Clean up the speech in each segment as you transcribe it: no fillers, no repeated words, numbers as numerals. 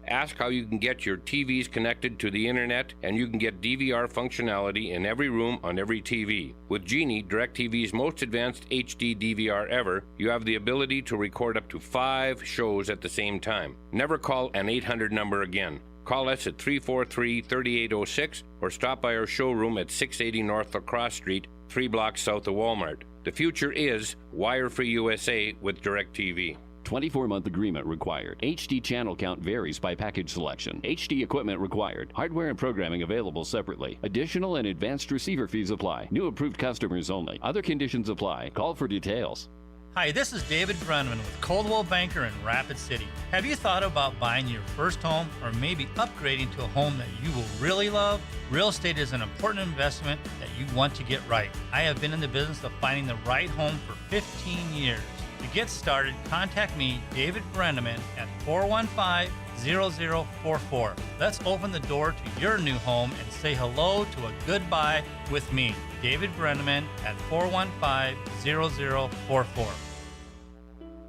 Ask how you can get your TVs connected to the internet, and you can get DVR functionality in every room on every TV. With Genie, DirecTV's most advanced HD DVR ever, you have the ability to record up to 5 shows at the same time. Never call an 800 number again. Call us at 343-3806 or stop by our showroom at 680 North Lacrosse Street, 3 blocks south of Walmart. The future is wire-free USA with DirecTV. 24-month agreement required. HD channel count varies by package selection. HD equipment required. Hardware and programming available separately. Additional and advanced receiver fees apply. New approved customers only. Other conditions apply. Call for details. Hi, this is David Brenneman with Coldwell Banker in Rapid City. Have you thought about buying your first home or maybe upgrading to a home that you will really love? Real estate is an important investment that you want to get right. I have been in the business of finding the right home for 15 years. To get started, contact me, David Brenneman, at 415-0044. Let's open the door to your new home and say hello to a goodbye with me, David Brenneman, at 415-0044.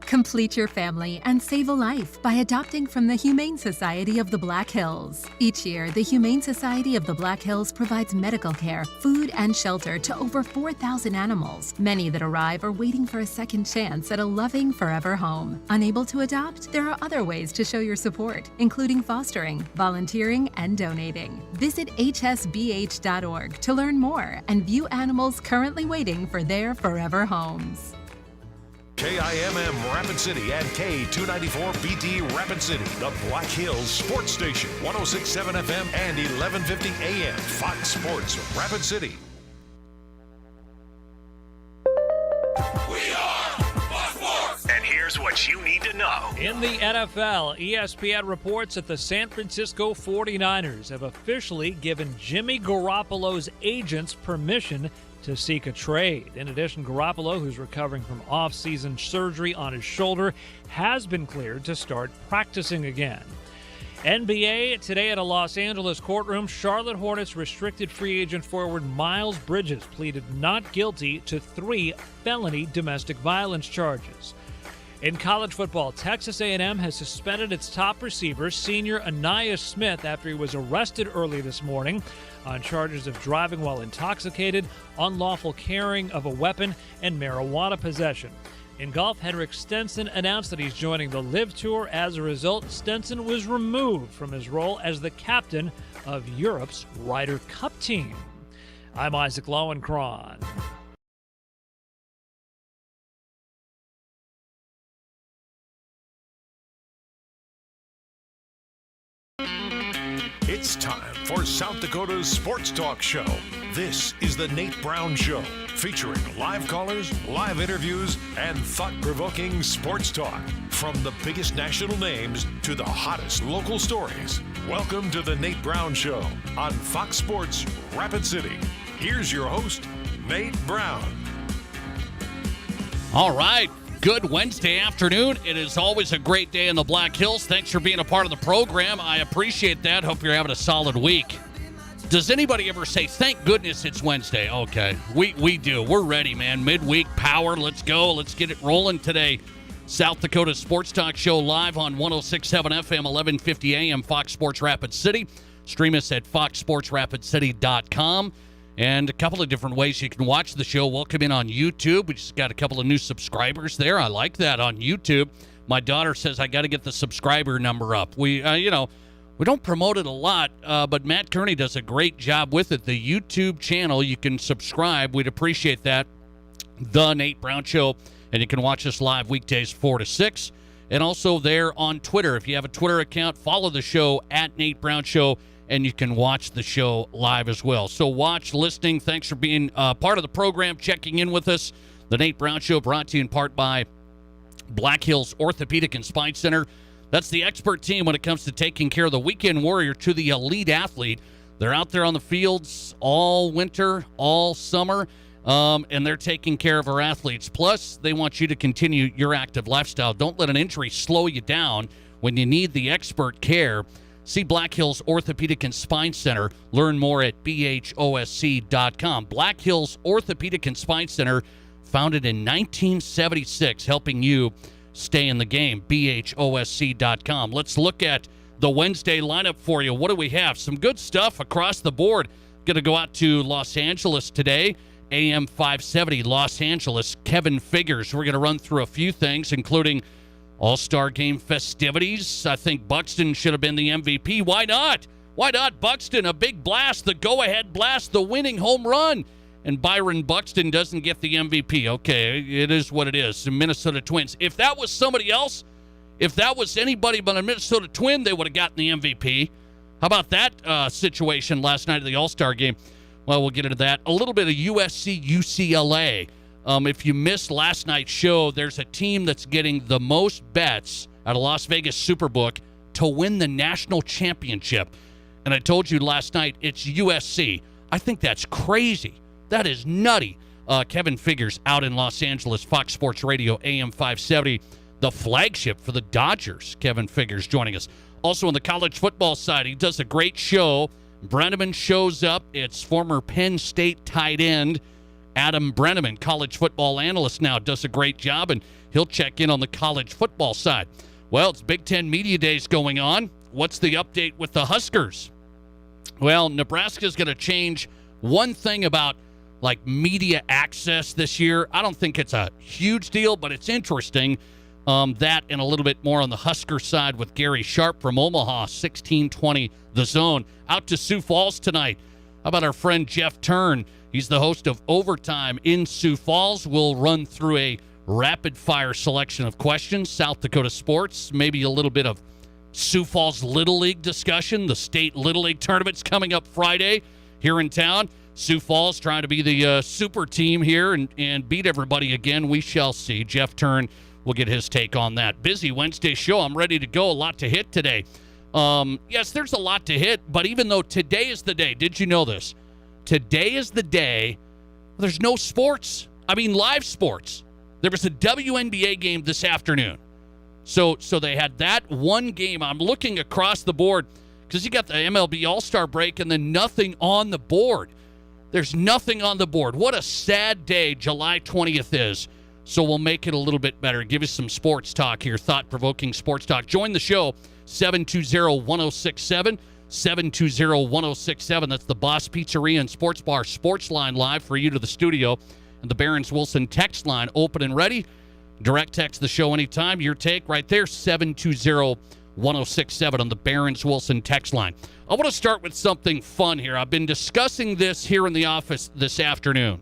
Complete your family and save a life by adopting from the Humane Society of the Black Hills. Each year, the Humane Society of the Black Hills provides medical care, food, and shelter to over 4,000 animals. Many that arrive are waiting for a second chance at a loving forever home. Unable to adopt? There are other ways to show your support, including fostering, volunteering, and donating. Visit hsbh.org to learn more and view animals currently waiting for their forever homes. KIMM Rapid City and K294BT Rapid City, the Black Hills Sports Station, 106.7 FM and 1150 AM, Fox Sports Rapid City. We are Fox Sports! And here's what you need to know. In the NFL, ESPN reports that the San Francisco 49ers have officially given Jimmy Garoppolo's agents permission to seek a trade. In addition, Garoppolo, who's recovering from off-season surgery on his shoulder, has been cleared to start practicing again. NBA, today at a Los Angeles courtroom, Charlotte Hornets restricted free agent forward Miles Bridges pleaded not guilty to 3 felony domestic violence charges. In college football, Texas A&M has suspended its top receiver, senior Ainias Smith, after he was arrested early this morning on charges of driving while intoxicated, unlawful carrying of a weapon, and marijuana possession. In golf, Henrik Stenson announced that he's joining the LIV Tour. As a result, Stenson was removed from his role as the captain of Europe's Ryder Cup team. I'm Isaac Lowenkron. It's time for South Dakota's Sports Talk Show. This is the Nate Brown Show, featuring live callers, live interviews, and thought-provoking sports talk. From the biggest national names to the hottest local stories. Welcome to the Nate Brown Show on Fox Sports Rapid City. Here's your host, Nate Brown. All right. Good Wednesday afternoon. It is always a great day in the Black Hills. Thanks for being a part of the program. I appreciate that. Hope you're having a solid week. Does anybody ever say, thank goodness it's Wednesday? Okay, we do. We're ready, man. Midweek power. Let's go. Let's get it rolling today. South Dakota Sports Talk Show live on 106.7 FM, 1150 AM, Fox Sports Rapid City. Stream us at foxsportsrapidcity.com. And a couple of different ways you can watch the show. Welcome in on YouTube. We just got a couple of new subscribers there. I like that on YouTube. My daughter says I got to get the subscriber number up. We don't promote it a lot, but Matt Kearney does a great job with it. The YouTube channel, you can subscribe. We'd appreciate that. The Nate Brown Show. And you can watch us live weekdays 4 to 6. And also there on Twitter. If you have a Twitter account, follow the show at Nate Brown Show. And you can watch the show live as well. So watch, listening. Thanks for being part of the program, checking in with us. The Nate Brown Show brought to you in part by Black Hills Orthopedic and Spine Center. That's the expert team when it comes to taking care of the weekend warrior to the elite athlete. They're out there on the fields all winter, all summer, and they're taking care of our athletes. Plus, they want you to continue your active lifestyle. Don't let an injury slow you down when you need the expert care. See Black Hills Orthopedic and Spine Center. Learn more at bhosc.com. Black Hills Orthopedic and Spine Center, founded in 1976, helping you stay in the game. bhosc.com. Let's look at the Wednesday lineup for you. What do we have? Some good stuff across the board. Going to go out to Los Angeles today. AM 570 Los Angeles. Kevin Figures. We're going to run through a few things, including All-Star Game festivities. I think Buxton should have been the MVP. Why not? Why not Buxton? A big blast, the go-ahead blast, the winning home run. And Byron Buxton doesn't get the MVP. Okay, it is what it is. The Minnesota Twins. If that was somebody else, if that was anybody but a Minnesota Twin, they would have gotten the MVP. How about that situation last night at the All-Star Game? Well, we'll get into that. A little bit of USC, UCLA. If you missed last night's show, there's a team that's getting the most bets out of Las Vegas Superbook to win the national championship. And I told you last night, it's USC. I think that's crazy. That is nutty. Kevin Figures out in Los Angeles, Fox Sports Radio, AM 570, the flagship for the Dodgers. Kevin Figures joining us. Also on the college football side, he does a great show. Brenneman shows up. It's former Penn State tight end Adam Brenneman, college football analyst now, does a great job, and he'll check in on the college football side. Well, it's Big Ten Media Days going on. What's the update with the Huskers? Well, Nebraska's going to change one thing about, like, media access this year. I don't think it's a huge deal, but it's interesting. That and a little bit more on the Husker side with Gary Sharp from Omaha, 1620 The Zone. Out to Sioux Falls tonight. How about our friend Jeff Tern? He's the host of Overtime in Sioux Falls. We'll run through a rapid-fire selection of questions, South Dakota sports, maybe a little bit of Sioux Falls Little League discussion. The state Little League tournament's coming up Friday here in town. Sioux Falls trying to be the super team here and beat everybody again. We shall see. Jeff Tern will get his take on that. Busy Wednesday show. I'm ready to go. A lot to hit today. Yes, there's a lot to hit, but even though today is the day, did you know this? Today is the day there's no sports. I mean, live sports. There was a WNBA game this afternoon. So they had that one game. I'm looking across the board because you got the MLB All-Star break and then nothing on the board. There's nothing on the board. What a sad day July 20th is. So we'll make it a little bit better. Give us some sports talk here, thought-provoking sports talk. Join the show, 720-1067, 720-1067. That's the Boss Pizzeria and Sports Bar Sports Line live for you to the studio. And the Barron's Wilson text line open and ready. Direct text the show anytime. Your take right there, 720-1067 on the Barron's Wilson text line. I want to start with something fun here. I've been discussing this here in the office this afternoon.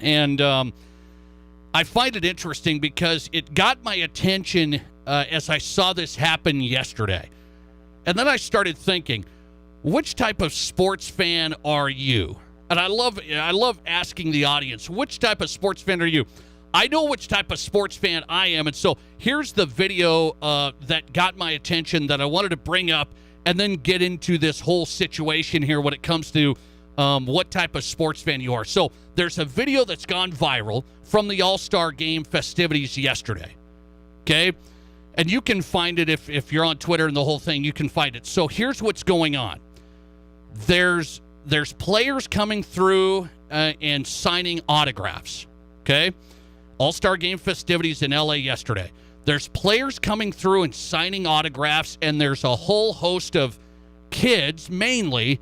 And I find it interesting because it got my attention as I saw this happen yesterday. And then I started thinking, which type of sports fan are you? And I love asking the audience, which type of sports fan are you? I know which type of sports fan I am, and so here's the video that got my attention that I wanted to bring up and then get into this whole situation here when it comes to what type of sports fan you are. So there's a video that's gone viral from the All-Star Game festivities yesterday, okay? And you can find it if you're on Twitter and the whole thing, you can find it. So here's what's going on. There's players coming through and signing autographs, okay? All-Star Game festivities in L.A. yesterday. There's players coming through and signing autographs, and there's a whole host of kids, mainly,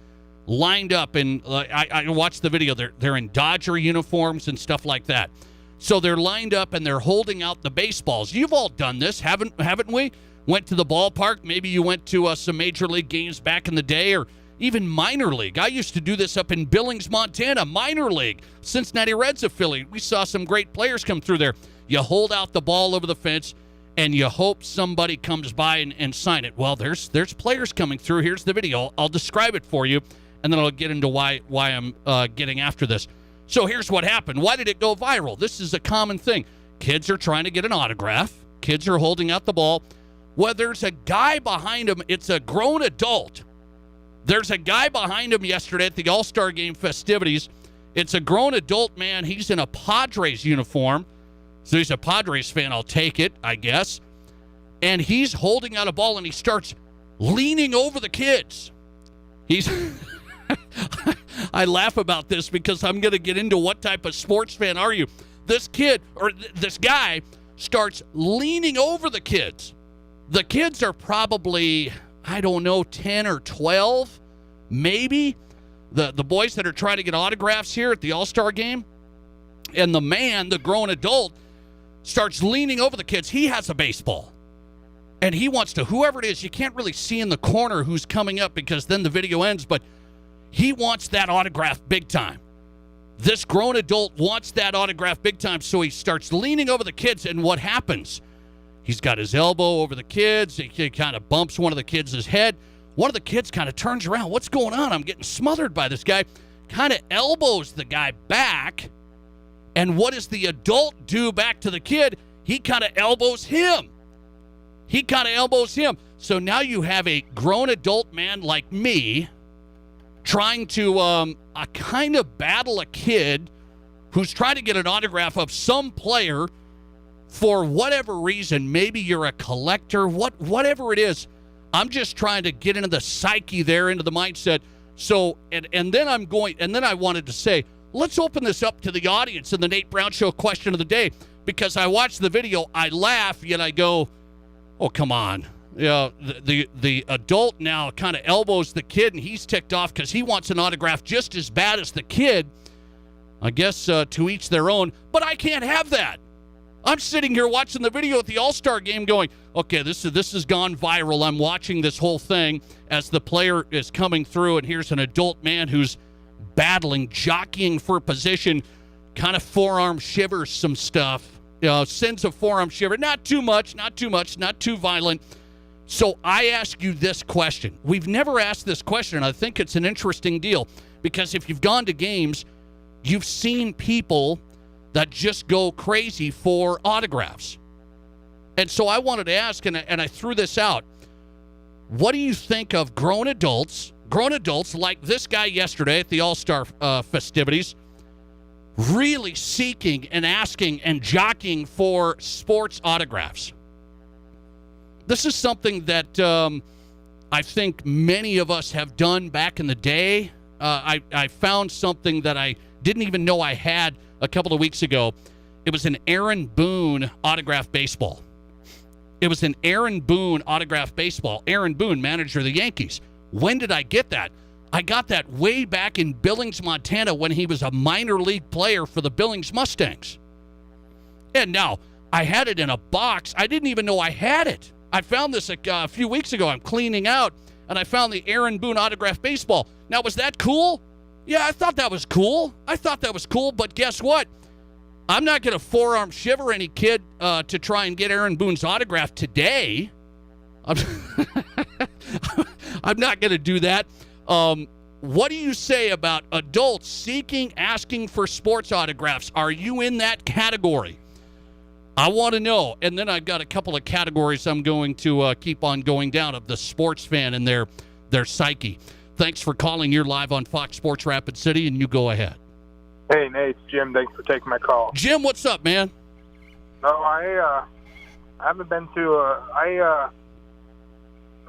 lined up. And I watched the video. They're in Dodger uniforms and stuff like that. So they're lined up, and they're holding out the baseballs. You've all done this, haven't we? Went to the ballpark. Maybe you went to some Major League games back in the day, or even minor league. I used to do this up in Billings, Montana, minor league. Cincinnati Reds affiliate. We saw some great players come through there. You hold out the ball over the fence, and you hope somebody comes by and sign it. Well, there's players coming through. Here's the video. I'll describe it for you, and then I'll get into why I'm getting after this. So here's what happened. Why did it go viral? This is a common thing. Kids are trying to get an autograph. Kids are holding out the ball. Well, there's a guy behind him. It's a grown adult. There's a guy behind him yesterday at the All-Star Game festivities. It's a grown adult man. He's in a Padres uniform. So he's a Padres fan. I'll take it, I guess. And he's holding out a ball, and he starts leaning over the kids. He's... I laugh about this because I'm going to get into what type of sports fan are you. This kid, or this guy, starts leaning over the kids. The kids are probably, I don't know, 10 or 12, maybe, the boys that are trying to get autographs here at the All-Star game. And the man, the grown adult, starts leaning over the kids. He has a baseball. And he wants to, whoever it is, you can't really see in the corner who's coming up because then the video ends, but he wants that autograph big time. This grown adult wants that autograph big time, so he starts leaning over the kids, and what happens? He's got his elbow over the kids. He kind of bumps one of the kids' head. One of the kids kind of turns around. What's going on? I'm getting smothered by this guy. Kind of elbows the guy back. And what does the adult do back to the kid? He kind of elbows him. So now you have a grown adult man like me trying to kind of battle a kid who's trying to get an autograph of some player for whatever reason. Maybe you're a collector, whatever it is. I'm just trying to get into the psyche there, into the mindset. So, and then I wanted to say, let's open this up to the audience in the Nate Brown Show question of the day, because I watched the video, I laugh, yet I go, oh, come on. The adult now kind of elbows the kid, and he's ticked off because he wants an autograph just as bad as the kid. I guess to each their own, but I can't have that. I'm sitting here watching the video at the All-Star game going, okay, this has gone viral. I'm watching this whole thing as the player is coming through, and here's an adult man who's battling, jockeying for position, kind of forearm shivers some stuff. Sends a forearm shiver. Not too much, not too violent. So I ask you this question. We've never asked this question, and I think it's an interesting deal, because if you've gone to games, you've seen people that just go crazy for autographs. And so I wanted to ask, and I threw this out. What do you think of grown adults like this guy yesterday at the All-Star festivities, really seeking and asking and jockeying for sports autographs? This is something that I think many of us have done back in the day. I found something that I didn't even know I had a couple of weeks ago. It was an Aaron Boone autographed baseball. Aaron Boone, manager of the Yankees. When did I get that? I got that way back in Billings, Montana, when he was a minor league player for the Billings Mustangs. And now, I had it in a box. I didn't even know I had it. I found this a few weeks ago. I'm cleaning out, and I found the Aaron Boone autographed baseball. Now, was that cool? Yeah, I thought that was cool. But guess what? I'm not going to forearm shiver any kid to try and get Aaron Boone's autograph today. I'm not going to do that. What do you say about adults asking for sports autographs? Are you in that category? I want to know. And then I've got a couple of categories I'm going to keep on going down of the sports fan and their psyche. Thanks for calling. You're live on Fox Sports Rapid City, and you go ahead. Hey, Nate, it's Jim. Thanks for taking my call. Jim, what's up, man? No, I haven't been to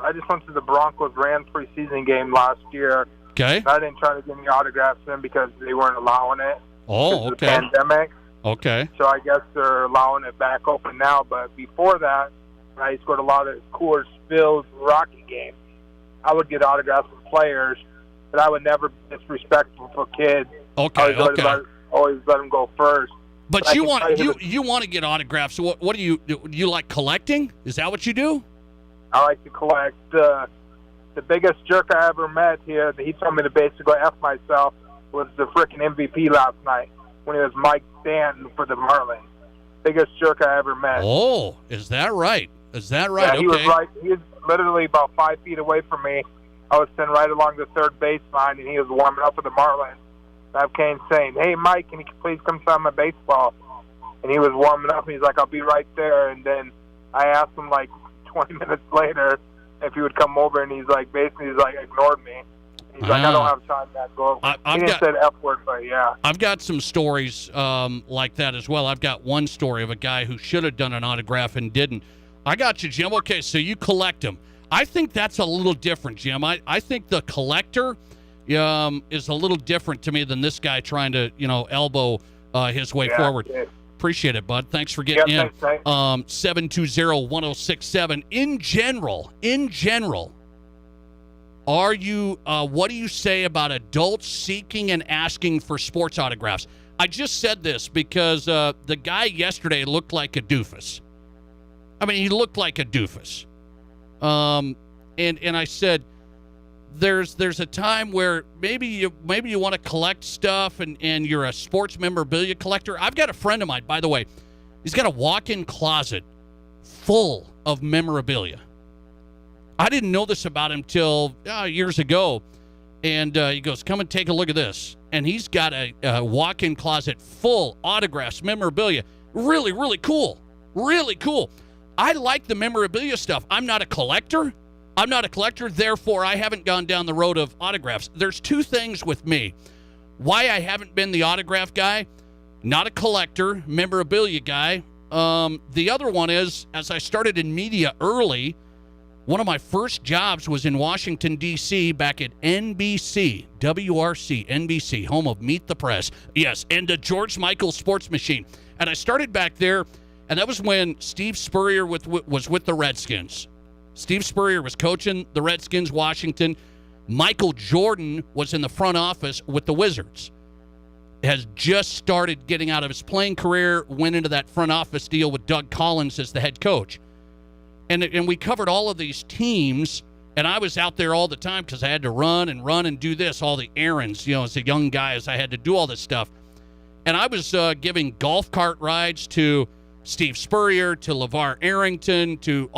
I just went to the Broncos-Rams preseason game last year. Okay. I didn't try to get any autographs in because they weren't allowing it. Oh, okay. The pandemic. Okay. So I guess they're allowing it back open now. But before that, I used to go to a lot of Coors Field Rocky games. I would get autographs from players, but I would never be disrespectful for kids. Okay. Always let them go first. But you want to get autographs. So what do you like collecting? Is that what you do? I like to collect. The biggest jerk I ever met here, he told me to basically F myself, was the freaking MVP last night when he was Mike Stanton for the Marlins. Biggest jerk I ever met. Oh, is that right? Yeah, okay. He was he was literally about 5 feet away from me. I was sitting right along the third baseline, and he was warming up for the Marlins. I came saying, "Hey, Mike, can you please come sign my baseball?" And he was warming up, and he's like, "I'll be right there." And then I asked him, like, 20 minutes later if he would come over, and he's like, ignored me. He's like, "I don't have time to go." He didn't say the F word, but yeah. I've got some stories like that as well. I've got one story of a guy who should have done an autograph and didn't. I got you, Jim. Okay, so you collect them. I think that's a little different, Jim. I think the collector is a little different to me than this guy trying to, elbow his way forward. Yeah. Appreciate it, bud. Thanks for getting in. 720-1067. In general, What do you say about adults seeking and asking for sports autographs? I just said this because the guy yesterday looked like a doofus. I mean, he looked like a doofus. And I said, there's a time where maybe you want to collect stuff and you're a sports memorabilia collector. I've got a friend of mine, by the way. He's got a walk-in closet full of memorabilia. I didn't know this about him till years ago. And he goes, come and take a look at this. And he's got a walk-in closet full autographs, memorabilia. Really, really cool. Really cool. I like the memorabilia stuff. I'm not a collector. Therefore, I haven't gone down the road of autographs. There's two things with me. Why I haven't been the autograph guy, not a collector, memorabilia guy. The other one is, as I started in media early, one of my first jobs was in Washington, D.C., back at NBC, WRC, NBC, home of Meet the Press. Yes, and the George Michael Sports Machine. And I started back there, and that was when Steve Spurrier was with the Redskins. Steve Spurrier was coaching the Redskins, Washington. Michael Jordan was in the front office with the Wizards. Has just started getting out of his playing career, went into that front office deal with Doug Collins as the head coach. And we covered all of these teams, and I was out there all the time because I had to run and do this, all the errands, as a young guy, as I had to do all this stuff. And I was giving golf cart rides to Steve Spurrier, to LeVar Arrington, to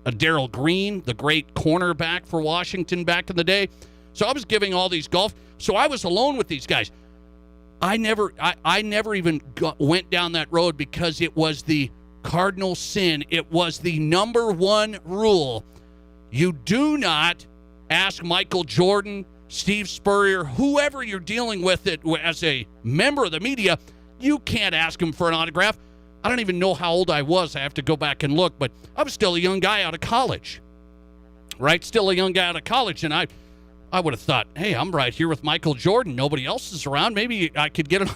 Darryl Green, the great cornerback for Washington back in the day. So I was giving all these golf. So I was alone with these guys. I never even went down that road because it was the cardinal sin. It was the number one rule. You do not ask Michael Jordan, Steve Spurrier, whoever you're dealing with it as a member of the media, you can't ask him for an autograph. I don't even know how old I was. I have to go back and look, but I was still a young guy out of college, right? Still a young guy out of college, and I would have thought, hey, I'm right here with Michael Jordan. Nobody else is around. Maybe I could get him.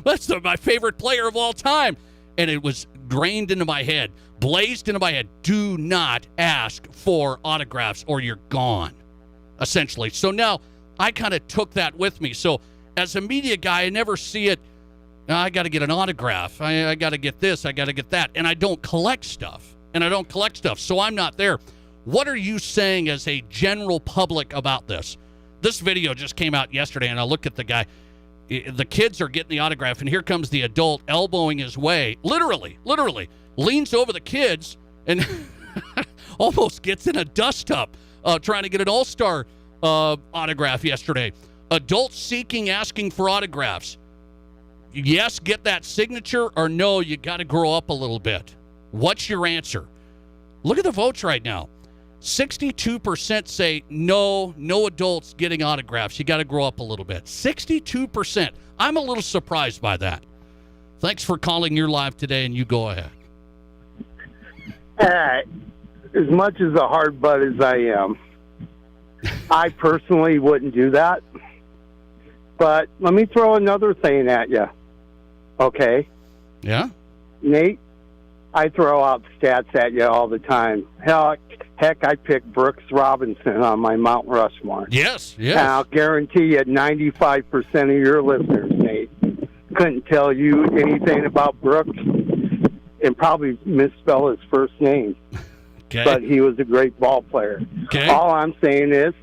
That's my favorite player of all time. And it was blazed into my head. Do not ask for autographs or you're gone, essentially. So now I kind of took that with me. So as a media guy, I never see it. I got to get an autograph. I got to get this. I got to get that. And I don't collect stuff. So I'm not there. What are you saying as a general public about this? This video just came out yesterday, and I look at the guy. The kids are getting the autograph, and here comes the adult elbowing his way, literally, leans over the kids and almost gets in a dust-up trying to get an all-star autograph yesterday. Adults asking for autographs. Yes, get that signature, or no, you got to grow up a little bit. What's your answer? Look at the votes right now. 62% say no adults getting autographs. You got to grow up a little bit. 62%. I'm a little surprised by that. Thanks for calling. You're live today, and you go ahead. As much as a hard butt as I am, I personally wouldn't do that. But let me throw another thing at you. Okay? Yeah? Nate, I throw out stats at you all the time. Heck, I picked Brooks Robinson on my Mount Rushmore. Yes. And I'll guarantee you 95% of your listeners, Nate, couldn't tell you anything about Brooks and probably misspell his first name. Okay. But he was a great ball player. Okay. All I'm saying is,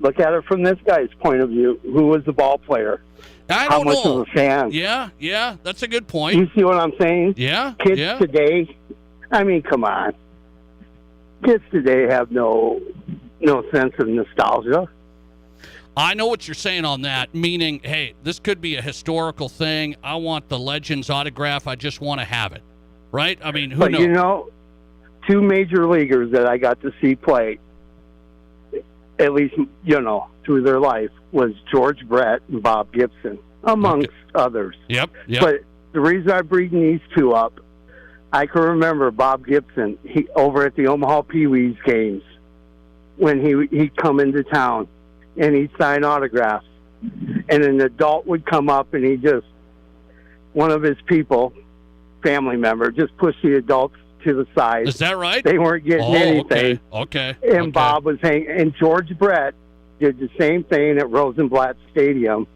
look at it from this guy's point of view. Who was the ball player? I How don't much know. of a fan? Yeah, that's a good point. You see what I'm saying? Yeah. Kids today, I mean, come on. Kids today have no sense of nostalgia. I know what you're saying on that, meaning, hey, this could be a historical thing. I want the Legends autograph. I just want to have it, right? I mean, who knows? But, two major leaguers that I got to see play, at least, through their life, was George Brett and Bob Gibson, amongst others. Yep. But the reason I'm bringing these two up, I can remember Bob Gibson, he over at the Omaha Pee-wees games, when he'd come into town and he'd sign autographs. And an adult would come up and one of his people, family member, just pushed the adult's to the side. Is that right? They weren't getting anything. Okay. And Bob was hanging. And George Brett did the same thing at Rosenblatt Stadium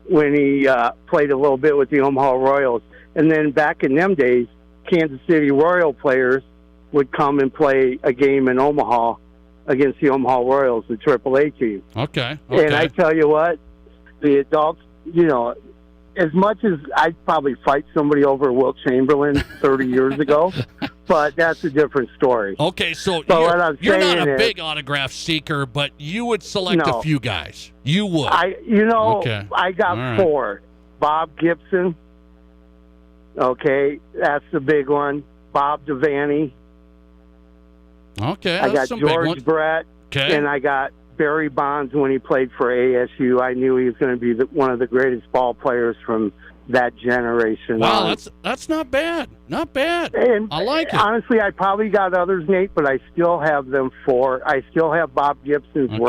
when he played a little bit with the Omaha Royals. And then back in them days, Kansas City Royal players would come and play a game in Omaha against the Omaha Royals, the AAA team. Okay. And I tell you what, the adults, you know, as much as I'd probably fight somebody over Wilt Chamberlain 30 years ago, but that's a different story. Okay, so what I'm you're not saying a is, big autograph seeker, but you would select No. a few guys. You would. Okay. I got All right. 4. Bob Gibson. Okay, that's the big one. Bob Devaney. Okay, I that's got some big George ones. Brett. Okay. And I got Barry Bonds when he played for ASU. I knew he was going to be one of the greatest ball players from that generation. Wow, that's not bad. Not bad. And I like it. Honestly, I probably got others, Nate, but I still have them 4. I still have Bob Gibson's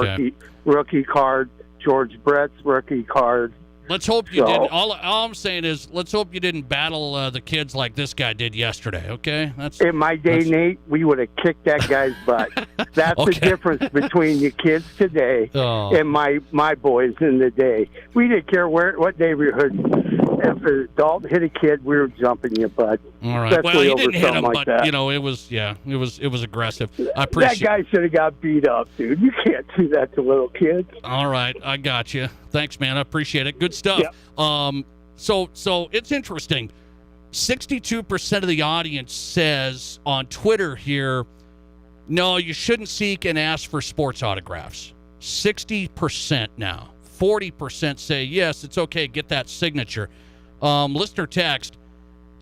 rookie card, George Brett's rookie card. Let's hope you didn't. All I'm saying is, let's hope you didn't battle the kids like this guy did yesterday. Okay, In my day, Nate, we would have kicked that guy's butt. That's the difference between the kids today and my boys in the day. We didn't care what neighborhood. If an adult hit a kid, we were jumping you, bud. All right. Especially Well, he didn't hit him, like but that. you know, it was aggressive. I appreciate. That guy should have got beat up, dude. You can't do that to little kids. All right, I got you. Thanks, man. I appreciate it. Good stuff. Yep. So it's interesting. 62% of the audience says on Twitter here, no, you shouldn't seek and ask for sports autographs. 60% now. 40% say yes, it's okay. Get that signature. Listener text,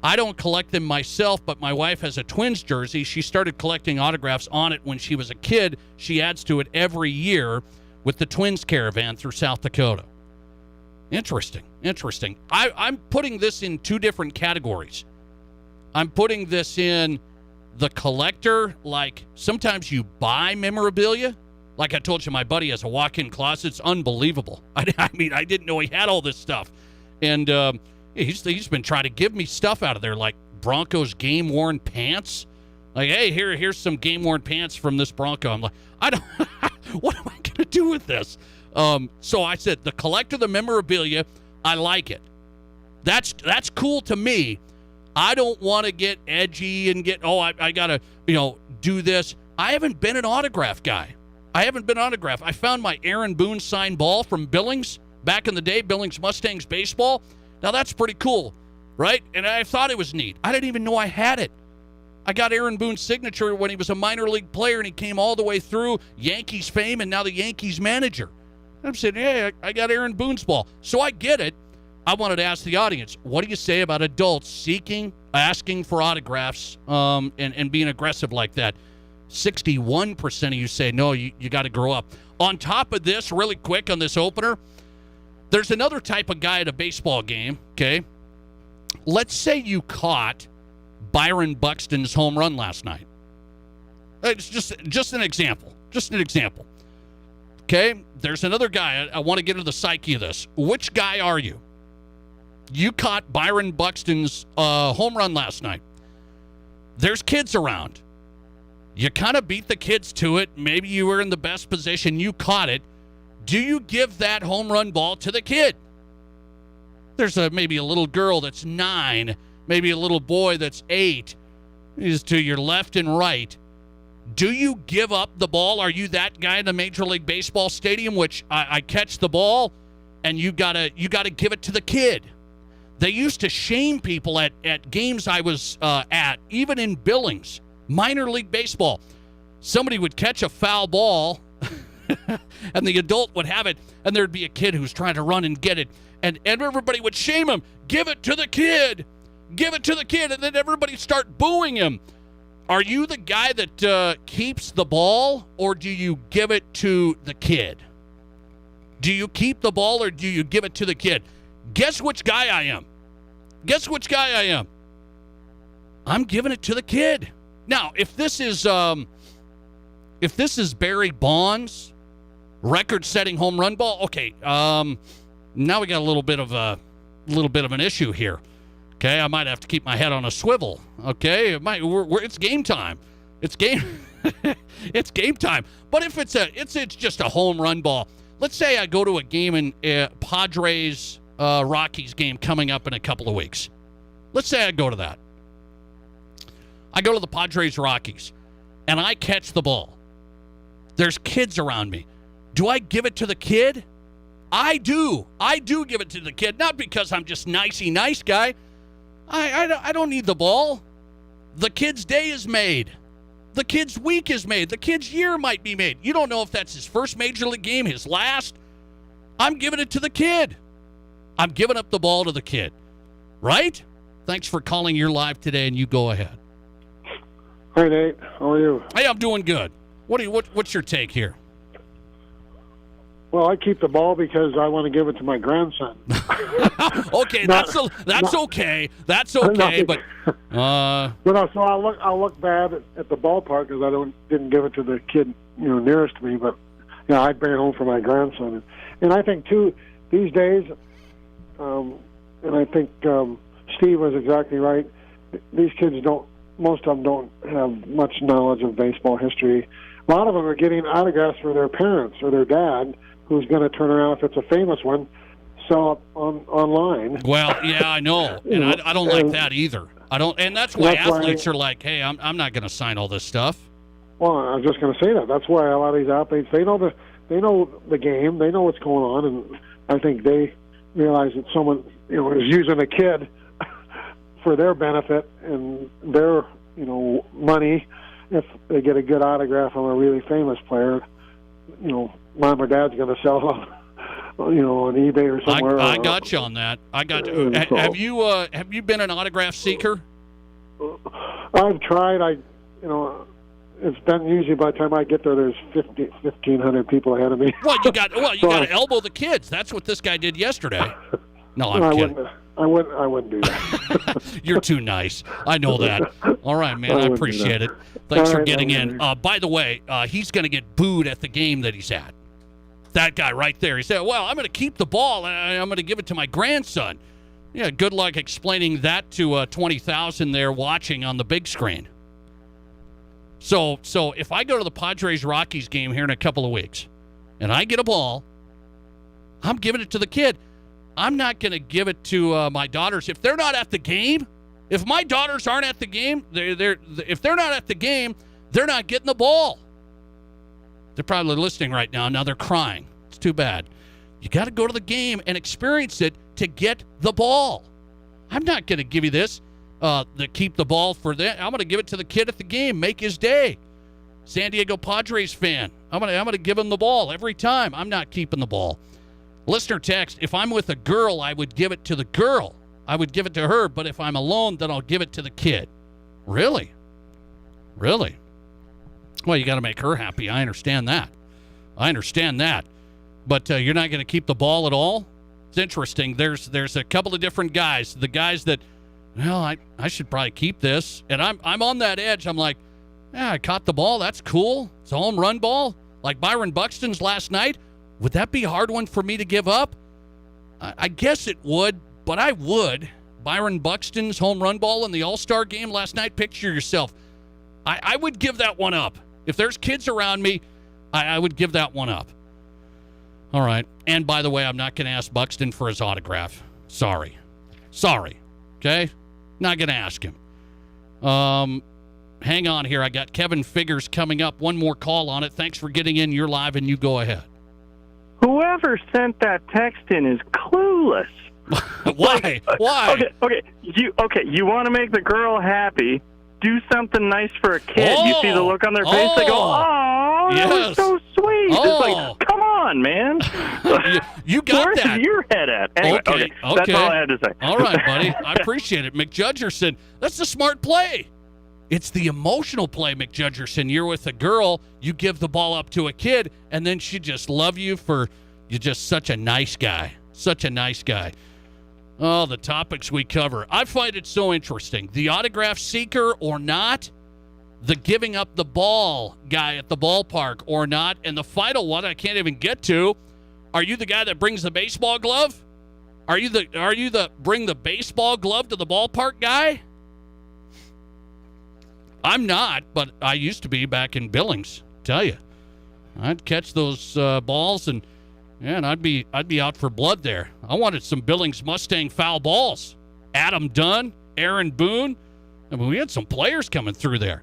I don't collect them myself, but my wife has a Twins jersey. She started collecting autographs on it when she was a kid. She adds to it every year with the Twins caravan through South Dakota. Interesting. I'm putting this in 2 different categories. I'm putting this in the collector, like sometimes you buy memorabilia. Like I told you, my buddy has a walk-in closet. It's unbelievable. I mean, I didn't know he had all this stuff. And he's been trying to give me stuff out of there, like Broncos game-worn pants. Like, hey, here's some game-worn pants from this Bronco. I'm like, what am I going to do with this? So I said, the collector, the memorabilia, I like it. That's cool to me. I don't want to get edgy and I got to, do this. I haven't been an autograph guy. I found my Aaron Boone signed ball from Billings back in the day, Billings Mustangs baseball. Now, that's pretty cool, right? And I thought it was neat. I didn't even know I had it. I got Aaron Boone's signature when he was a minor league player, and he came all the way through Yankees fame and now the Yankees manager. I'm saying, hey, I got Aaron Boone's ball. So I get it. I wanted to ask the audience, what do you say about adults asking for autographs and being aggressive like that? 61% of you say, no, you got to grow up. On top of this, really quick on this opener, there's another type of guy at a baseball game, okay? Let's say you caught Byron Buxton's home run last night. It's just an example. Okay? There's another guy. I want to get into the psyche of this. Which guy are you? You caught Byron Buxton's home run last night. There's kids around. You kind of beat the kids to it. Maybe you were in the best position. You caught it. Do you give that home run ball to the kid? There's maybe a little girl that's 9, maybe a little boy that's 8. Is to your left and right. Do you give up the ball? Are you that guy in the Major League Baseball stadium, which I catch the ball, and you gotta give it to the kid? They used to shame people at games I was at, even in Billings. Minor League Baseball. Somebody would catch a foul ball and the adult would have it, and there'd be a kid who's trying to run and get it, and everybody would shame him. Give it to the kid. And then everybody start booing him. Are you the guy that keeps the ball, or do you give it to the kid? Do you keep the ball, or do you give it to the kid? Guess which guy I am. I'm giving it to the kid. Now, if this is Barry Bonds, record-setting home run ball, okay. Now we got a little bit of an issue here, Okay, I might have to keep my head on a swivel. Okay, it's game time. It's game time. But if it's just a home run ball. Let's say I go to a game in Padres Rockies game coming up in a couple of weeks. Let's say I go to that. I go to the Padres Rockies and I catch the ball. There's kids around me. Do I give it to the kid? I do. I do give it to the kid, not because I'm just nice guy. I don't need the ball. The kid's day is made. The kid's week is made. The kid's year might be made. You don't know if that's his first major league game, his last. I'm giving it to the kid. I'm giving up the ball to the kid. Right? Thanks for calling. You're live today, and you go ahead. Hi, Nate. How are you? Hey, I'm doing good. What's your take here? Well, I keep the ball because I want to give it to my grandson. Okay, that's okay. That's okay, but so I'll look bad at the ballpark because I didn't give it to the kid nearest to me. But I'd bring it home for my grandson, and I think too these days, and I think Steve was exactly right. These kids most of them don't have much knowledge of baseball history. A lot of them are getting autographs for their parents or their dad, who's going to turn around, if it's a famous one, sell it online. Well, yeah, I know, and I don't like that either. I don't, and that's why athletes are like, "Hey, I'm not going to sign all this stuff." Well, I was just going to say that. That's why a lot of these athletes they know the game, they know what's going on, and I think they realize that someone is using a kid for their benefit and their money. If they get a good autograph from a really famous player, mom or dad's going to sell them, on eBay or somewhere. I got you on that. I got you. Have you been an autograph seeker? I've tried. It's been usually by the time I get there, there's 1,500 people ahead of me. Well, you got to elbow the kids. That's what this guy did yesterday. No, I'm kidding. I wouldn't do that. You're too nice. I know that. All right, man. I appreciate it. Thanks for getting in. By the way, he's going to get booed at the game that he's at. That guy right there. He said, well, I'm going to keep the ball, and I'm going to give it to my grandson. Yeah, good luck explaining that to 20,000 there watching on the big screen. So if I go to the Padres-Rockies game here in a couple of weeks, and I get a ball, I'm giving it to the kid. I'm not going to give it to my daughters. If they're not at the game, if my daughters aren't at the game, if they're not at the game, they're not getting the ball. They're probably listening right now. Now they're crying. It's too bad. You got to go to the game and experience it to get the ball. I'm not going to give you this, keep the ball for that. I'm going to give it to the kid at the game. Make his day. San Diego Padres fan. I'm going to give him the ball every time. I'm not keeping the ball. Listener text, if I'm with a girl, I would give it to the girl. I would give it to her, but if I'm alone, then I'll give it to the kid. Really? Really? Well, you got to make her happy. I understand that. But you're not going to keep the ball at all? It's interesting. There's a couple of different guys. The guys that, well, I should probably keep this. And I'm on that edge. I'm like, yeah, I caught the ball. That's cool. It's a home run ball. Like Byron Buxton's last night. Would that be a hard one for me to give up? I guess it would, but I would. Byron Buxton's home run ball in the All-Star game last night, picture yourself. I would give that one up. If there's kids around me, I would give that one up. All right. And by the way, I'm not going to ask Buxton for his autograph. Sorry. Okay? Not going to ask him. Hang on here. I got Kevin Figures coming up. One more call on it. Thanks for getting in. You're live, and you go ahead. Whoever sent that text in is clueless. Why? Why? Okay. You want to make the girl happy. Do something nice for a kid. You see the look on their face. They go, "Oh, that was so sweet." It's like, come on, man. you got Where's that. your head at? Anyway, okay. That's all I had to say. All right, buddy. I appreciate it. McJudgerson, that's the smart play. It's the emotional play, McJudgerson. You're with a girl, you give the ball up to a kid, and then she just love you for you're just such a nice guy. Such a nice guy. Oh, the topics we cover. I find it so interesting. The autograph seeker or not, the giving up the ball guy at the ballpark or not, and the final one I can't even get to. Are you the guy that brings the baseball glove? Are you the bring the baseball glove to the ballpark guy? I'm not, but I used to be back in Billings. Tell you, I'd catch those balls and I'd be out for blood there. I wanted some Billings Mustang foul balls. Adam Dunn, Aaron Boone. I mean, we had some players coming through there.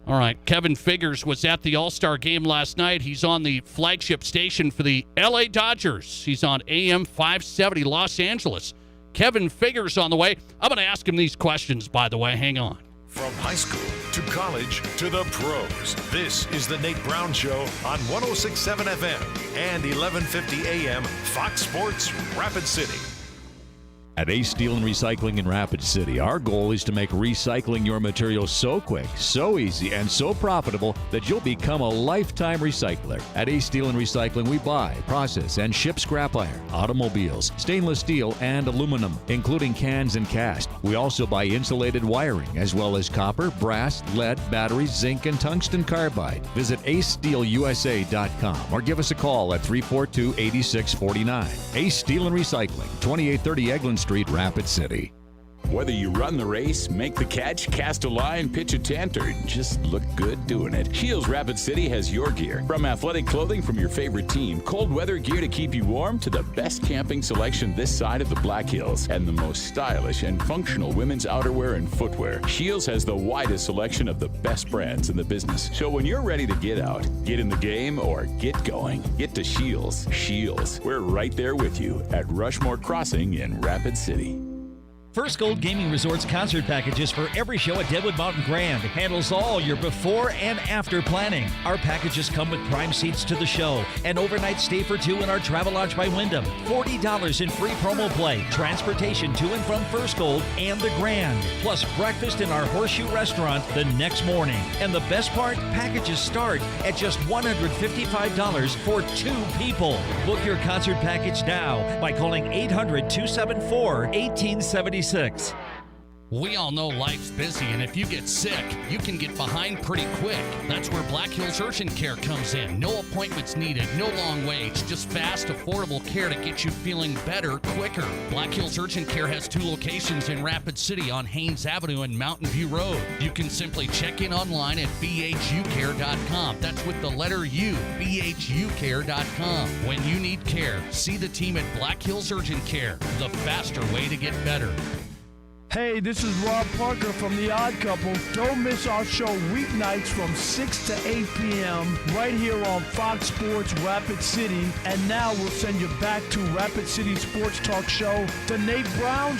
All right, Kevin Figures was at the All-Star game last night. He's on the flagship station for the L.A. Dodgers. He's on AM 570 Los Angeles. Kevin Figures on the way. I'm going to ask him these questions, by the way. Hang on. From high school to college to the pros, this is the Nate Brown Show on 106.7 FM and 1150 AM Fox Sports Rapid City. At Ace Steel and Recycling in Rapid City, our goal is to make recycling your materials so quick, so easy, and so profitable that you'll become a lifetime recycler. At Ace Steel and Recycling, we buy, process, and ship scrap iron, automobiles, stainless steel, and aluminum, including cans and cast. We also buy insulated wiring, as well as copper, brass, lead, batteries, zinc, and tungsten carbide. Visit acesteelusa.com or give us a call at 342-8649. Ace Steel and Recycling, 2830 Eglin Street, Rapid City. Whether you run the race, make the catch, cast a line, pitch a tent, or just look good doing it, Shields Rapid City has your gear. From athletic clothing from your favorite team, cold weather gear to keep you warm, to the best camping selection this side of the Black Hills, and the most stylish and functional women's outerwear and footwear. Shields has the widest selection of the best brands in the business. So when you're ready to get out, get in the game, or get going, get to Shields. Shields, we're right there with you at Rushmore Crossing in Rapid City. First Gold Gaming Resort's concert packages for every show at Deadwood Mountain Grand handles all your before and after planning. Our packages come with prime seats to the show, an overnight stay for two in our Travelodge by Wyndham, $40 in free promo play, transportation to and from First Gold and the Grand, plus breakfast in our Horseshoe restaurant the next morning. And the best part, packages start at just $155 for two people. Book your concert package now by calling 800-274-1876. We all know life's busy, and if you get sick, you can get behind pretty quick. That's where Black Hills Urgent Care comes in. No appointments needed, no long waits, just fast, affordable care to get you feeling better quicker. Black Hills Urgent Care has two locations in Rapid City on Haynes Avenue and Mountain View Road. You can simply check in online at bhucare.com. That's with the letter U, bhucare.com. When you need care, see the team at Black Hills Urgent Care, the faster way to get better. Hey, this is Rob Parker from The Odd Couple. Don't miss our show weeknights from 6 to 8 p.m. right here on Fox Sports Rapid City. And now we'll send you back to Rapid City Sports Talk Show, The Nate Brown.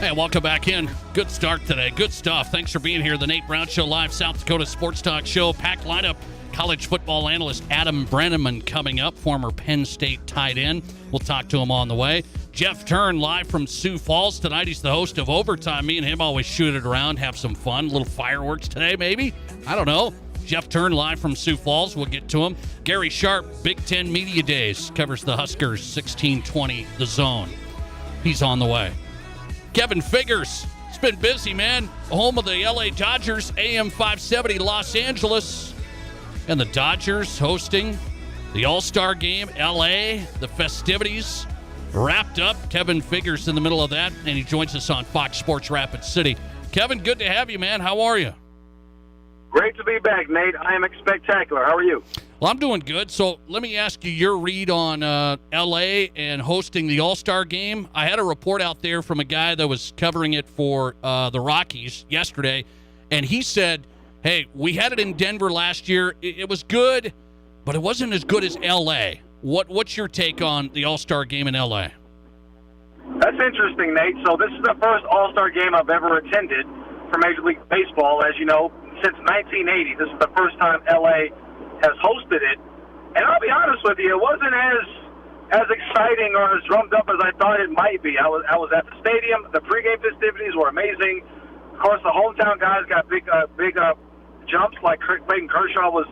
Hey, welcome back in. Good start today. Good stuff. Thanks for being here. The Nate Brown Show, live South Dakota Sports Talk Show. Packed lineup. College football analyst Adam Brenneman coming up, former Penn State tight end. We'll talk to him on the way. Jeff Turn live from Sioux Falls tonight. He's the host of Overtime. Me and him always shoot it around, have some fun. Little fireworks today, maybe? I don't know. Jeff Turn live from Sioux Falls. We'll get to him. Gary Sharp, Big Ten Media Days, covers the Huskers, 1620 The Zone. He's on the way. Kevin Figures. It's been busy, man. Home of the L.A. Dodgers, AM 570 Los Angeles. And the Dodgers hosting the All-Star Game, L.A. The festivities wrapped up. Kevin Figures in the middle of that, and he joins us on Fox Sports Rapid City. Kevin, good to have you, man. How are you? Great to be back, Nate. I am spectacular. How are you? Well, I'm doing good. So let me ask you your read on L.A. and hosting the All-Star Game. I had a report out there from a guy that was covering it for the Rockies yesterday, and he said, hey, we had it in Denver last year. It was good, but it wasn't as good as L.A. What's your take on the All-Star Game in L.A.? That's interesting, Nate. So this is the first All-Star Game I've ever attended for Major League Baseball. As you know, since 1980, this is the first time L.A. has hosted it. And I'll be honest with you, it wasn't as exciting or as drummed up as I thought it might be. I was at the stadium. The pregame festivities were amazing. Of course, the hometown guys got big jumps. Like Clayton Kershaw was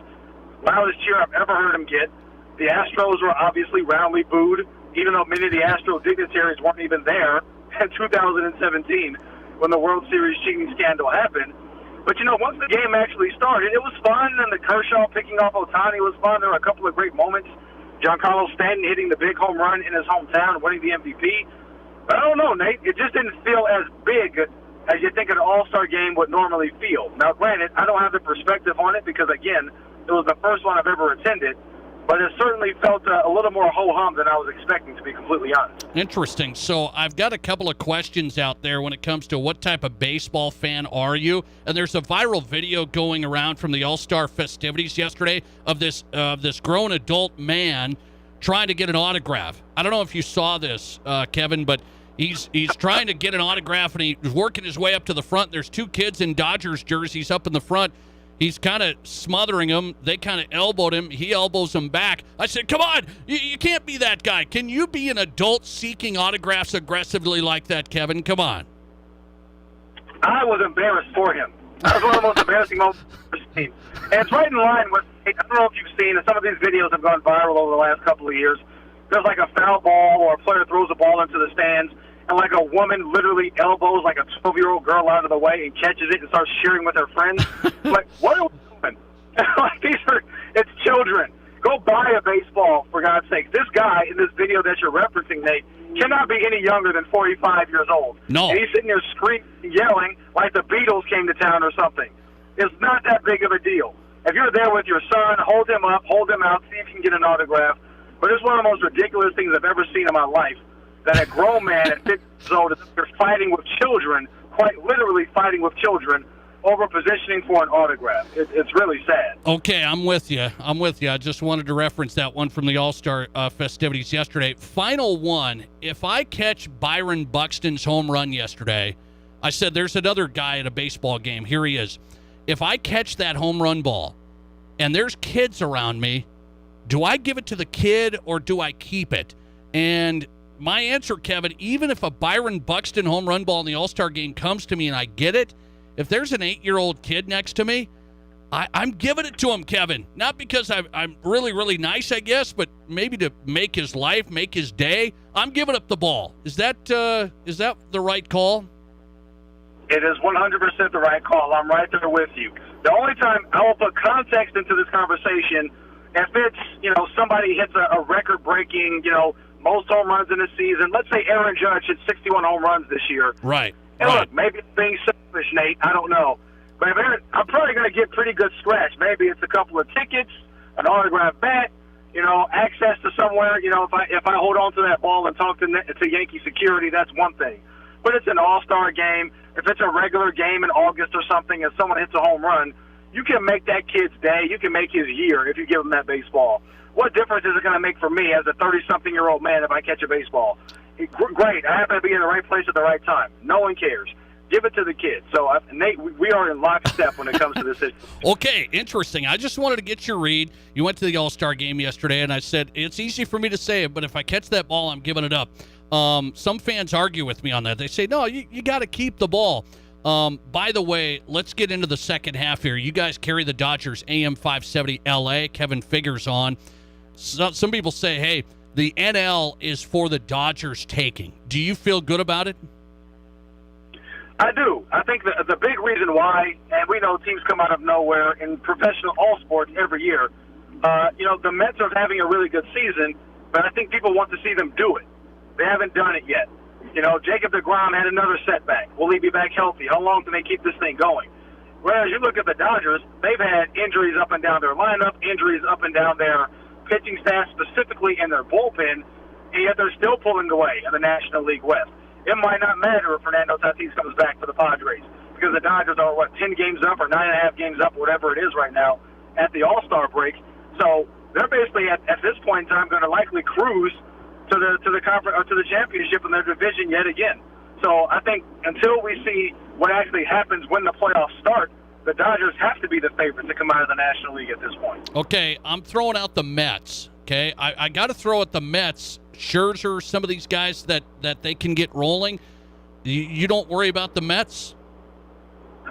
loudest cheer I've ever heard him get. The Astros were obviously roundly booed, even though many of the Astro dignitaries weren't even there in 2017. when the World Series cheating scandal happened. But, you know, once the game actually started, it was fun, and the Kershaw picking off Ohtani was fun. There were a couple of great moments. Giancarlo Stanton hitting the big home run in his hometown, winning the MVP. But I don't know, Nate. It just didn't feel as big as you think an All-Star game would normally feel. Now, granted, I don't have the perspective on it because, again, it was the first one I've ever attended. But it certainly felt a little more ho-hum than I was expecting, to be completely honest. Interesting. So I've got a couple of questions out there when it comes to what type of baseball fan are you? And there's a viral video going around from the All-Star festivities yesterday of this grown adult man trying to get an autograph. I don't know if you saw this, Kevin, but he's trying to get an autograph, and he's working his way up to the front. There's two kids in Dodgers jerseys up in the front. He's kind of smothering them. They kind of elbowed him. He elbows them back. I said, come on, you can't be that guy. Can you be an adult seeking autographs aggressively like that, Kevin? Come on. I was embarrassed for him. That was one of the most embarrassing moments I've ever seen. And it's right in line with, I don't know if you've seen, some of these videos have gone viral over the last couple of years. There's like a foul ball or a player throws a ball into the stands, and like a woman literally elbows like a 12-year-old girl out of the way and catches it and starts cheering with her friends. Like, what are we doing? Like, it's children. Go buy a baseball, for God's sake. This guy in this video that you're referencing, Nate, cannot be any younger than 45 years old. No. And he's sitting there screaming and yelling like the Beatles came to town or something. It's not that big of a deal. If you're there with your son, hold him up, hold him out, see if you can get an autograph. But it's one of the most ridiculous things I've ever seen in my life, that a grown man at 50 years old is fighting with children, quite literally fighting with children, over positioning for an autograph. It's really sad. Okay, I'm with you. I just wanted to reference that one from the All-Star festivities yesterday. Final one. If I catch Byron Buxton's home run yesterday, I said there's another guy at a baseball game. Here he is. If I catch that home run ball and there's kids around me, do I give it to the kid or do I keep it? And my answer, Kevin, even if a Byron Buxton home run ball in the All-Star game comes to me and I get it, if there's an 8-year-old kid next to me, I'm giving it to him, Kevin. Not because I'm really, really nice, I guess, but maybe to make his life, make his day. I'm giving up the ball. Is that the right call? It is 100% the right call. I'm right there with you. The only time I will put context into this conversation, if it's, somebody hits a record-breaking, most home runs in a season. Let's say Aaron Judge hit 61 home runs this year. Right. And look, maybe it's being selfish, Nate. I don't know. But if I'm probably going to get pretty good scratch. Maybe it's a couple of tickets, an autographed bat, access to somewhere. If I hold on to that ball and talk to Yankee security, that's one thing. But it's an all-star game. If it's a regular game in August or something and someone hits a home run, you can make that kid's day. You can make his year if you give him that baseball. What difference is it going to make for me as a 30-something-year-old man if I catch a baseball? Great. I happen to be in the right place at the right time. No one cares. Give it to the kids. So, Nate, we are in lockstep when it comes to this issue. Okay, interesting. I just wanted to get your read. You went to the All-Star game yesterday, and I said, it's easy for me to say it, but if I catch that ball, I'm giving it up. Some fans argue with me on that. They say, no, you got to keep the ball. By the way, let's get into the second half here. You guys carry the Dodgers AM 570 LA. Kevin Figures on. Some people say, hey, the NL is for the Dodgers taking. Do you feel good about it? I do. I think the big reason why, and we know teams come out of nowhere in professional all sports every year, the Mets are having a really good season, but I think people want to see them do it. They haven't done it yet. Jacob deGrom had another setback. Will he be back healthy? How long can they keep this thing going? Whereas you look at the Dodgers, they've had injuries up and down their lineup, injuries up and down their pitching staff, specifically in their bullpen, and yet they're still pulling away in the National League West. It might not matter if Fernando Tatis comes back for the Padres because the Dodgers are, 10 games up or 9.5 games up, whatever it is right now, at the All-Star break. So they're basically, at this point in time, going to likely cruise to the conference or to the championship in their division yet again. So I think until we see what actually happens when the playoffs start, the Dodgers have to be the favorites to come out of the National League at this point. Okay, I'm throwing out the Mets. Okay, I got to throw at the Mets. Scherzer, some of these guys that they can get rolling. You don't worry about the Mets?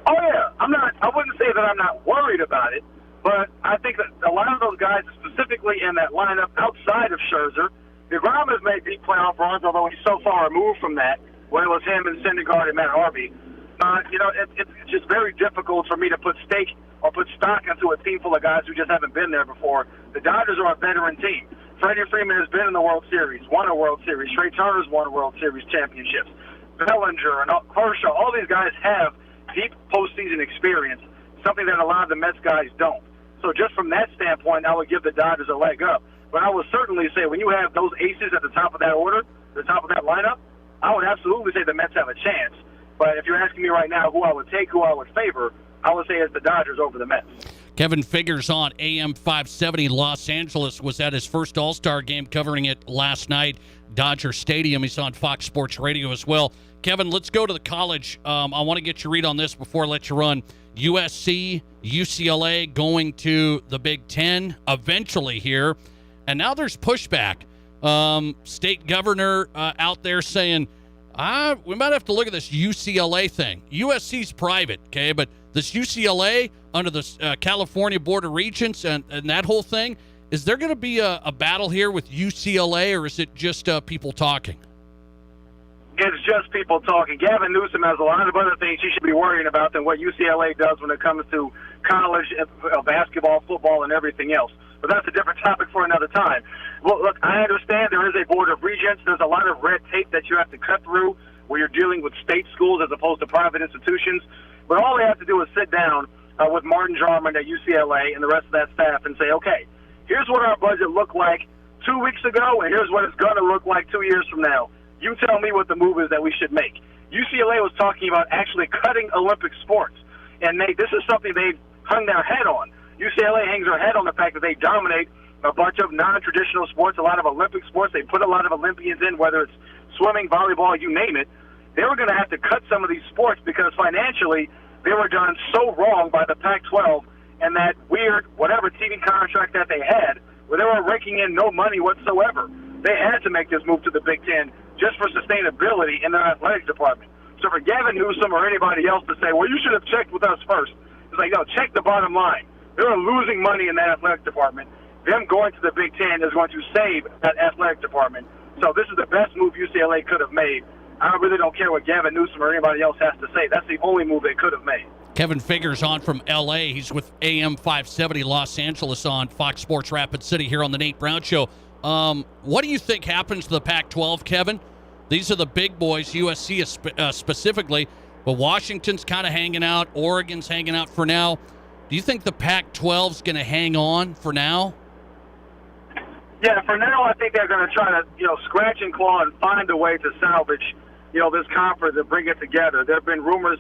Oh yeah, I wouldn't say that I'm not worried about it, but I think that a lot of those guys, specifically in that lineup outside of Scherzer, DeGrom has made deep playoff runs, although he's so far removed from that. When it was him and Syndergaard and Matt Harvey. It's just very difficult for me to put stake or put stock into a team full of guys who just haven't been there before. The Dodgers are a veteran team. Freddie Freeman has been in the World Series, won a World Series. Trey Turner's won World Series championships. Bellinger and Kershaw, all these guys have deep postseason experience, something that a lot of the Mets guys don't. So just from that standpoint, I would give the Dodgers a leg up. But I would certainly say when you have those aces at the top of that order, the top of that lineup, I would absolutely say the Mets have a chance. But if you're asking me right now who I would take, who I would favor, I would say it's the Dodgers over the Mets. Kevin Figures on AM 570 Los Angeles was at his first All-Star game, covering it last night, Dodger Stadium. He's on Fox Sports Radio as well. Kevin, let's go to the college. I want to get your read on this before I let you run. USC, UCLA going to the Big Ten eventually here. And now there's pushback. State governor out there saying, we might have to look at this UCLA thing. USC's private, okay, but this UCLA under the California Board of Regents and that whole thing, is there going to be a battle here with UCLA, or is it just people talking? It's just people talking. Gavin Newsom has a lot of other things he should be worrying about than what UCLA does when it comes to college basketball, football, and everything else. But that's a different topic for another time. Well, look, I understand there is a Board of Regents. There's a lot of red tape that you have to cut through where you're dealing with state schools as opposed to private institutions. But all they have to do is sit down with Martin Jarmond at UCLA and the rest of that staff and say, okay, here's what our budget looked like 2 weeks ago, and here's what it's going to look like 2 years from now. You tell me what the move is that we should make. UCLA was talking about actually cutting Olympic sports. And this is something they've hung their head on. UCLA hangs their head on the fact that they dominate a bunch of non-traditional sports, a lot of Olympic sports. They put a lot of Olympians in, whether it's swimming, volleyball, you name it. They were going to have to cut some of these sports because financially they were done so wrong by the Pac-12 and that weird whatever TV contract that they had where they were raking in no money whatsoever. They had to make this move to the Big Ten just for sustainability in their athletics department. So for Gavin Newsom or anybody else to say, well, you should have checked with us first, it's like, no, check the bottom line. They're losing money in that athletic department. Them going to the Big Ten is going to save that athletic department. So this is the best move UCLA could have made. I really don't care what Gavin Newsom or anybody else has to say. That's the only move they could have made. Kevin Figures on from L.A. He's with AM 570 Los Angeles on Fox Sports Rapid City here on the Nate Brown Show. What do you think happens to the Pac-12, Kevin? These are the big boys, USC specifically, but Washington's kind of hanging out. Oregon's hanging out for now. Do you think the Pac-12's going to hang on for now? Yeah, for now, I think they're going to try to, scratch and claw and find a way to salvage, this conference and bring it together. There have been rumors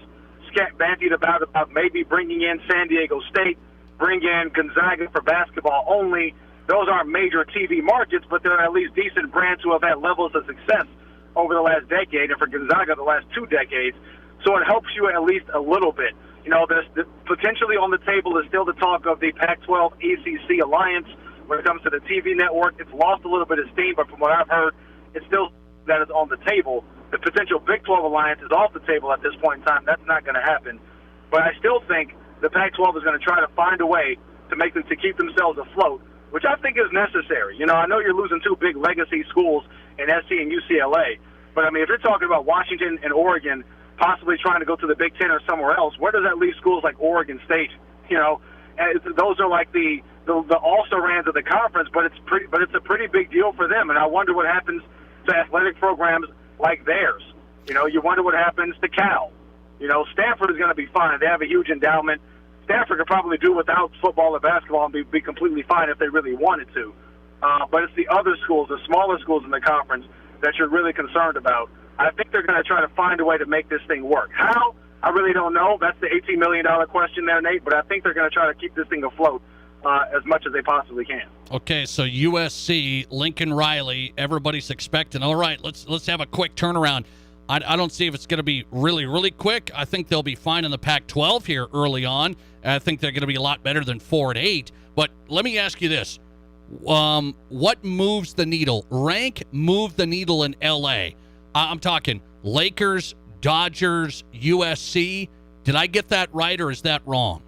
bandied about maybe bringing in San Diego State, bring in Gonzaga for basketball only. Those aren't major TV markets, but they're at least decent brands who have had levels of success over the last decade, and for Gonzaga, the last 2 decades. So it helps you at least a little bit. There's potentially on the table is still the talk of the Pac-12 ACC alliance when it comes to the TV network. It's lost a little bit of steam, but from what I've heard, it's still that is on the table. The potential Big 12 alliance is off the table at this point in time. That's not going to happen. But I still think the Pac-12 is going to try to find a way to keep themselves afloat, which I think is necessary. I know you're losing 2 big legacy schools in SC and UCLA, but I mean, if you're talking about Washington and Oregon possibly trying to go to the Big Ten or somewhere else, where does that leave schools like Oregon State? And those are like the also-rans of the conference, but it's a pretty big deal for them. And I wonder what happens to athletic programs like theirs. You wonder what happens to Cal. Stanford is going to be fine. They have a huge endowment. Stanford could probably do without football and basketball and be completely fine if they really wanted to. But it's the other schools, the smaller schools in the conference, that you're really concerned about. I think they're going to try to find a way to make this thing work. How? I really don't know. That's the $18 million question there, Nate. But I think they're going to try to keep this thing afloat as much as they possibly can. Okay, so USC, Lincoln Riley, everybody's expecting, all right, let's have a quick turnaround. I don't see if it's going to be really, really quick. I think they'll be fine in the Pac-12 here early on. I think they're going to be a lot better than 4-8. But let me ask you this. What moves the needle? Move the needle in L.A. I'm talking Lakers, Dodgers, USC. Did I get that right, or is that wrong?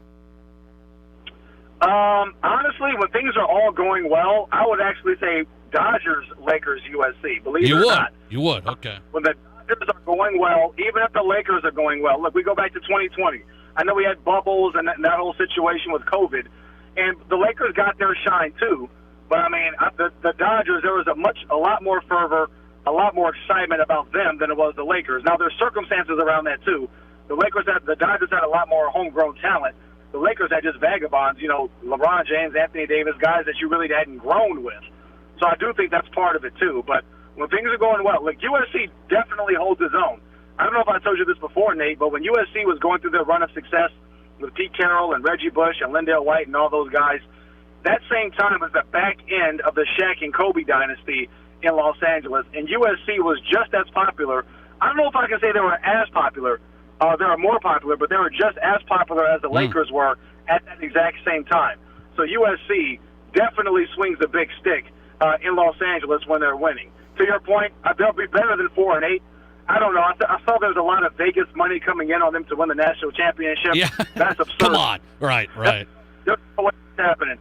Honestly, when things are all going well, I would actually say Dodgers, Lakers, USC. Believe it or not. You would, okay. When the Dodgers are going well, even if the Lakers are going well. Look, we go back to 2020. I know we had bubbles and that whole situation with COVID, and the Lakers got their shine too. But I mean, the Dodgers, there was a lot more fervor, a lot more excitement about them than it was the Lakers. Now there's circumstances around that too. The Dodgers had a lot more homegrown talent. The Lakers had just vagabonds, LeBron James, Anthony Davis, guys that you really hadn't grown with. So I do think that's part of it too. But when things are going well, like USC definitely holds its own. I don't know if I told you this before, Nate, but when USC was going through their run of success with Pete Carroll and Reggie Bush and Lindale White and all those guys, that same time was the back end of the Shaq and Kobe dynasty in Los Angeles, and USC was just as popular. I don't know if I can say they were as popular. They were more popular, but they were just as popular as the Lakers were at that exact same time. So USC definitely swings the big stick in Los Angeles when they're winning. To your point, they'll be better than 4-8. I don't know. I saw there was a lot of Vegas money coming in on them to win the national championship. Yeah. That's absurd. Come on. Right. There's no way it's happening.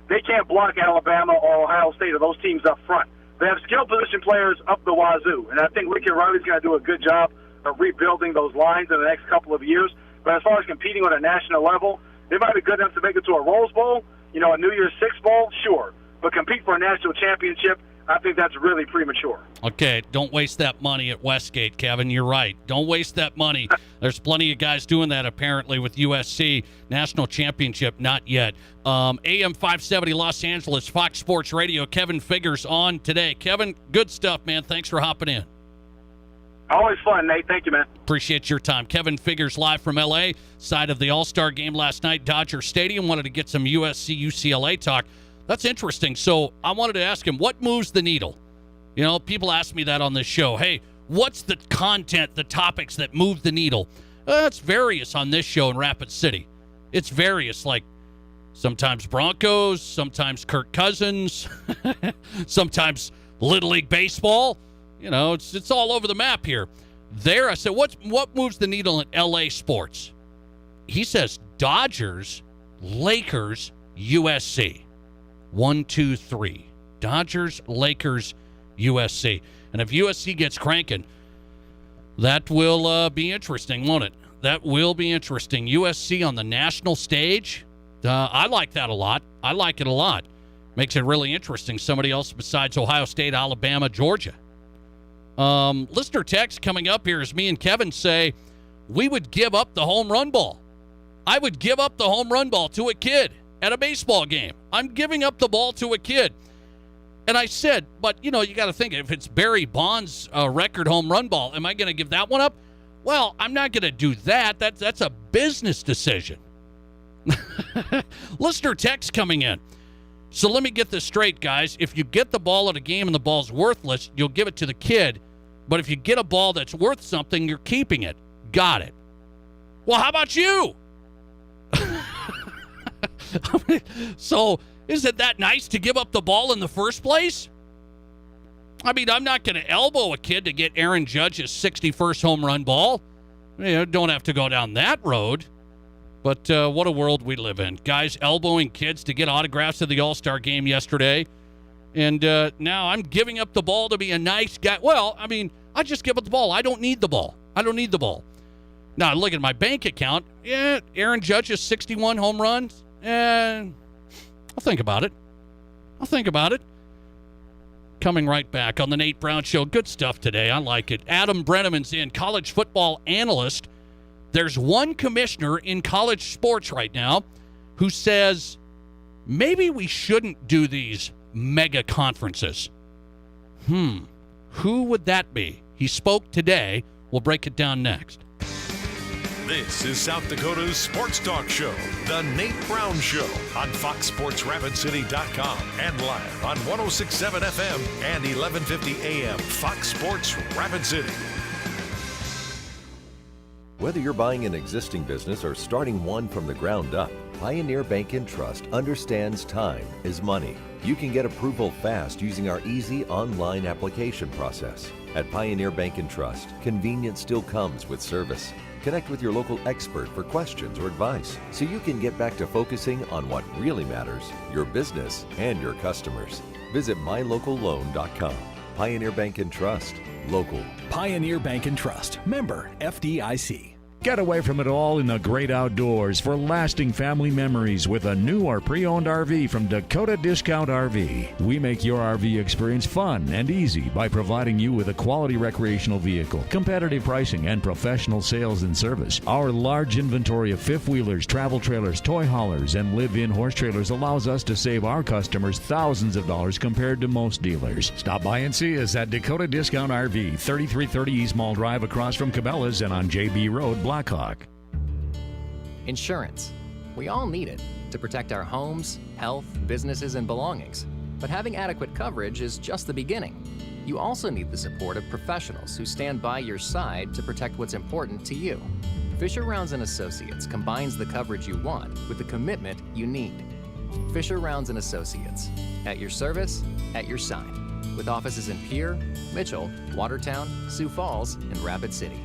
They can't block Alabama or Ohio State or those teams up front. They have skilled position players up the wazoo, and I think Lincoln Riley's going to do a good job of rebuilding those lines in the next couple of years. But as far as competing on a national level, they might be good enough to make it to a Rose Bowl, a New Year's Six Bowl, sure. But compete for a national championship, I think that's really premature. Okay, don't waste that money at Westgate, Kevin. You're right. Don't waste that money. There's plenty of guys doing that, apparently, with USC. National championship, not yet. AM 570 Los Angeles, Fox Sports Radio. Kevin Figures on today. Kevin, good stuff, man. Thanks for hopping in. Always fun, Nate. Thank you, man. Appreciate your time. Kevin Figures live from L.A., side of the All-Star game last night, Dodger Stadium. Wanted to get some USC-UCLA talk. That's interesting. So I wanted to ask him, what moves the needle? People ask me that on this show. Hey, what's the content, the topics that move the needle? It's various on this show in Rapid City. It's various, like sometimes Broncos, sometimes Kirk Cousins, sometimes Little League Baseball. It's all over the map here. There, I said, what moves the needle in L.A. sports? He says Dodgers, Lakers, USC. 1, 2, 3. Dodgers, Lakers, USC. And if USC gets cranking, that will be interesting, won't it? That will be interesting. USC on the national stage. I like that a lot. I like it a lot. Makes it really interesting. Somebody else besides Ohio State, Alabama, Georgia. Listener text coming up here as me and Kevin say, we would give up the home run ball. I would give up the home run ball to a kid at a baseball game. I'm giving up the ball to a kid. And I said, but, you got to think, if it's Barry Bonds' record home run ball, am I going to give that one up? Well, I'm not going to do that. That's a business decision. Listener text coming in. So let me get this straight, guys. If you get the ball at a game and the ball's worthless, you'll give it to the kid. But if you get a ball that's worth something, you're keeping it. Got it. Well, how about you? So is it that nice to give up the ball in the first place? I mean, I'm not going to elbow a kid to get Aaron Judge's 61st home run ball. Don't have to go down that road. But what a world we live in. Guys elbowing kids to get autographs at the All-Star game yesterday. And now I'm giving up the ball to be a nice guy. Well, I mean, I just give up the ball. I don't need the ball. Now, I look at my bank account. Yeah, Aaron Judge's 61 home runs. I'll think about it. Coming right back on the Nate Brown Show. Good stuff today. I like it. Adam Brenneman's in, college football analyst. There's one commissioner in college sports right now who says maybe we shouldn't do these mega conferences. Who would that be? He spoke today. We'll break it down next. This is South Dakota's sports talk show, The Nate Brown Show, on FoxSportsRapidCity.com and live on 106.7 FM and 1150 AM. Fox Sports Rapid City. Whether you're buying an existing business or starting one from the ground up, Pioneer Bank & Trust understands time is money. You can get approval fast using our easy online application process. At Pioneer Bank & Trust, convenience still comes with service. Connect with your local expert for questions or advice so you can get back to focusing on what really matters, your business and your customers. Visit mylocalloan.com. Pioneer Bank & Trust. local. Pioneer Bank and Trust. Member FDIC. Get away from it all in the great outdoors for lasting family memories with a new or pre-owned RV from Dakota Discount RV. We make your RV experience fun and easy by providing you with a quality recreational vehicle, competitive pricing, and professional sales and service. Our large inventory of fifth-wheelers, travel trailers, toy haulers, and live-in horse trailers allows us to save our customers thousands of dollars compared to most dealers. Stop by and see us at Dakota Discount RV, 3330 East Mall Drive across from Cabela's and on JB Road, Blackhawk. Insurance. We all need it to protect our homes, health, businesses, and belongings. But having adequate coverage is just the beginning. You also need the support of professionals who stand by your side to protect what's important to you. Fisher Rounds & Associates combines the coverage you want with the commitment you need. Fisher Rounds & Associates. At your service, at your side. With offices in Pierre, Mitchell, Watertown, Sioux Falls, and Rapid City.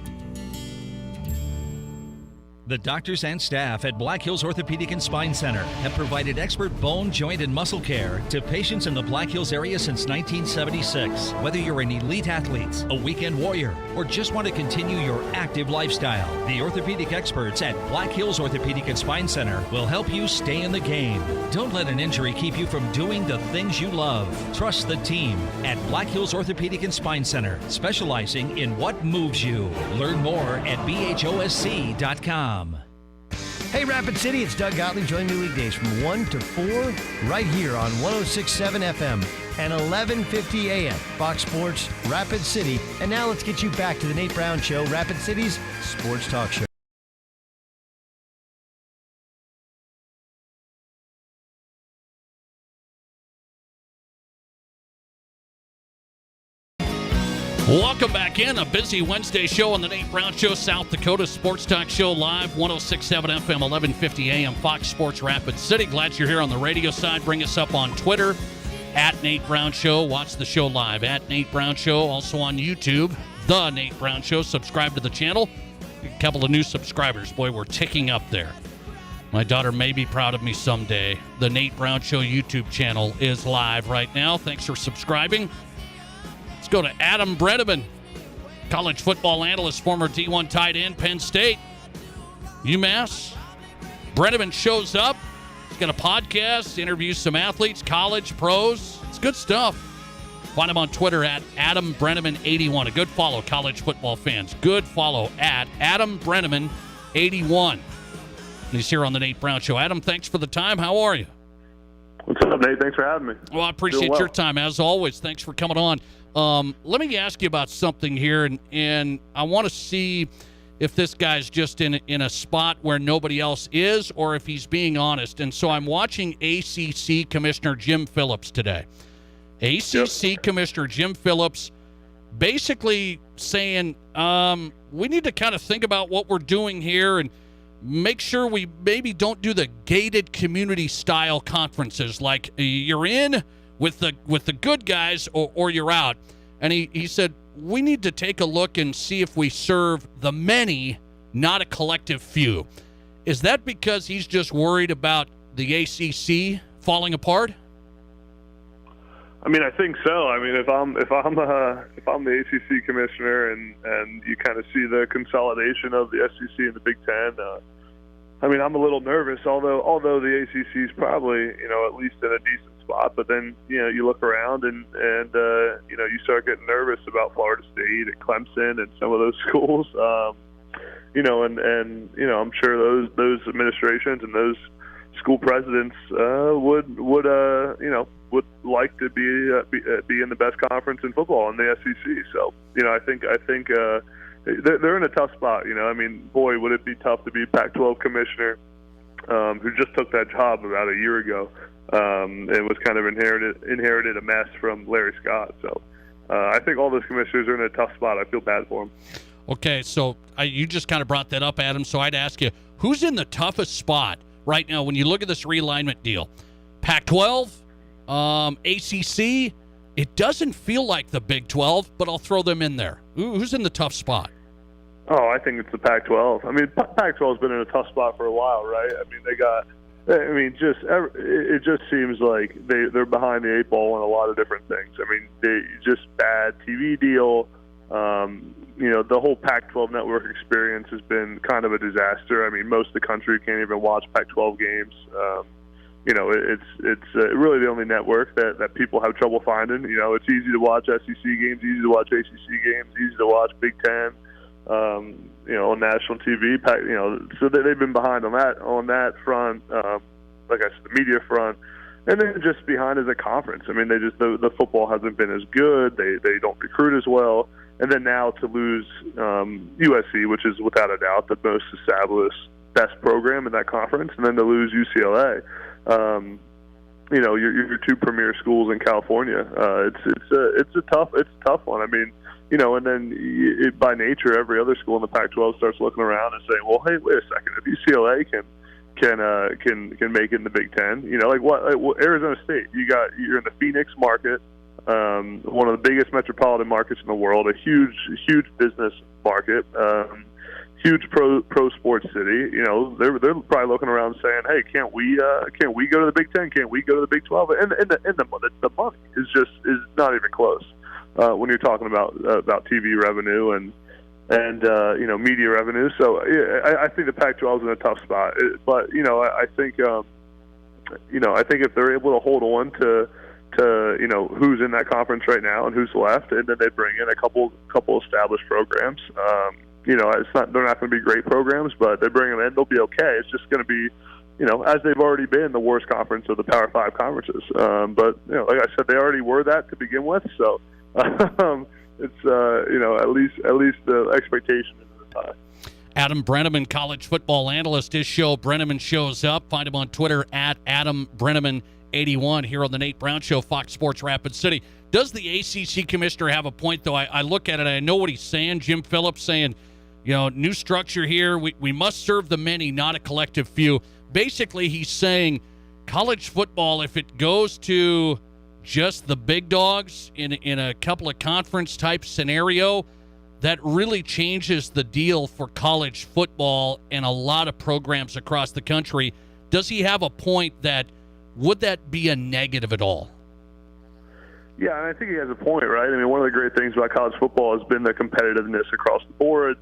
The doctors and staff at Black Hills Orthopedic and Spine Center have provided expert bone, joint, and muscle care to patients in the Black Hills area since 1976. Whether you're an elite athlete, a weekend warrior, or just want to continue your active lifestyle, the orthopedic experts at Black Hills Orthopedic and Spine Center will help you stay in the game. Don't let an injury keep you from doing the things you love. Trust the team at Black Hills Orthopedic and Spine Center, specializing in what moves you. Learn more at bhosc.com. Hey, Rapid City, it's Doug Gottlieb. Join me weekdays from 1 to 4 right here on 106.7 FM and 11:50 a.m. Fox Sports, Rapid City. And now let's get you back to the Nate Brown Show, Rapid City's sports talk show. Welcome back in. A busy Wednesday show on the Nate Brown Show, South Dakota Sports Talk Show live, 106.7 FM, 11:50 a.m. Fox Sports Rapid City. Glad you're here on the radio side. Bring us up on Twitter, at Nate Brown Show. Watch the show live, at Nate Brown Show. Also on YouTube, The Nate Brown Show. Subscribe to the channel. A couple of new subscribers. Boy, we're ticking up there. My daughter may be proud of me someday. The Nate Brown Show YouTube channel is live right now. Thanks for subscribing. Let's go to Adam Brenneman, college football analyst, former D1 tight end, Penn State, UMass. Brenneman shows up. He's got a podcast, interviews some athletes, college, pros. It's good stuff. Find him on Twitter at Adam Brenneman81. A good follow, college football fans. Good follow at Adam Brenneman81. And he's here on the Nate Brown Show. Adam, thanks for the time. How are you? What's up, Nate? Thanks for having me. Well, I appreciate your time, as always. Thanks for coming on. Let me ask you about something here, and I want to see if this guy's just in a spot where nobody else is, or if he's being honest. And so I'm watching ACC Commissioner Jim Phillips today. ACC Commissioner Jim Phillips basically saying, we need to kind of think about what we're doing here and make sure we maybe don't do the gated community style conferences, like you're in with the good guys or you're out. And he said, we need to take a look and see if we serve the many, not a collective few. Is that because he's just worried about the ACC falling apart? I mean, I think so. I mean, if I'm the ACC commissioner and you kind of see the consolidation of the SEC and the Big Ten, I mean, I'm a little nervous. Although the ACC is probably at least in a decent spot, but then you look around and you start getting nervous about Florida State and Clemson and some of those schools. I'm sure those administrations and those school presidents would like to be in the best conference in football in the SEC. So I think they're in a tough spot. I mean, boy, would it be tough to be Pac-12 commissioner who just took that job about a year ago and was kind of inherited a mess from Larry Scott. So I think all those commissioners are in a tough spot. I feel bad for them. Okay, so you just kind of brought that up, Adam, so I'd ask you, who's in the toughest spot right now when you look at this realignment deal? Pac-12, ACC, it doesn't feel like the Big 12, but I'll throw them in there. Who's in the tough spot? Oh, I think it's the Pac-12. I mean, Pac-12 has been in a tough spot for a while, right? I mean, it just seems like they're behind the eight ball on a lot of different things. I mean, just bad TV deal. The whole Pac-12 network experience has been kind of a disaster. I mean, most of the country can't even watch Pac-12 games. It's really the only network that people have trouble finding. It's easy to watch SEC games, easy to watch ACC games, easy to watch Big Ten, on national TV. So they've been behind on that front. Like I said, the media front. And then just behind as a conference. I mean, the football hasn't been as good. They don't recruit as well. And then now to lose USC, which is without a doubt the most established, best program in that conference, and then to lose UCLA, your two premier schools in California. It's a tough one. I mean, and then by nature, every other school in the Pac-12 starts looking around and saying, well, hey, wait a second, if UCLA can make it in the Big Ten, Arizona State, you're in the Phoenix market. One of the biggest metropolitan markets in the world, a huge business market, huge pro sports city. They're probably looking around saying, "Hey, can't we go to the Big Ten? Can't we go to the Big 12?" And the money is not even close when you're talking about TV revenue and media revenue. So I think the Pac-12 is in a tough spot. But I think if they're able to hold on to who's in that conference right now and who's left, and then they bring in a couple established programs. They're not going to be great programs, but they bring them in, they'll be okay. It's just going to be, as they've already been, the worst conference of the Power 5 conferences. But like I said, they already were that to begin with. So it's at least the expectation is high. Adam Brenneman, college football analyst. His show, Brenneman Shows Up. Find him on Twitter at Adam Brenneman 81 here on the Nate Brown Show, Fox Sports Rapid City. Does the ACC commissioner have a point, though? I look at it, I know what he's saying. Jim Phillips saying, new structure here. We must serve the many, not a collective few. Basically, he's saying college football, if it goes to just the big dogs in a couple of conference-type scenario, that really changes the deal for college football and a lot of programs across the country. Does he have a point that would that be a negative at all? Yeah, and I think he has a point, right? I mean, one of the great things about college football has been the competitiveness across the board,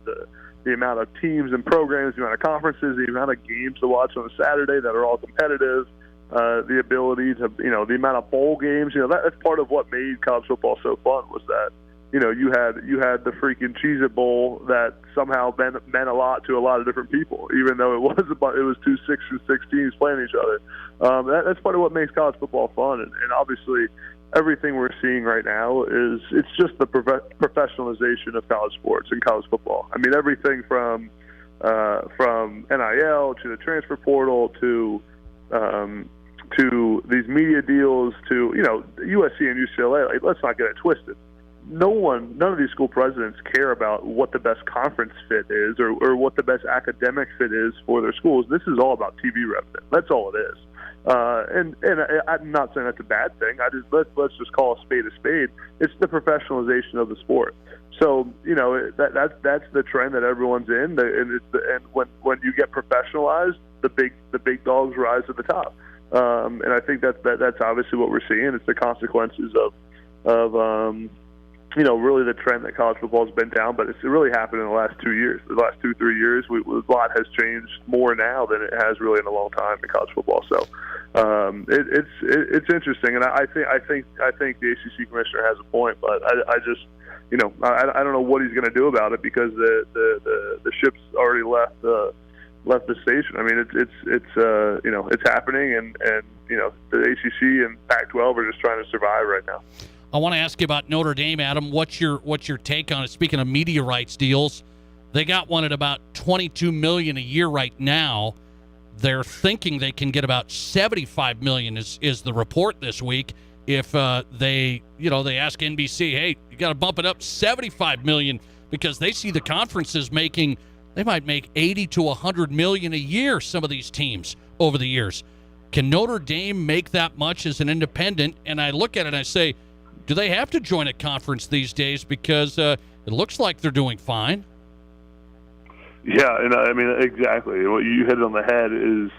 the amount of teams and programs, the amount of conferences, the amount of games to watch on a Saturday that are all competitive, the ability to, the amount of bowl games. That's part of what made college football so fun was that, you had the freaking Cheez-It Bowl that somehow meant a lot to a lot of different people, even though it was 2 6-6 teams playing each other. That's part of what makes college football fun, and obviously everything we're seeing right now it's just the professionalization of college sports and college football. I mean, everything from NIL to the transfer portal to these media deals to USC and UCLA. Like, let's not get it twisted. None of these school presidents care about what the best conference fit is or what the best academic fit is for their schools. This is all about TV revenue. That's all it is. And I'm not saying that's a bad thing. Let's just call a spade a spade. It's the professionalization of the sport. So that's the trend that everyone's in. And when you get professionalized, the big dogs rise to the top. And I think that's obviously what we're seeing. It's the consequences of really the trend that college football has been down, but it's really happened in the last 2 years. The last 2-3 years, a lot has changed more now than it has really in a long time in college football. So it's interesting, and I think the ACC commissioner has a point, but I just I don't know what he's going to do about it because the ship's already left the station. I mean, it's happening, and the ACC and Pac-12 are just trying to survive right now. I want to ask you about Notre Dame, Adam. What's your take on it? Speaking of media rights deals, they got one at about $22 million a year right now. They're thinking they can get about $75 million is the report this week. If they ask NBC, hey, you got to bump it up $75 million because they see the conferences they might make $80 to $100 million a year. Some of these teams over the years. Can Notre Dame make that much as an independent? And I look at it and I say, do they have to join a conference these days because it looks like they're doing fine? Yeah, and I mean, exactly. What you hit on the head is,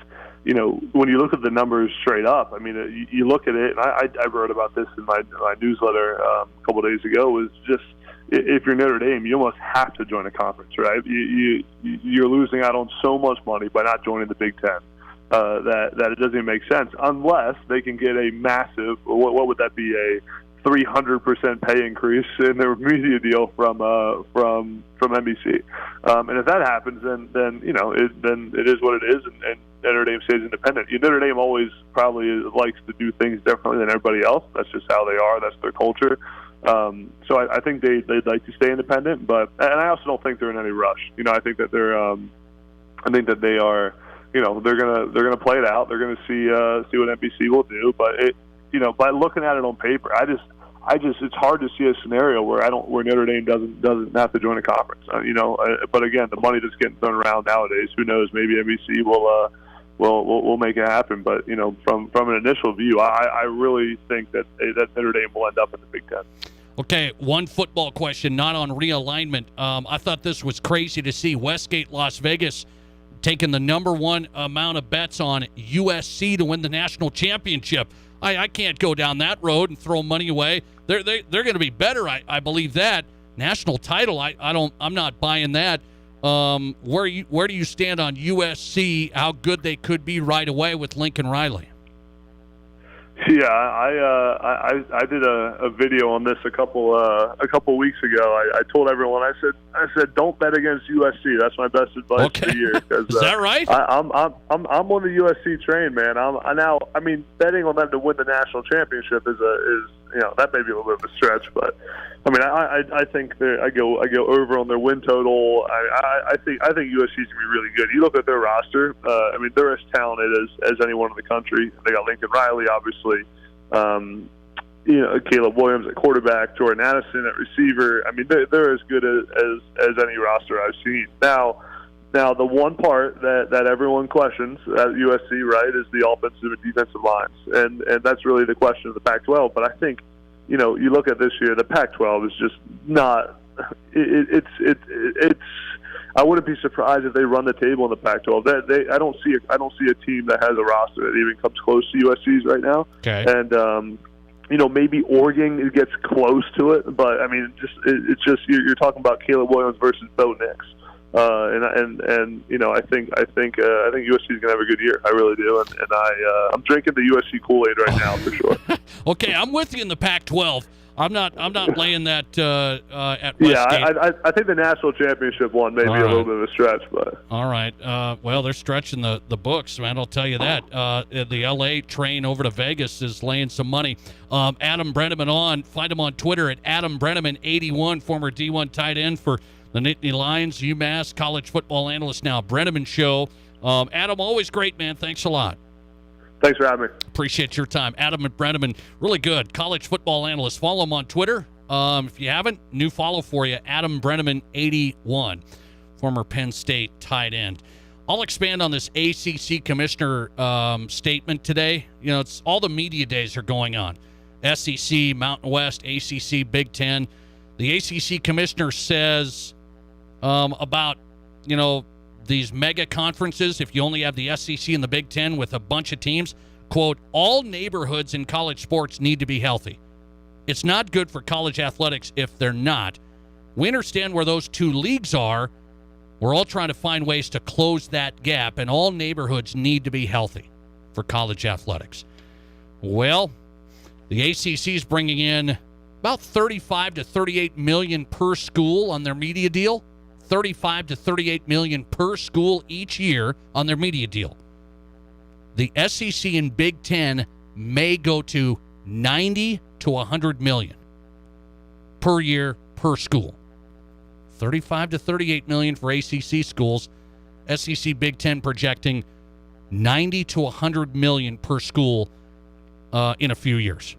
when you look at the numbers straight up, I mean, you look at it, and I wrote about this in my newsletter a couple of days ago, was just, if you're Notre Dame, you almost have to join a conference, right? You're losing out on so much money by not joining the Big Ten that it doesn't even make sense unless they can get a massive, what would that be, a 300% pay increase in their media deal from NBC. And if that happens, then it is what it is, and Notre Dame stays independent. Notre Dame always probably likes to do things differently than everybody else. That's just how they are. That's their culture. So I think they'd like to stay independent, and I also don't think they're in any rush. I think that I think that they are. They're gonna play it out. They're gonna see what NBC will do. But by looking at it on paper, I just it's hard to see a scenario where Notre Dame doesn't have to join a conference. But again, the money that's getting thrown around nowadays, who knows? Maybe NBC will make it happen. But from an initial view, I really think that Notre Dame will end up in the Big Ten. Okay, one football question, not on realignment. I thought this was crazy to see Westgate, Las Vegas, taking the number one amount of bets on USC to win the national championship. I can't go down that road and throw money away. They're going to be better. I believe that. National title, I'm not buying that. Where do you stand on USC? How good they could be right away with Lincoln Riley? Yeah, I did a video on this a couple weeks ago. I told everyone, I said don't bet against USC. That's my best advice for the year. Is that right? I'm on the USC train, man. Betting on them to win the national championship is that may be a little bit of a stretch, but I think I go over on their win total. I think USC's gonna be really good. You look at their roster. They're as talented as anyone in the country. They got Lincoln Riley, obviously. Caleb Williams at quarterback, Jordan Addison at receiver. They're as good as any roster I've seen. Now the one part that everyone questions at USC, right, is the offensive and defensive lines, and that's really the question of the Pac-12. But I think, you look at this year, the Pac-12 is just not. It's. I wouldn't be surprised if they run the table in the Pac-12. I don't see a team that has a roster that even comes close to USC's right now. Okay. And maybe Oregon gets close to it, but it's just you're talking about Caleb Williams versus Bo Nix. I think USC is gonna have a good year. I really do, and I'm drinking the USC Kool-Aid right now for sure. Okay, I'm with you in the Pac-12. I'm not laying that at Westgate. Yeah, I think the national championship one may be a little bit of a stretch, but all right. Well, they're stretching the books, man. I'll tell you that. The LA train over to Vegas is laying some money. Adam Brenneman find him on Twitter at Adam Brenneman81, former D1 tight end for the Nittany Lions, UMass, college football analyst now. Brenneman Show. Adam, always great, man. Thanks a lot. Thanks for having me. Appreciate your time. Adam Brenneman, really good college football analyst. Follow him on Twitter. If you haven't, new follow for you, Adam Brenneman81, former Penn State tight end. I'll expand on this ACC commissioner statement today. It's all the media days are going on. SEC, Mountain West, ACC, Big Ten. The ACC commissioner says about, these mega conferences, if you only have the SEC and the Big Ten with a bunch of teams, quote, all neighborhoods in college sports need to be healthy. It's not good for college athletics if they're not. We understand where those two leagues are. We're all trying to find ways to close that gap, and all neighborhoods need to be healthy for college athletics. Well, the ACC is bringing in about $35 to $38 million per school on their media deal. $35 to $38 million per school each year on their media deal. The SEC and Big Ten may go to $90 to $100 million per year per school. $35 to $38 million for ACC schools. SEC Big Ten projecting $90 to $100 million per school in a few years.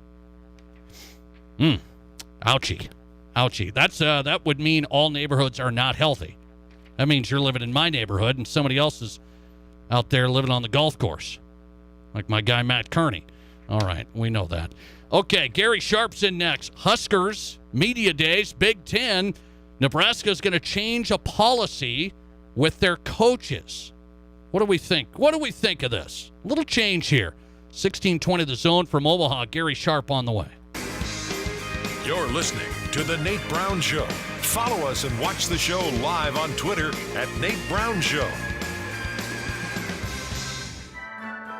Ouchie. That would mean all neighborhoods are not healthy. That means you're living in my neighborhood and somebody else is out there living on the golf course, like my guy Matt Kearney. All right, we know that. Okay, Gary Sharp's in next. Huskers, media days, Big Ten. Nebraska's going to change a policy with their coaches. What do we think? What do we think of this? A little change here. 1620 The Zone from Omaha. Gary Sharp on the way. You're listening to The Nate Brown Show. Follow us and watch the show live on Twitter at Nate Brown Show.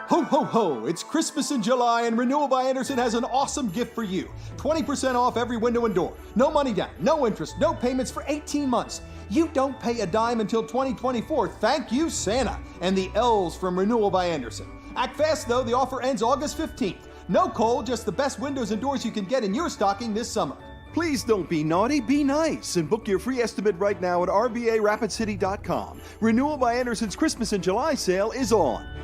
Ho, ho, ho! It's Christmas in July, and Renewal by Andersen has an awesome gift for you. 20% off every window and door. No money down, no interest, no payments for 18 months. You don't pay a dime until 2024. Thank you, Santa, and the elves from Renewal by Andersen. Act fast, though. The offer ends August 15th. No cold, just the best windows and doors you can get in your stocking this summer. Please don't be naughty, be nice, and book your free estimate right now at RBARapidCity.com. Renewal by Andersen's Christmas in July sale is on.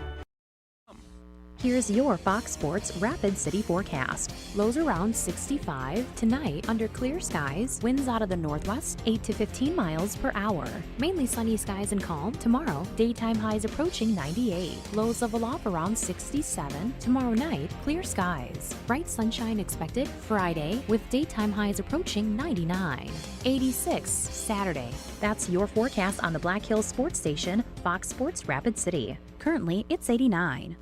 Here's your Fox Sports Rapid City forecast. Lows around 65 tonight under clear skies. Winds out of the northwest 8 to 15 miles per hour. Mainly sunny skies and calm. Tomorrow, daytime highs approaching 98. Lows level off around 67. Tomorrow night, clear skies. Bright sunshine expected Friday with daytime highs approaching 99. 86 Saturday. That's your forecast on the Black Hills Sports Station, Fox Sports Rapid City. Currently, it's 89.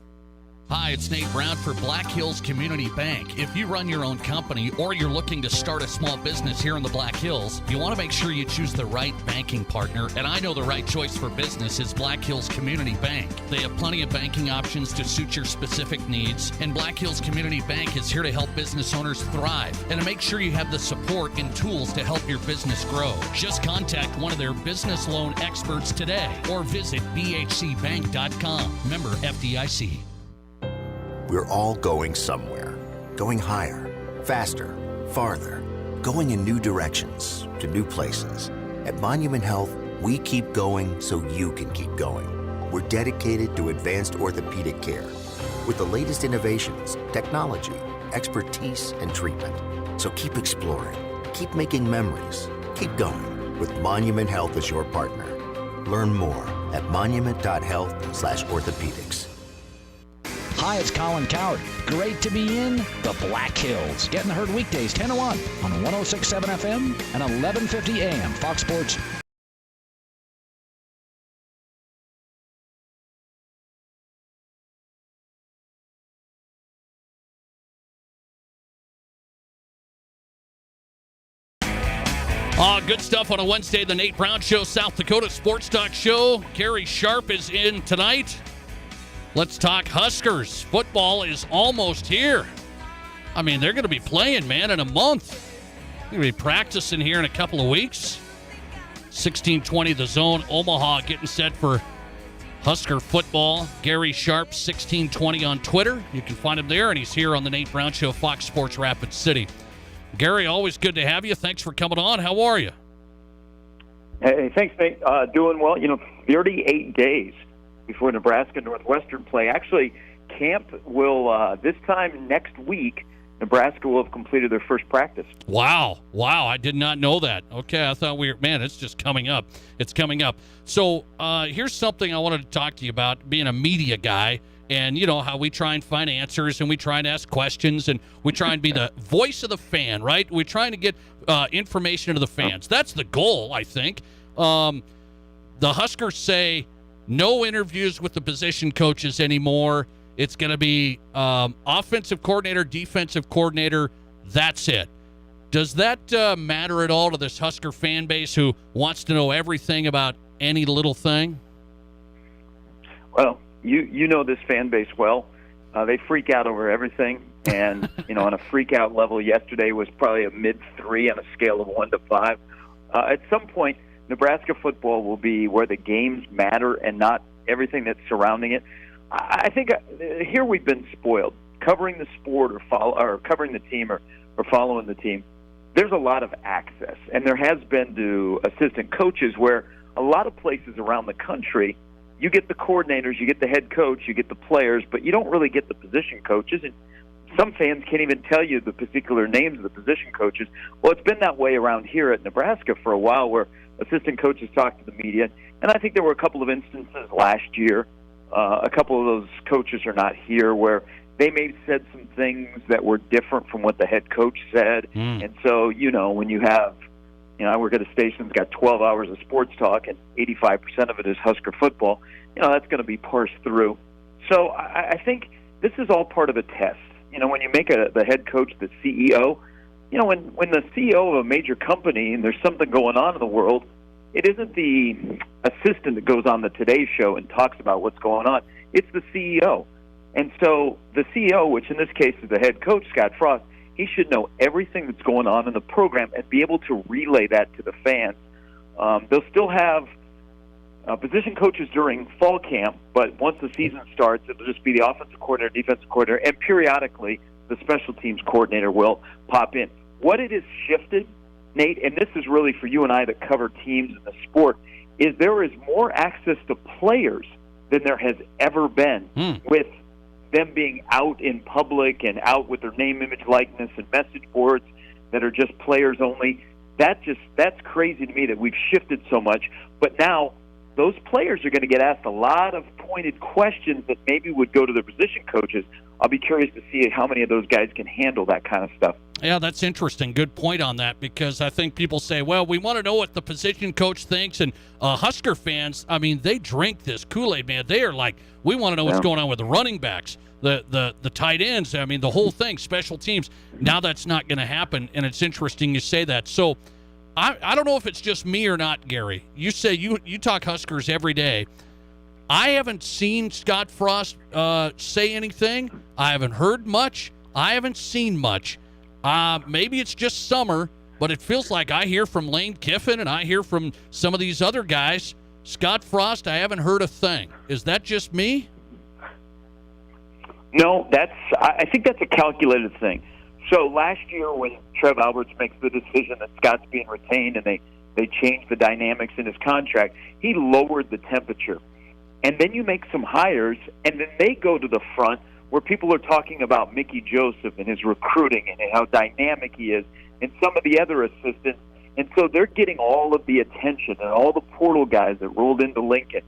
Hi, it's Nate Brown for Black Hills Community Bank. If you run your own company or you're looking to start a small business here in the Black Hills, you want to make sure you choose the right banking partner, and I know the right choice for business is Black Hills Community Bank. They have plenty of banking options to suit your specific needs, and Black Hills Community Bank is here to help business owners thrive and to make sure you have the support and tools to help your business grow. Just contact one of their business loan experts today or visit bhcbank.com. Member FDIC. We're all going somewhere. Going higher, faster, farther. Going in new directions, to new places. At Monument Health, we keep going so you can keep going. We're dedicated to advanced orthopedic care with the latest innovations, technology, expertise, and treatment. So keep exploring, keep making memories, keep going with Monument Health as your partner. Learn more at monument.health/orthopedics. Hi, it's Colin Coward. Great to be in the Black Hills. Getting the herd weekdays 10 to 1 on 106.7 FM and 1150 AM. Fox Sports. Good stuff on a Wednesday. The Nate Brown Show, South Dakota Sports Talk Show. Gary Sharp is in tonight. Let's talk Huskers. Football is almost here. I mean, they're going to be playing, man, in a month. They're going to be practicing here in a couple of weeks. 1620 The Zone, Omaha getting set for Husker football. Gary Sharp, 1620 on Twitter. You can find him there, and he's here on the Nate Brown Show, Fox Sports Rapid City. Gary, always good to have you. Thanks for coming on. How are you? Hey, thanks, Nate. Doing well. 38 days before Nebraska Northwestern play. Actually, camp will, this time next week, Nebraska will have completed their first practice. Wow. I did not know that. Okay, I thought it's just coming up. It's coming up. So here's something I wanted to talk to you about, being a media guy, and you know how we try and find answers, and we try and ask questions, and we try and be the voice of the fan, right? We're trying to get information to the fans. That's the goal, I think. The Huskers say no interviews with the position coaches anymore. It's going to be offensive coordinator, defensive coordinator. That's it. Does that matter at all to this Husker fan base who wants to know everything about any little thing? Well, you know this fan base well. They freak out over everything. And, on a freak out level, yesterday was probably a mid-3 on a scale of 1 to 5. At some point, Nebraska football will be where the games matter and not everything that's surrounding it. I think here we've been spoiled. Covering the sport or covering the team or following the team, there's a lot of access. And there has been to assistant coaches where a lot of places around the country, you get the coordinators, you get the head coach, you get the players, but you don't really get the position coaches. And some fans can't even tell you the particular names of the position coaches. Well, it's been that way around here at Nebraska for a while where assistant coaches talk to the media. And I think there were a couple of instances last year. A couple of those coaches are not here where they may have said some things that were different from what the head coach said. And so, when you have, I work at a station that's got 12 hours of sports talk and 85% of it is Husker football, that's going to be parsed through. So I think this is all part of a test. When you make the head coach the CEO, you know, when the CEO of a major company and there's something going on in the world, it isn't the assistant that goes on the Today Show and talks about what's going on. It's the CEO. And so the CEO, which in this case is the head coach, Scott Frost, he should know everything that's going on in the program and be able to relay that to the fans. They'll still have position coaches during fall camp, but once the season starts, it'll just be the offensive coordinator, defensive coordinator, and periodically the special teams coordinator will pop in. What it has shifted, Nate, and this is really for you and I that cover teams in the sport, is there is more access to players than there has ever been with them being out in public and out with their name, image, likeness, and message boards that are just players only. That's crazy to me that we've shifted so much. But now those players are going to get asked a lot of pointed questions that maybe would go to the position coaches. I'll be curious to see how many of those guys can handle that kind of stuff. Yeah, that's interesting. Good point on that, because I think people say, well, we want to know what the position coach thinks. And Husker fans, I mean, they drink this Kool-Aid, man. They are like, we want to know what's going on with the running backs, the tight ends. I mean, the whole thing, special teams. Now that's not going to happen, and it's interesting you say that. So I don't know if it's just me or not, Gary. You say you talk Huskers every day. I haven't seen Scott Frost say anything. I haven't heard much. I haven't seen much. Maybe it's just summer, but it feels like I hear from Lane Kiffin and I hear from some of these other guys. Scott Frost, I haven't heard a thing. Is that just me? No, I think that's a calculated thing. So last year when Trev Alberts makes the decision that Scott's being retained and they change the dynamics in his contract, he lowered the temperature. And then you make some hires, and then they go to the front where people are talking about Mickey Joseph and his recruiting and how dynamic he is, and some of the other assistants. And so they're getting all of the attention and all the portal guys that rolled into Lincoln.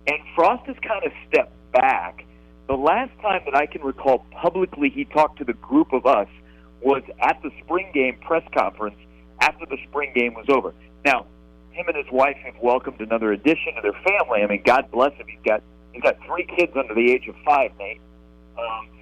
And Frost has kind of stepped back. The last time that I can recall publicly he talked to the group of us was at the spring game press conference after the spring game was over. Now, him and his wife have welcomed another addition to their family. I mean, God bless him. He's got 3 kids under the age of 5, Nate.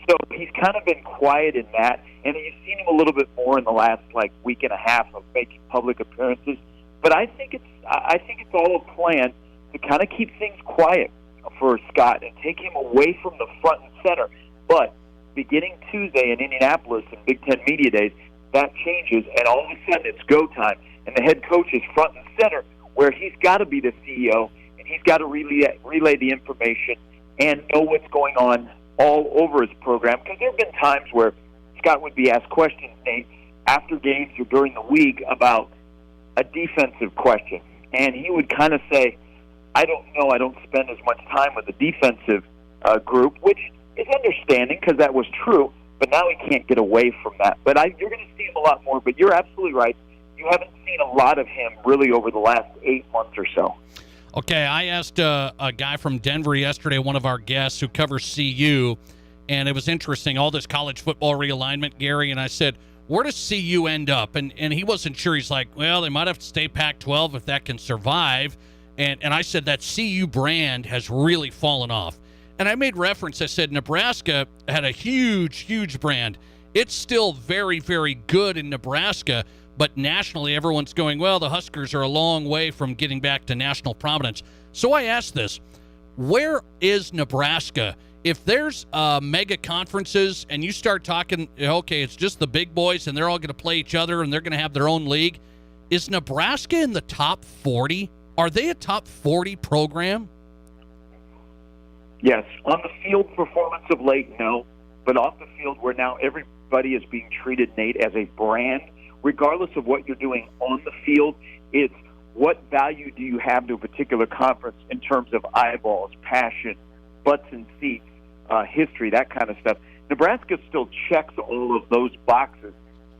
So he's kind of been quiet in that, and you've seen him a little bit more in the last week and a half of making public appearances. But I think it's all a plan to kind of keep things quiet for Scott and take him away from the front and center. But beginning Tuesday in Indianapolis and Big Ten Media Days, that changes, and all of a sudden it's go time, and the head coach is front and center, where he's got to be the CEO, and he's got to relay the information and know what's going on all over his program. Because there have been times where Scott would be asked questions, Nate, after games or during the week about a defensive question, and he would kind of say, I don't know, I don't spend as much time with the defensive group, which is understanding because that was true, but now he can't get away from that. But you're going to see him a lot more, but you're absolutely right. You haven't seen a lot of him really over the last 8 months or so. Okay, I asked a guy from Denver yesterday, one of our guests who covers CU, and it was interesting, all this college football realignment, Gary, and I said, where does CU end up? And he wasn't sure. He's like, well, they might have to stay Pac-12 if that can survive. And I said that CU brand has really fallen off. And I made reference, I said Nebraska had a huge, huge brand. It's still very, very good in Nebraska, but nationally everyone's going, well, the Huskers are a long way from getting back to national prominence. So I asked this, where is Nebraska? If there's mega conferences and you start talking, okay, it's just the big boys and they're all going to play each other and they're going to have their own league, is Nebraska in the top 40? Are they a top 40 program? Yes. On the field performance of late, no. But off the field where now everybody is being treated, Nate, as a brand, regardless of what you're doing on the field, it's what value do you have to a particular conference in terms of eyeballs, passion, butts and seats, history, that kind of stuff. Nebraska still checks all of those boxes.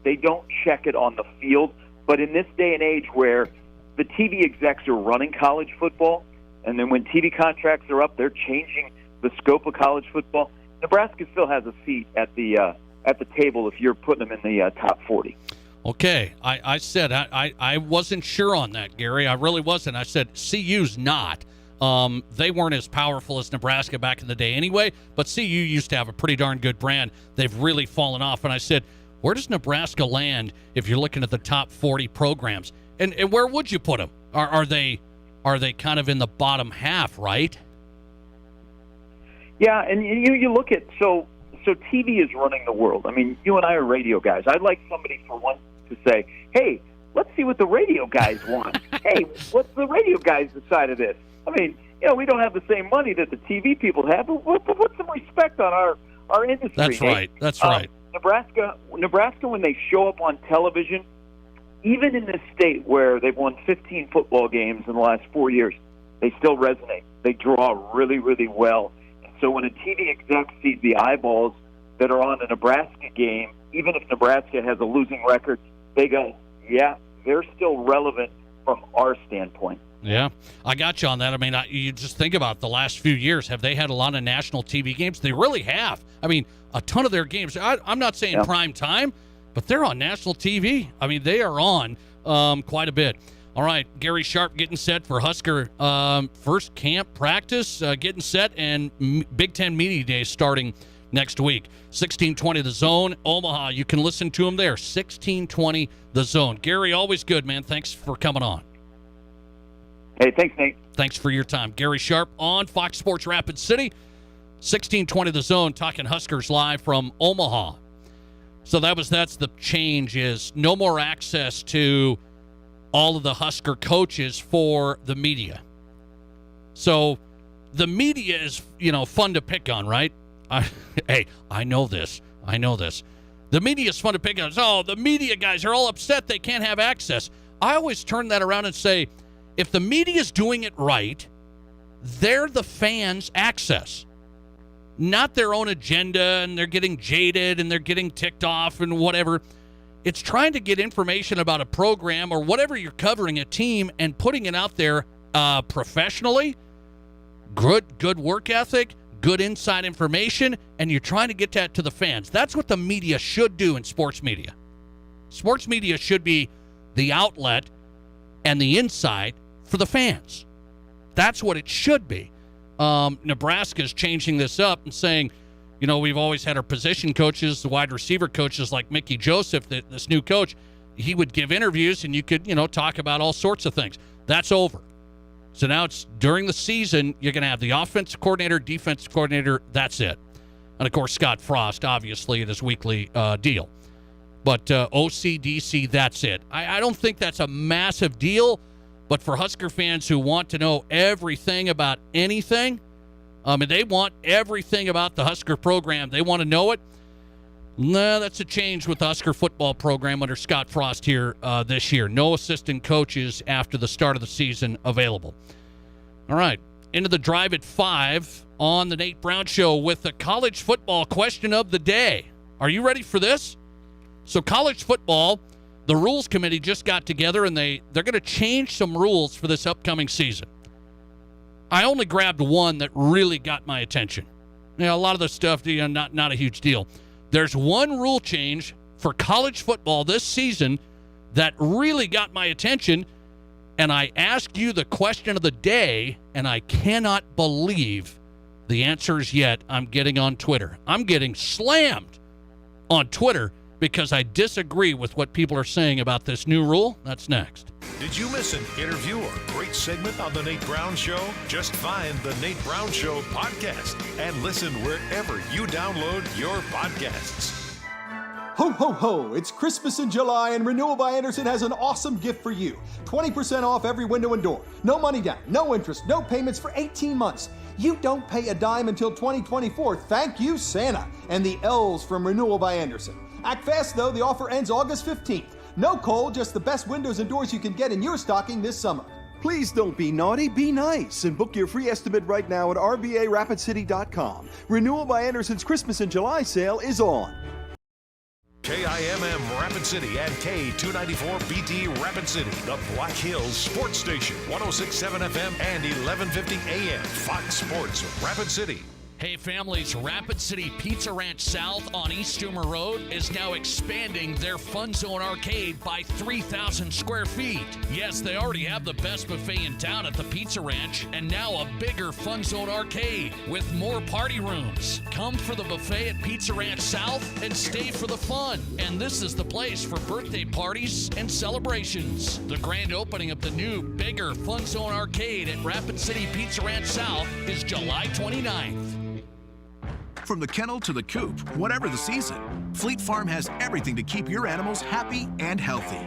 They don't check it on the field, but in this day and age where the TV execs are running college football, and then when TV contracts are up, they're changing the scope of college football, Nebraska still has a seat at the table if you're putting them in the top 40. Okay, I said I wasn't sure on that, Gary. I really wasn't. I said CU's not. They weren't as powerful as Nebraska back in the day anyway, but CU used to have a pretty darn good brand. They've really fallen off. And I said, Where does Nebraska land if you're looking at the top 40 programs? And where would you put them? Are they kind of in the bottom half, right? Yeah, and you look at so TV is running the world. I mean, you and I are radio guys. I'd like somebody for once to say, "Hey, let's see what the radio guys want. Hey, what's the radio guys' side of this?" I mean, we don't have the same money that the TV people have, but put some respect on our industry. That's right. That's right. Nebraska, when they show up on television, even in this state where they've won 15 football games in the last 4 years, they still resonate. They draw really, really well. And so when a TV exec sees the eyeballs that are on a Nebraska game, even if Nebraska has a losing record, they go, yeah, they're still relevant from our standpoint. Yeah, I got you on that. I mean, you just think about the last few years. Have they had a lot of national TV games? They really have. I mean, a ton of their games. I'm not saying prime time, but they're on national TV. I mean, they are on quite a bit. All right, Gary Sharp getting set for Husker first camp practice, getting set, and Big Ten Media Day starting next week. 1620 The Zone, Omaha. You can listen to them there. 1620 The Zone. Gary, always good, man. Thanks for coming on. Hey, thanks, Nate. Thanks for your time. Gary Sharp on Fox Sports Rapid City. 1620 The Zone, talking Huskers live from Omaha. So that's the change, is no more access to all of the Husker coaches for the media. So the media is, fun to pick on, right? Hey, I know this. The media is fun to pick on. Oh, the media guys are all upset they can't have access. I always turn that around and say, if the media is doing it right, they're the fans' access, not their own agenda, and they're getting jaded and they're getting ticked off and whatever. It's trying to get information about a program or whatever you're covering, a team, and putting it out there professionally, good work ethic, good inside information, and you're trying to get that to the fans. That's what the media should do in sports media. Sports media should be the outlet and the insight for the fans. That's what it should be. Nebraska's changing this up and saying, we've always had our position coaches, the wide receiver coaches like Mickey Joseph, this new coach. He would give interviews and you could, talk about all sorts of things. That's over. So now it's during the season, you're going to have the offensive coordinator, defensive coordinator, that's it. And, of course, Scott Frost, obviously, in his weekly deal. But OC, DC, that's it. I don't think that's a massive deal. But for Husker fans who want to know everything about anything, and they want everything about the Husker program, they want to know it. No, that's a change with the Husker football program under Scott Frost here this year. No assistant coaches after the start of the season available. All right, into the Drive at 5 on the Nate Brown Show with the college football question of the day. Are you ready for this? So college football, the rules committee just got together, and they're going to change some rules for this upcoming season. I only grabbed one that really got my attention. A lot of the stuff, not a huge deal. There's one rule change for college football this season that really got my attention, and I ask you the question of the day, and I cannot believe the answers yet I'm getting on Twitter. I'm getting slammed on Twitter because I disagree with what people are saying about this new rule. That's next. Did you miss an interview or great segment on The Nate Brown Show? Just find The Nate Brown Show podcast and listen wherever you download your podcasts. Ho, ho, ho! It's Christmas in July, and Renewal by Andersen has an awesome gift for you. 20% off every window and door. No money down, no interest, no payments for 18 months. You don't pay a dime until 2024. Thank you, Santa, and the elves from Renewal by Andersen. Act fast, though. The offer ends August 15th. No cold, just the best windows and doors you can get in your stocking this summer. Please don't be naughty, be nice, and book your free estimate right now at RBARapidCity.com. Renewal by Andersen's Christmas in July sale is on. KIMM Rapid City and K294BT Rapid City, the Black Hills Sports Station, 106.7 FM and 1150 AM, Fox Sports Rapid City. Hey families, Rapid City Pizza Ranch South on East Stoomer Road is now expanding their Fun Zone Arcade by 3,000 square feet. Yes, they already have the best buffet in town at the Pizza Ranch, and now a bigger Fun Zone Arcade with more party rooms. Come for the buffet at Pizza Ranch South and stay for the fun. And this is the place for birthday parties and celebrations. The grand opening of the new, bigger Fun Zone Arcade at Rapid City Pizza Ranch South is July 29th. From the kennel to the coop, whatever the season, Fleet Farm has everything to keep your animals happy and healthy.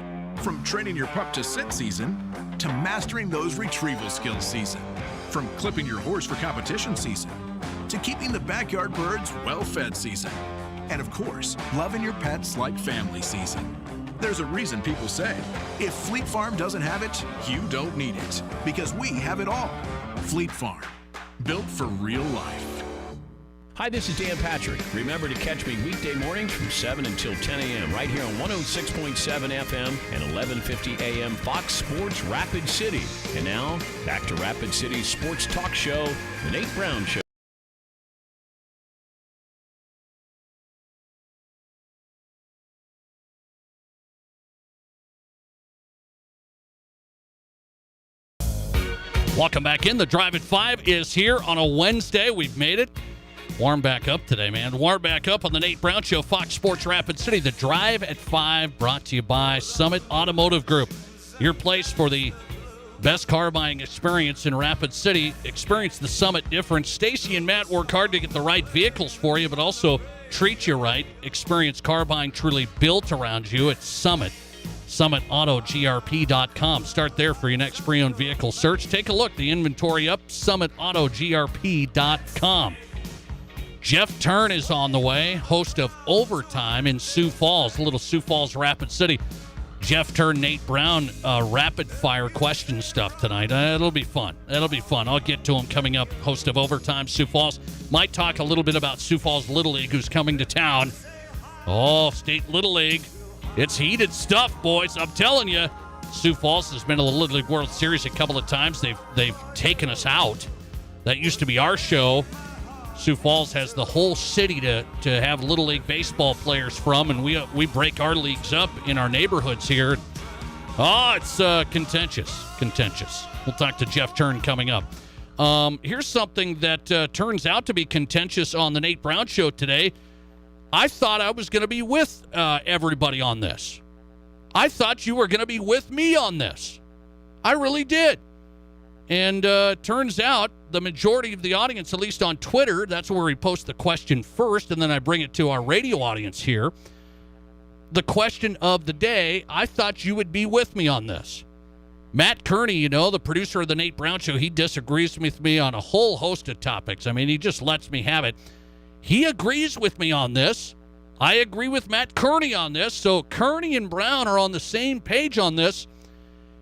From training your pup to sit season, to mastering those retrieval skills season. From clipping your horse for competition season, to keeping the backyard birds well-fed season. And of course, loving your pets like family season. There's a reason people say, if Fleet Farm doesn't have it, you don't need it. Because we have it all. Fleet Farm, built for real life. Hi, this is Dan Patrick. Remember to catch me weekday mornings from 7 until 10 a.m. right here on 106.7 FM and 1150 a.m. Fox Sports Rapid City. And now, back to Rapid City's sports talk show, The Nate Brown Show. Welcome back in. The Drive at 5 is here on a Wednesday. We've made it. Warm back up today, man. Warm back up on the Nate Brown Show, Fox Sports Rapid City. The Drive at 5 brought to you by Summit Automotive Group. Your place for the best car buying experience in Rapid City. Experience the Summit difference. Stacy and Matt work hard to get the right vehicles for you, but also treat you right. Experience car buying truly built around you at Summit. SummitAutoGRP.com. Start there for your next pre-owned vehicle search. Take a look. The inventory up. SummitAutoGRP.com. Jeff Turn is on the way, host of Overtime in Sioux Falls, little Sioux Falls, Rapid City. Jeff Turn, Nate Brown, rapid-fire question stuff tonight. It'll be fun. I'll get to him coming up, host of Overtime, Sioux Falls. Might talk a little bit about Sioux Falls Little League, who's coming to town. Oh, State Little League. It's heated stuff, boys. I'm telling you. Sioux Falls has been to the Little League World Series a couple of times. They've taken us out. That used to be our show. Sioux Falls has the whole city to have Little League baseball players from, and we break our leagues up in our neighborhoods here. Oh, it's contentious. We'll talk to Jeff Turn coming up. Here's something that turns out to be contentious on the Nate Brown Show today. I thought I was going to be with everybody on this. I thought you were going to be with me on this. I really did. And turns out the majority of the audience, at least on Twitter, that's where we post the question first, and then I bring it to our radio audience here. The question of the day, I thought you would be with me on this. Matt Kearney, the producer of the Nate Brown Show, he disagrees with me on a whole host of topics. I mean, he just lets me have it. He agrees with me on this. I agree with Matt Kearney on this. So Kearney and Brown are on the same page on this.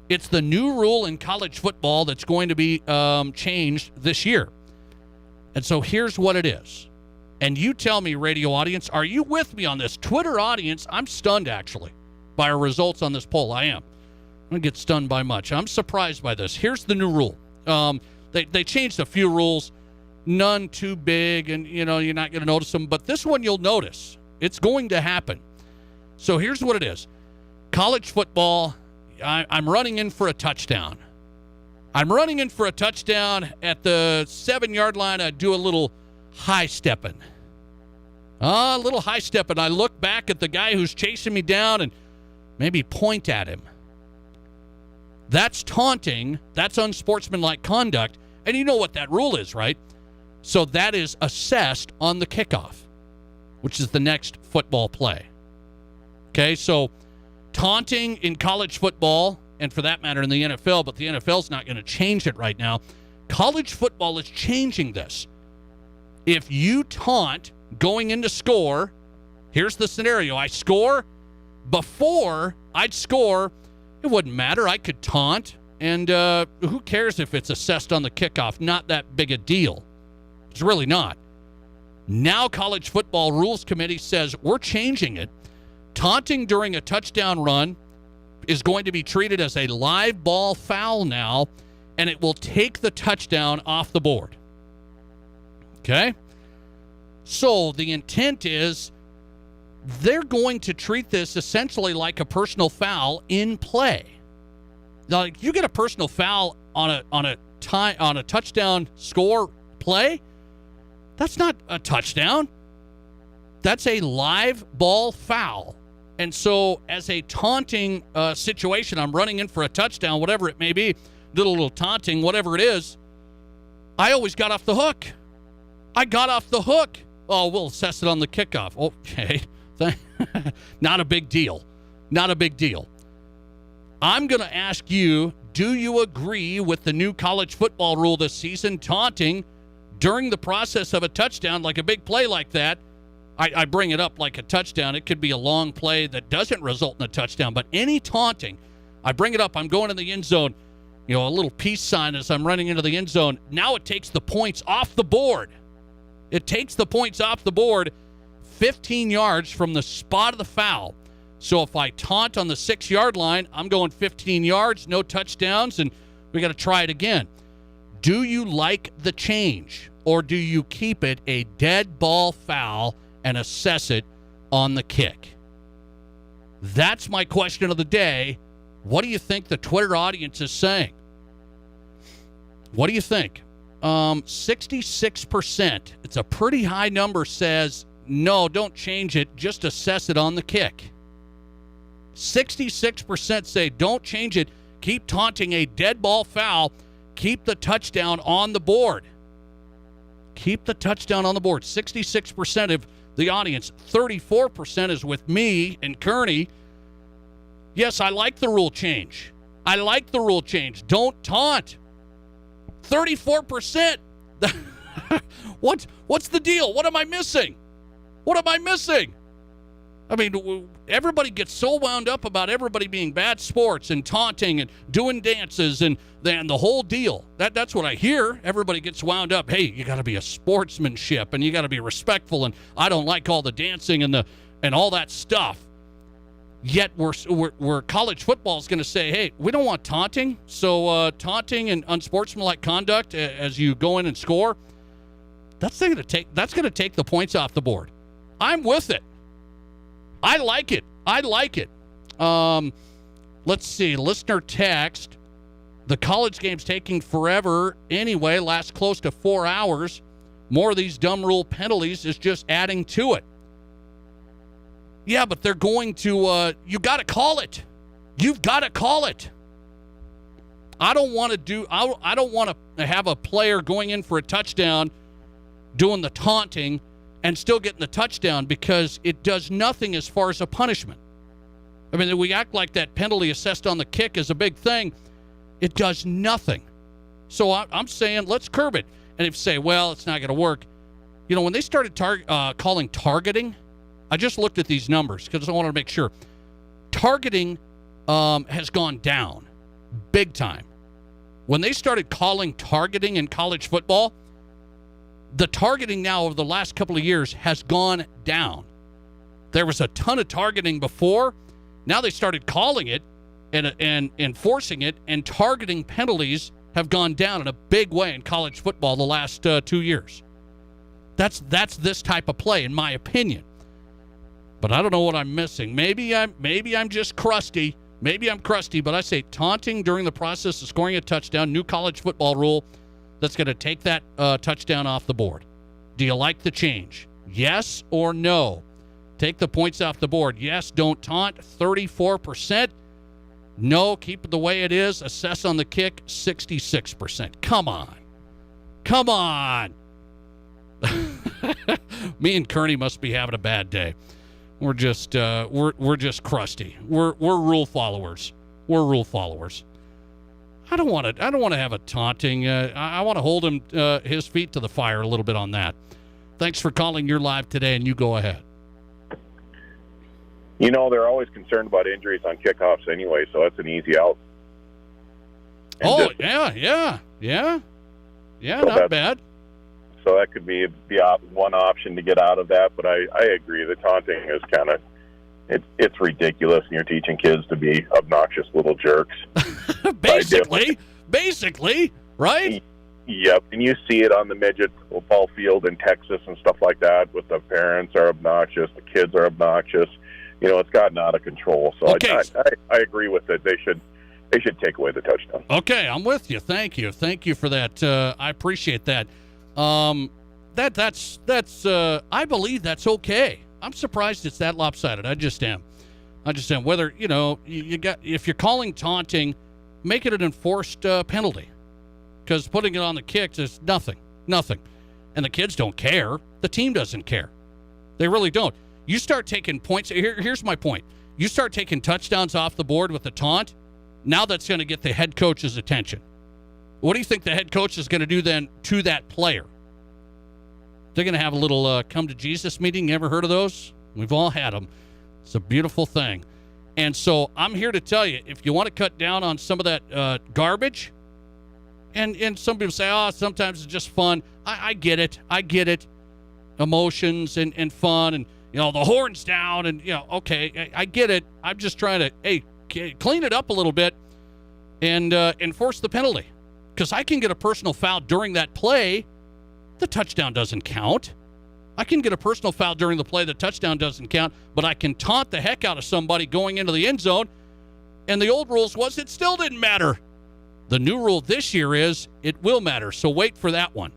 It's the new rule in college football that's going to be changed this year. And so here's what it is. And you tell me, radio audience, are you with me on this? Twitter audience, I'm stunned, actually, by our results on this poll. I am. I don't get stunned by much. I'm surprised by this. Here's the new rule. They changed a few rules. None too big, and, you're not going to notice them. But this one you'll notice. It's going to happen. So here's what it is. College football, I'm running in for a touchdown. I'm running in for a touchdown at the 7-yard line. I do a little high stepping. A little high stepping. I look back at the guy who's chasing me down and maybe point at him. That's taunting. That's unsportsmanlike conduct. And you know what that rule is, right? So that is assessed on the kickoff, which is the next football play. Okay, so taunting in college football, and for that matter in the NFL, but the NFL's not going to change it right now. College football is changing this. If you taunt going into score, here's the scenario. I score. Before I'd score, it wouldn't matter. I could taunt, and who cares if it's assessed on the kickoff? Not that big a deal. It's really not. Now College Football Rules Committee says we're changing it. Taunting during a touchdown run is going to be treated as a live ball foul now, and it will take the touchdown off the board. Okay? So the intent is they're going to treat this essentially like a personal foul in play. Like, you get a personal foul on a touchdown score play, that's not a touchdown. That's a live ball foul. And so as a taunting situation, I'm running in for a touchdown, whatever it may be, did a little taunting, whatever it is, I always got off the hook. I got off the hook. Oh, we'll assess it on the kickoff. Okay. Not a big deal. Not a big deal. I'm going to ask you, do you agree with the new college football rule this season, taunting during the process of a touchdown, like a big play like that? I bring it up like a touchdown. It could be a long play that doesn't result in a touchdown, but any taunting, I bring it up. I'm going in the end zone, a little peace sign as I'm running into the end zone. Now it takes the points off the board. It takes the points off the board 15 yards from the spot of the foul. So if I taunt on the 6-yard line, I'm going 15 yards, no touchdowns, and we got to try it again. Do you like the change, or do you keep it a dead ball foul and assess it on the kick? That's my question of the day. What do you think the Twitter audience is saying? What do you think? 66%, it's a pretty high number, says, no, don't change it, just assess it on the kick. 66% say don't change it, keep taunting a dead ball foul, keep the touchdown on the board. Keep the touchdown on the board. 66% of the audience. 34% is with me and Kearney. Yes, I like the rule change. I like the rule change. Don't taunt. 34%. What's the deal? What am I missing? What am I missing? I mean, everybody gets so wound up about everybody being bad sports and taunting and doing dances and the whole deal. That's what I hear. Everybody gets wound up. Hey, you got to be a sportsmanship and you got to be respectful, and I don't like all the dancing and all that stuff. Yet we're college football is going to say, hey, we don't want taunting. So taunting and unsportsmanlike conduct as you go in and score, that's going to take the points off the board. I'm with it. I like it. Let's see. Listener text. The college game's taking forever anyway, lasts close to 4 hours. More of these dumb rule penalties is just adding to it. Yeah, but they're going to, you got to call it. You've got to call it. I don't want to have a player going in for a touchdown doing the taunting and still getting the touchdown, because it does nothing as far as a punishment. I mean, we act like that penalty assessed on the kick is a big thing. It does nothing. So I'm saying let's curb it. And if you say, well, it's not going to work. When they started calling targeting, I just looked at these numbers because I wanted to make sure. Targeting has gone down big time. When they started calling targeting in college football, the targeting now over the last couple of years has gone down. There was a ton of targeting before. Now they started calling it and enforcing it, and targeting penalties have gone down in a big way in college football the last 2 years. That's this type of play, in my opinion. But I don't know what I'm missing. Maybe I'm just crusty. Maybe I'm crusty, but I say taunting during the process of scoring a touchdown, new college football rule that's going to take that touchdown off the board. Do you like the change? Yes or no? Take the points off the board. Yes, don't taunt. 34%. No, keep it the way it is. Assess on the kick. 66%. Come on. Me and Kearney must be having a bad day. We're just we're just crusty. We're rule followers. I don't want to have a taunting. I want to hold him his feet to the fire a little bit on that. Thanks for calling. You're live today, and you go ahead. They're always concerned about injuries on kickoffs anyway, so that's an easy out. Yeah, not bad. So that could be one option to get out of that, but I agree. The taunting is kind of, it's ridiculous, and you're teaching kids to be obnoxious little jerks. Basically, right? Yep, and you see it on the midget football field in Texas and stuff like that. With the parents are obnoxious, the kids are obnoxious. It's gotten out of control. So okay. I agree with it. They should take away the touchdown. Okay, I'm with you. Thank you for that. I appreciate that. That's I believe that's okay. I'm surprised it's that lopsided. I just am. Whether if you're calling taunting, make it an enforced penalty. Because putting it on the kicks is nothing. And the kids don't care. The team doesn't care. They really don't. You start taking points. Here's my point. You start taking touchdowns off the board with the taunt, now that's going to get the head coach's attention. What do you think the head coach is going to do then to that player? They're going to have a little come to Jesus meeting. You ever heard of those? We've all had them. It's a beautiful thing. And so I'm here to tell you, if you want to cut down on some of that garbage, and some people say, sometimes it's just fun. I get it. Emotions and fun and, the horns down and, okay, I get it. I'm just trying to, clean it up a little bit and enforce the penalty. Because I can get a personal foul during that play. The touchdown doesn't count. I can get a personal foul during the play. The touchdown doesn't count. But I can taunt the heck out of somebody going into the end zone. And the old rules was it still didn't matter. The new rule this year is it will matter. So wait for that one.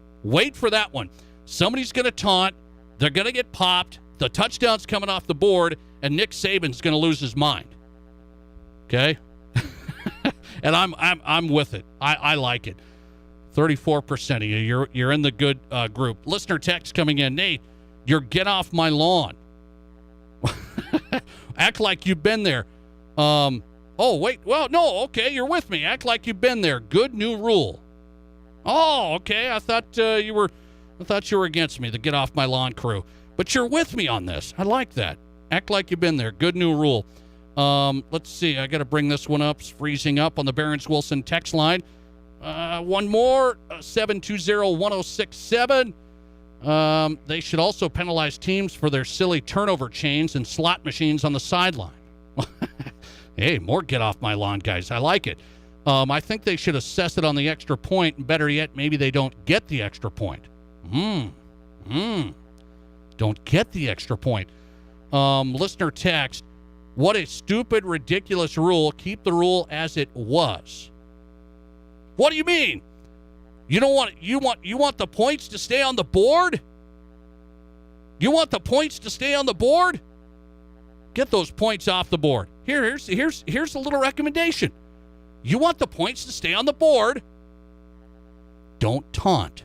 Somebody's going to taunt. They're going to get popped. The touchdown's coming off the board, and Nick Saban's going to lose his mind. Okay? And I'm with it. I like it. 34% of you. You're in the good group. Listener text coming in. Nate, you're get off my lawn. Act like you've been there. Oh, wait. Well, no. Okay, you're with me. Act like you've been there. Good new rule. Oh, okay. I thought you were against me, the get off my lawn crew. But you're with me on this. I like that. Act like you've been there. Good new rule. Let's see. I got to bring this one up. It's freezing up on the Barron's Wilson text line. One more. 720-1067. They should also penalize teams for their silly turnover chains and slot machines on the sideline. Hey, more get off my lawn, guys. I like it. I think they should assess it on the extra point. And better yet, maybe they don't get the extra point. Don't get the extra point. Listener text, what a stupid, ridiculous rule. Keep the rule as it was. What do you mean? You want the points to stay on the board? You want the points to stay on the board? Get those points off the board. Here's a little recommendation. You want the points to stay on the board? Don't taunt.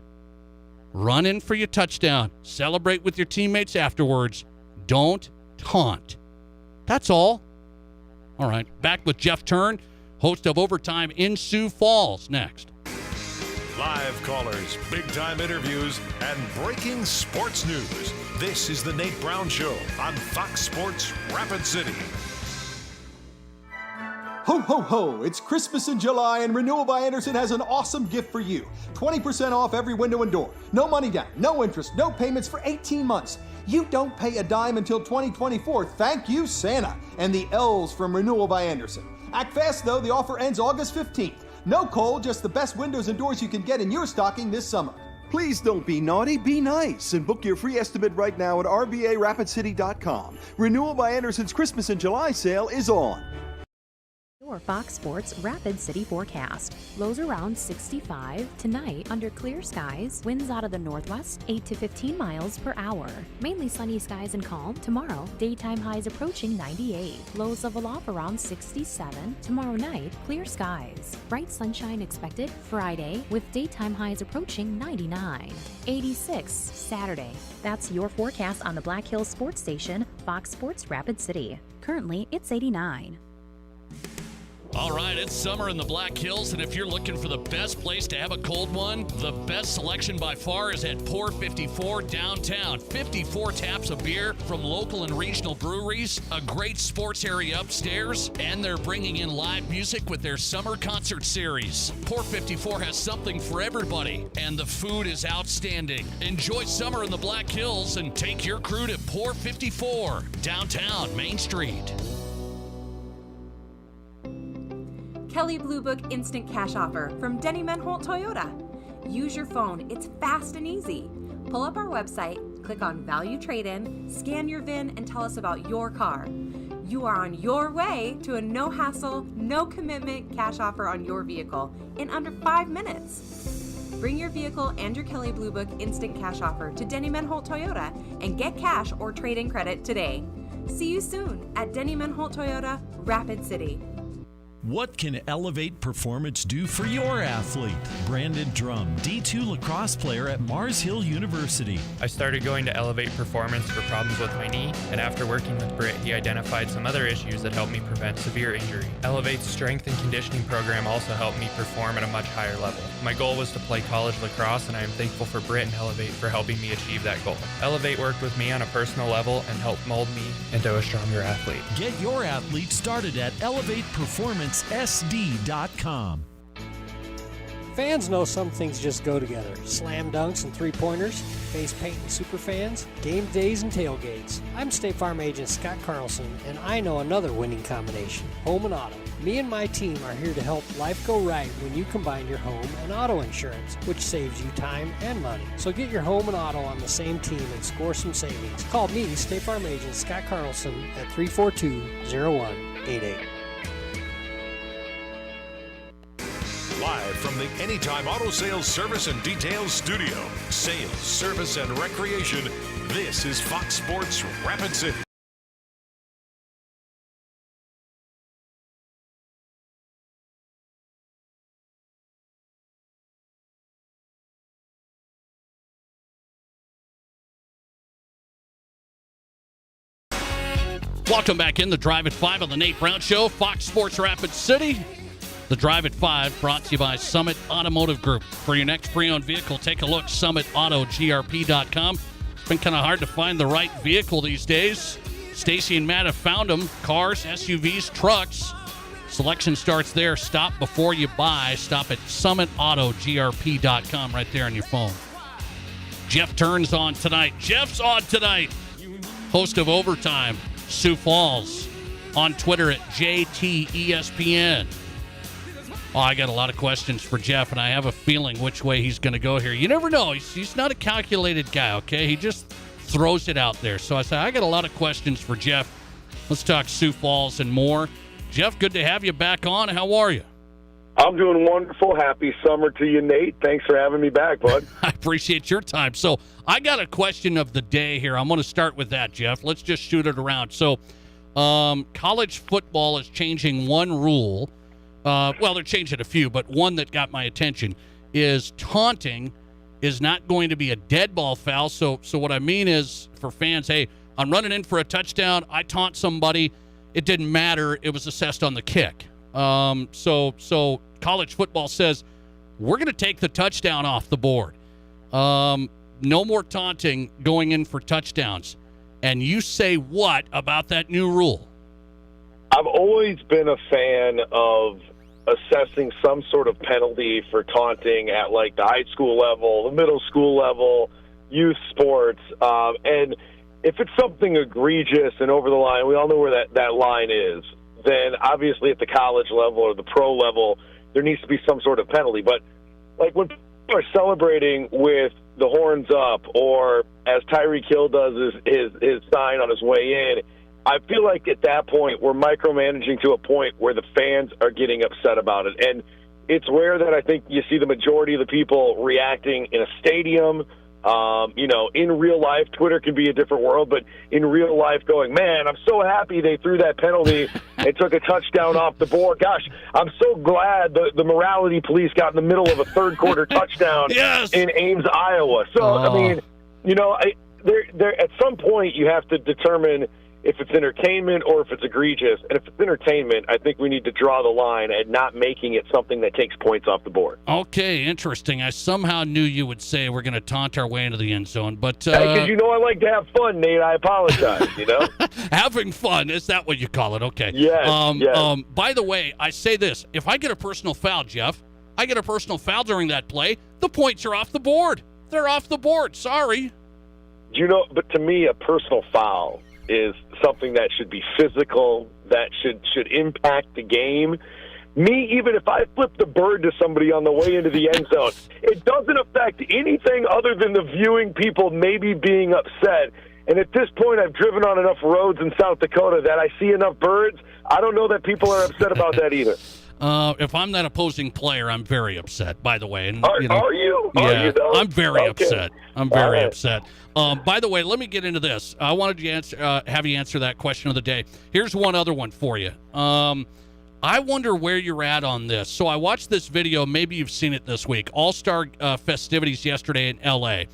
Run in for your touchdown. Celebrate with your teammates afterwards. Don't taunt. That's all. All right, back with Jeff Turn, host of Overtime in Sioux Falls, next. Live callers, big-time interviews, and breaking sports news. This is the Nate Brown Show on Fox Sports Rapid City. Ho, ho, ho! It's Christmas in July, and Renewal by Andersen has an awesome gift for you. 20% off every window and door. No money down, no interest, no payments for 18 months. You don't pay a dime until 2024. Thank you, Santa, and the elves from Renewal by Andersen. Act fast, though. The offer ends August 15th. No cold, just the best windows and doors you can get in your stocking this summer. Please don't be naughty, be nice, and book your free estimate right now at RBARapidCity.com. Renewal by Andersen's Christmas in July sale is on. Your Fox Sports Rapid City forecast. Lows around 65 tonight under clear skies. Winds out of the northwest 8 to 15 miles per hour. Mainly sunny skies and calm. Tomorrow, daytime highs approaching 98. Lows level off around 67. Tomorrow night, clear skies. Bright sunshine expected Friday with daytime highs approaching 99. 86 Saturday. That's your forecast on the Black Hills Sports Station, Fox Sports Rapid City. Currently, it's 89. All right, it's summer in the Black Hills, and if you're looking for the best place to have a cold one, the best selection by far is at Pour 54 downtown. 54 taps of beer from local and regional breweries, a great sports area upstairs, and they're bringing in live music with their summer concert series. Pour 54 has something for everybody, and the food is outstanding. Enjoy summer in the Black Hills and take your crew to Pour 54 downtown Main Street. Kelley Blue Book Instant Cash Offer from Denny Menholt Toyota. Use your phone. It's fast and easy. Pull up our website, click on Value Trade-In, scan your VIN, and tell us about your car. You are on your way to a no-hassle, no-commitment cash offer on your vehicle in under 5 minutes. Bring your vehicle and your Kelley Blue Book instant cash offer to Denny Menholt Toyota and get cash or trade-in credit today. See you soon at Denny Menholt Toyota, Rapid City. What can Elevate Performance do for your athlete? Brandon Drum, D2 lacrosse player at Mars Hill University. I started going to Elevate Performance for problems with my knee, and after working with Britt, he identified some other issues that helped me prevent severe injury. Elevate's strength and conditioning program also helped me perform at a much higher level. My goal was to play college lacrosse, and I am thankful for Britt and Elevate for helping me achieve that goal. Elevate worked with me on a personal level and helped mold me into a stronger athlete. Get your athlete started at ElevatePerformanceSD.com. Fans know some things just go together. Slam dunks and three-pointers, face paint and super fans, game days and tailgates. I'm State Farm agent Scott Carlson, and I know another winning combination, home and auto. Me and my team are here to help life go right when you combine your home and auto insurance, which saves you time and money. So get your home and auto on the same team and score some savings. Call me, State Farm agent Scott Carlson, at 342-0188. Live from the Anytime Auto Sales Service and Details Studio, sales, service, and recreation, this is Fox Sports Rapid City. Welcome back in the Drive at 5 on the Nate Brown Show, Fox Sports Rapid City. The Drive at 5 brought to you by Summit Automotive Group. For your next pre-owned vehicle, take a look, summitautogrp.com. It's been kind of hard to find the right vehicle these days. Stacy and Matt have found them. Cars, SUVs, trucks. Selection starts there. Stop before you buy. Stop at summitautogrp.com right there on your phone. Jeff Turns on tonight. Jeff's on tonight. Host of Overtime, Sioux Falls. On Twitter at JTESPN. Oh, I got a lot of questions for Jeff, and I have a feeling which way he's going to go here. You never know. He's not a calculated guy, okay? He just throws it out there. So I said, I got a lot of questions for Jeff. Let's talk Sioux Falls and more. Jeff, good to have you back on. How are you? I'm doing wonderful. Happy summer to you, Nate. Thanks for having me back, bud. I appreciate your time. So I got a question of the day here. I'm going to start with that, Jeff. Let's just shoot it around. So college football is changing one rule. Well, they're changing a few, but one that got my attention is taunting is not going to be a dead ball foul. So what I mean is for fans, hey, I'm running in for a touchdown. I taunt somebody. It didn't matter. It was assessed on the kick. So college football says we're going to take the touchdown off the board. No more taunting going in for touchdowns. And you say what about that new rule? I've always been a fan of assessing some sort of penalty for taunting at like the high school level, the middle school level, youth sports. And if it's something egregious and over the line, we all know where that line is, then obviously at the college level or the pro level, there needs to be some sort of penalty. But like when people are celebrating with the horns up, or as Tyreek Hill does his sign on his way in, I feel like at that point we're micromanaging to a point where the fans are getting upset about it. And it's rare that I think you see the majority of the people reacting in a stadium. In real life, Twitter can be a different world, but in real life going, man, I'm so happy they threw that penalty and took a touchdown off the board. Gosh, I'm so glad the morality police got in the middle of a third quarter touchdown in Ames, Iowa. So, I mean, there at some point you have to determine if it's entertainment or if it's egregious. And if it's entertainment, I think we need to draw the line at not making it something that takes points off the board. Okay, interesting. I somehow knew you would say we're going to taunt our way into the end zone. But because I like to have fun, Nate. I apologize, Having fun, is that what you call it? Okay. Yes, by the way, I say this. If I get a personal foul, Jeff, I get a personal foul during that play, the points are off the board. They're off the board. Sorry. But to me, a personal foul is something that should be physical, that should impact the game. Me, even if I flip the bird to somebody on the way into the end zone, it doesn't affect anything other than the viewing people maybe being upset. And at this point, I've driven on enough roads in South Dakota that I see enough birds. I don't know that people are upset about that either. If I'm that opposing player, I'm very upset, by the way. And, are you? Yeah, are you though? I'm very upset. I'm very right. upset. By the way, let me get into this. I wanted to have you answer that question of the day. Here's one other one for you. I wonder where you're at on this. So I watched this video. Maybe you've seen it this week. All-Star festivities yesterday in L.A.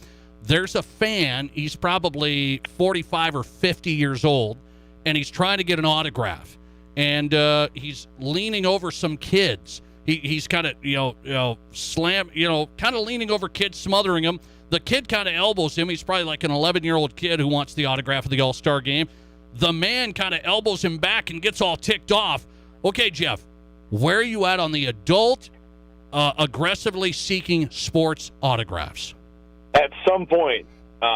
There's a fan. He's probably 45 or 50 years old, and he's trying to get an autograph. And he's leaning over some kids. He's kind of, kind of leaning over kids, smothering them. The kid kind of elbows him. He's probably like an 11-year-old kid who wants the autograph of the All-Star game. The man kind of elbows him back and gets all ticked off. Okay, Jeff, where are you at on the adult aggressively seeking sports autographs? At some point,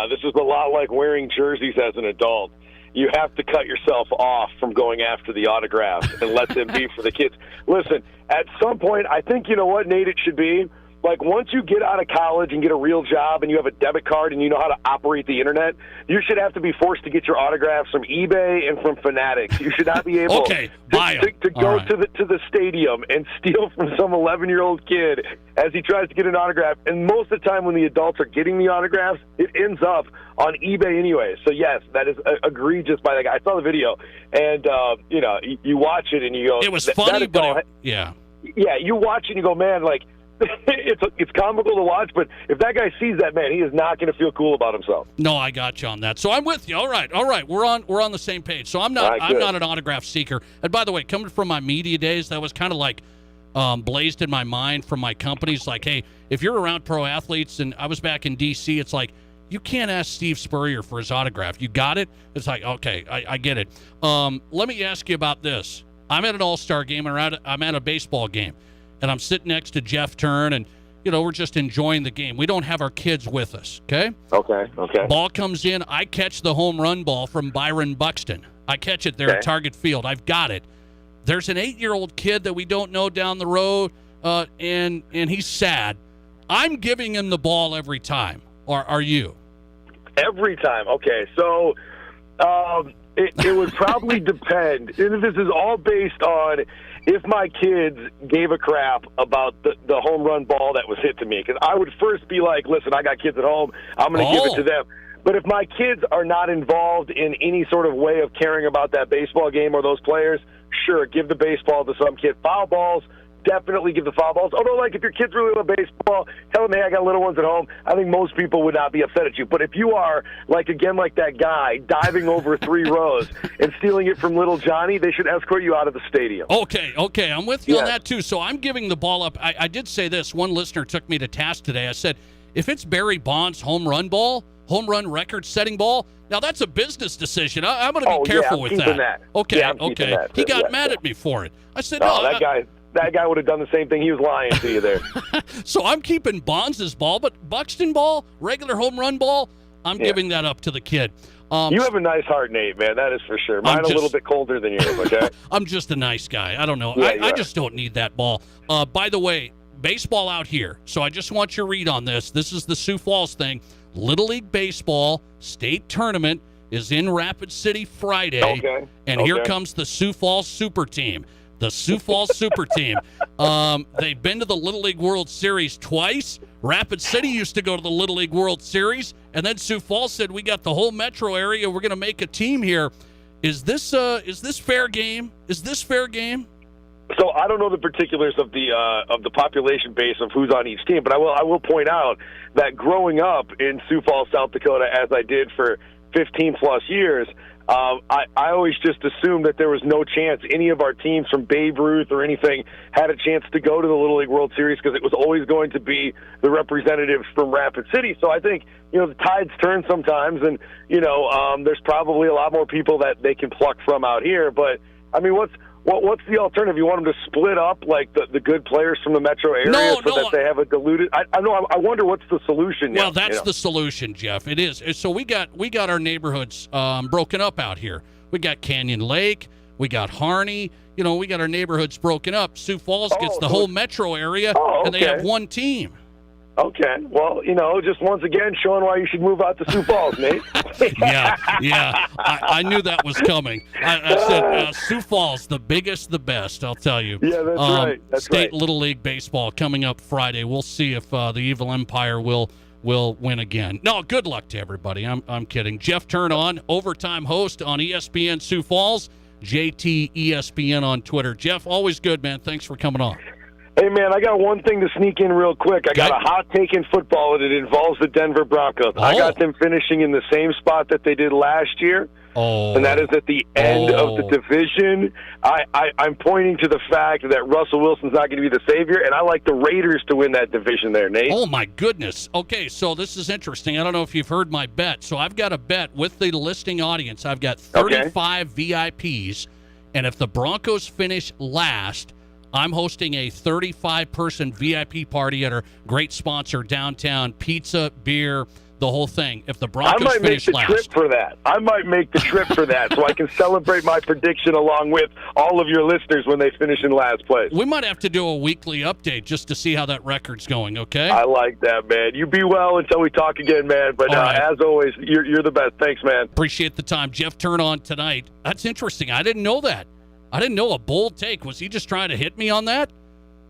this is a lot like wearing jerseys as an adult. You have to cut yourself off from going after the autographs and let them be for the kids. Listen, at some point, I think, you know what, Nate, it should be? Like, once you get out of college and get a real job and you have a debit card and you know how to operate the internet, you should have to be forced to get your autographs from eBay and from Fanatics. You should not be able to go to the stadium and steal from some 11-year-old kid as he tries to get an autograph. And most of the time when the adults are getting the autographs, it ends up on eBay anyway. So, yes, that is egregious by that guy. I saw the video, and, you watch it and you go... It was funny, but yeah. Yeah, you watch it and you go, man, like, it's comical to watch, but if that guy sees that, man, he is not going to feel cool about himself. No, I got you on that. So I'm with you. All right. We're on the same page. So I'm not an autograph seeker. And by the way, coming from my media days, that was kind of like blazed in my mind from my companies. Like, hey, if you're around pro athletes, and I was back in D.C., it's like, you can't ask Steve Spurrier for his autograph. You got it? It's like, okay, I get it. Let me ask you about this. I'm at an all-star game, and I'm at a baseball game. And I'm sitting next to Jeff Turn, and, we're just enjoying the game. We don't have our kids with us, okay? Okay. Ball comes in. I catch the home run ball from Byron Buxton. I catch it there at Target Field. I've got it. There's an 8-year-old kid that we don't know down the road, and he's sad. I'm giving him the ball every time. Or are you? Every time. Okay, so it would probably depend. And this is all based on if my kids gave a crap about the home run ball that was hit to me. Because I would first be like, listen, I got kids at home. I'm going to give it to them. But if my kids are not involved in any sort of way of caring about that baseball game or those players, sure, give the baseball to some kid. Foul balls, definitely give the foul balls. Although, like, if your kids really love baseball, tell them, hey, I got little ones at home. I think most people would not be upset at you. But if you are, like that guy diving over 3 rows and stealing it from little Johnny, they should escort you out of the stadium. Okay, I'm with you on that, too. So I'm giving the ball up. I did say this. One listener took me to task today. I said, if it's Barry Bonds' home run record-setting ball, now that's a business decision. I'm going to be careful with that. Okay. That. He got mad at me for it. I said, that guy would have done the same thing. He was lying to you there. So I'm keeping Bonds' ball, but Buxton ball, regular home run ball, I'm giving that up to the kid. You have a nice heart, Nate, man. That is for sure. Mine a little bit colder than yours, okay? I'm just a nice guy. I don't know. I just don't need that ball. By the way, baseball out here. So I just want your read on this. This is the Sioux Falls thing. Little League Baseball state tournament is in Rapid City Friday. Okay. And here comes the Sioux Falls Super Team. The Sioux Falls Super Team. They've been to the Little League World Series twice. Rapid City used to go to the Little League World Series. And then Sioux Falls said, we got the whole metro area. We're going to make a team here. Is this fair game? Is this fair game? So I don't know the particulars of the population base of who's on each team, but I will point out that growing up in Sioux Falls, South Dakota, as I did for 15-plus years, I always just assumed that there was no chance any of our teams from Babe Ruth or anything had a chance to go to the Little League World Series because it was always going to be the representatives from Rapid City. So I think, the tides turn sometimes, and, there's probably a lot more people that they can pluck from out here. But, I mean, what's the alternative? You want them to split up like the good players from the metro area that they have a diluted? I wonder what's the solution. Well, that's the solution, Jeff. It is. So we got our neighborhoods broken up out here. We got Canyon Lake. We got Harney. You know, we got our neighborhoods broken up. Sioux Falls gets the so whole metro area, and they have one team. Okay. Well, just once again showing why you should move out to Sioux Falls, Nate. Yeah. I knew that was coming. I said Sioux Falls, the biggest, the best, I'll tell you. Yeah, that's right. That's State right. Little League Baseball coming up Friday. We'll see if the Evil Empire will win again. No, good luck to everybody. I'm kidding. Jeff Turn on, overtime host on ESPN Sioux Falls, JT ESPN on Twitter. Jeff, always good, man. Thanks for coming on. Hey, man, I got one thing to sneak in real quick. I got a hot take in football, and it involves the Denver Broncos. I got them finishing in the same spot that they did last year, and that is at the end of the division. I'm pointing to the fact that Russell Wilson's not going to be the savior, and I like the Raiders to win that division there, Nate. Oh, my goodness. Okay, so this is interesting. I don't know if you've heard my bet. So I've got a bet with the listening audience. I've got 35 VIPs, and if the Broncos finish last, I'm hosting a 35-person VIP party at our great sponsor downtown. Pizza, beer, the whole thing. If the Broncos finish last. I might make the trip for that. I might make the trip for that so I can celebrate my prediction along with all of your listeners when they finish in last place. We might have to do a weekly update just to see how that record's going, okay? I like that, man. You be well until we talk again, man. But as always, you're the best. Thanks, man. Appreciate the time. Jeff Turn on tonight. That's interesting. I didn't know that. I didn't know a bold take. Was he just trying to hit me on that?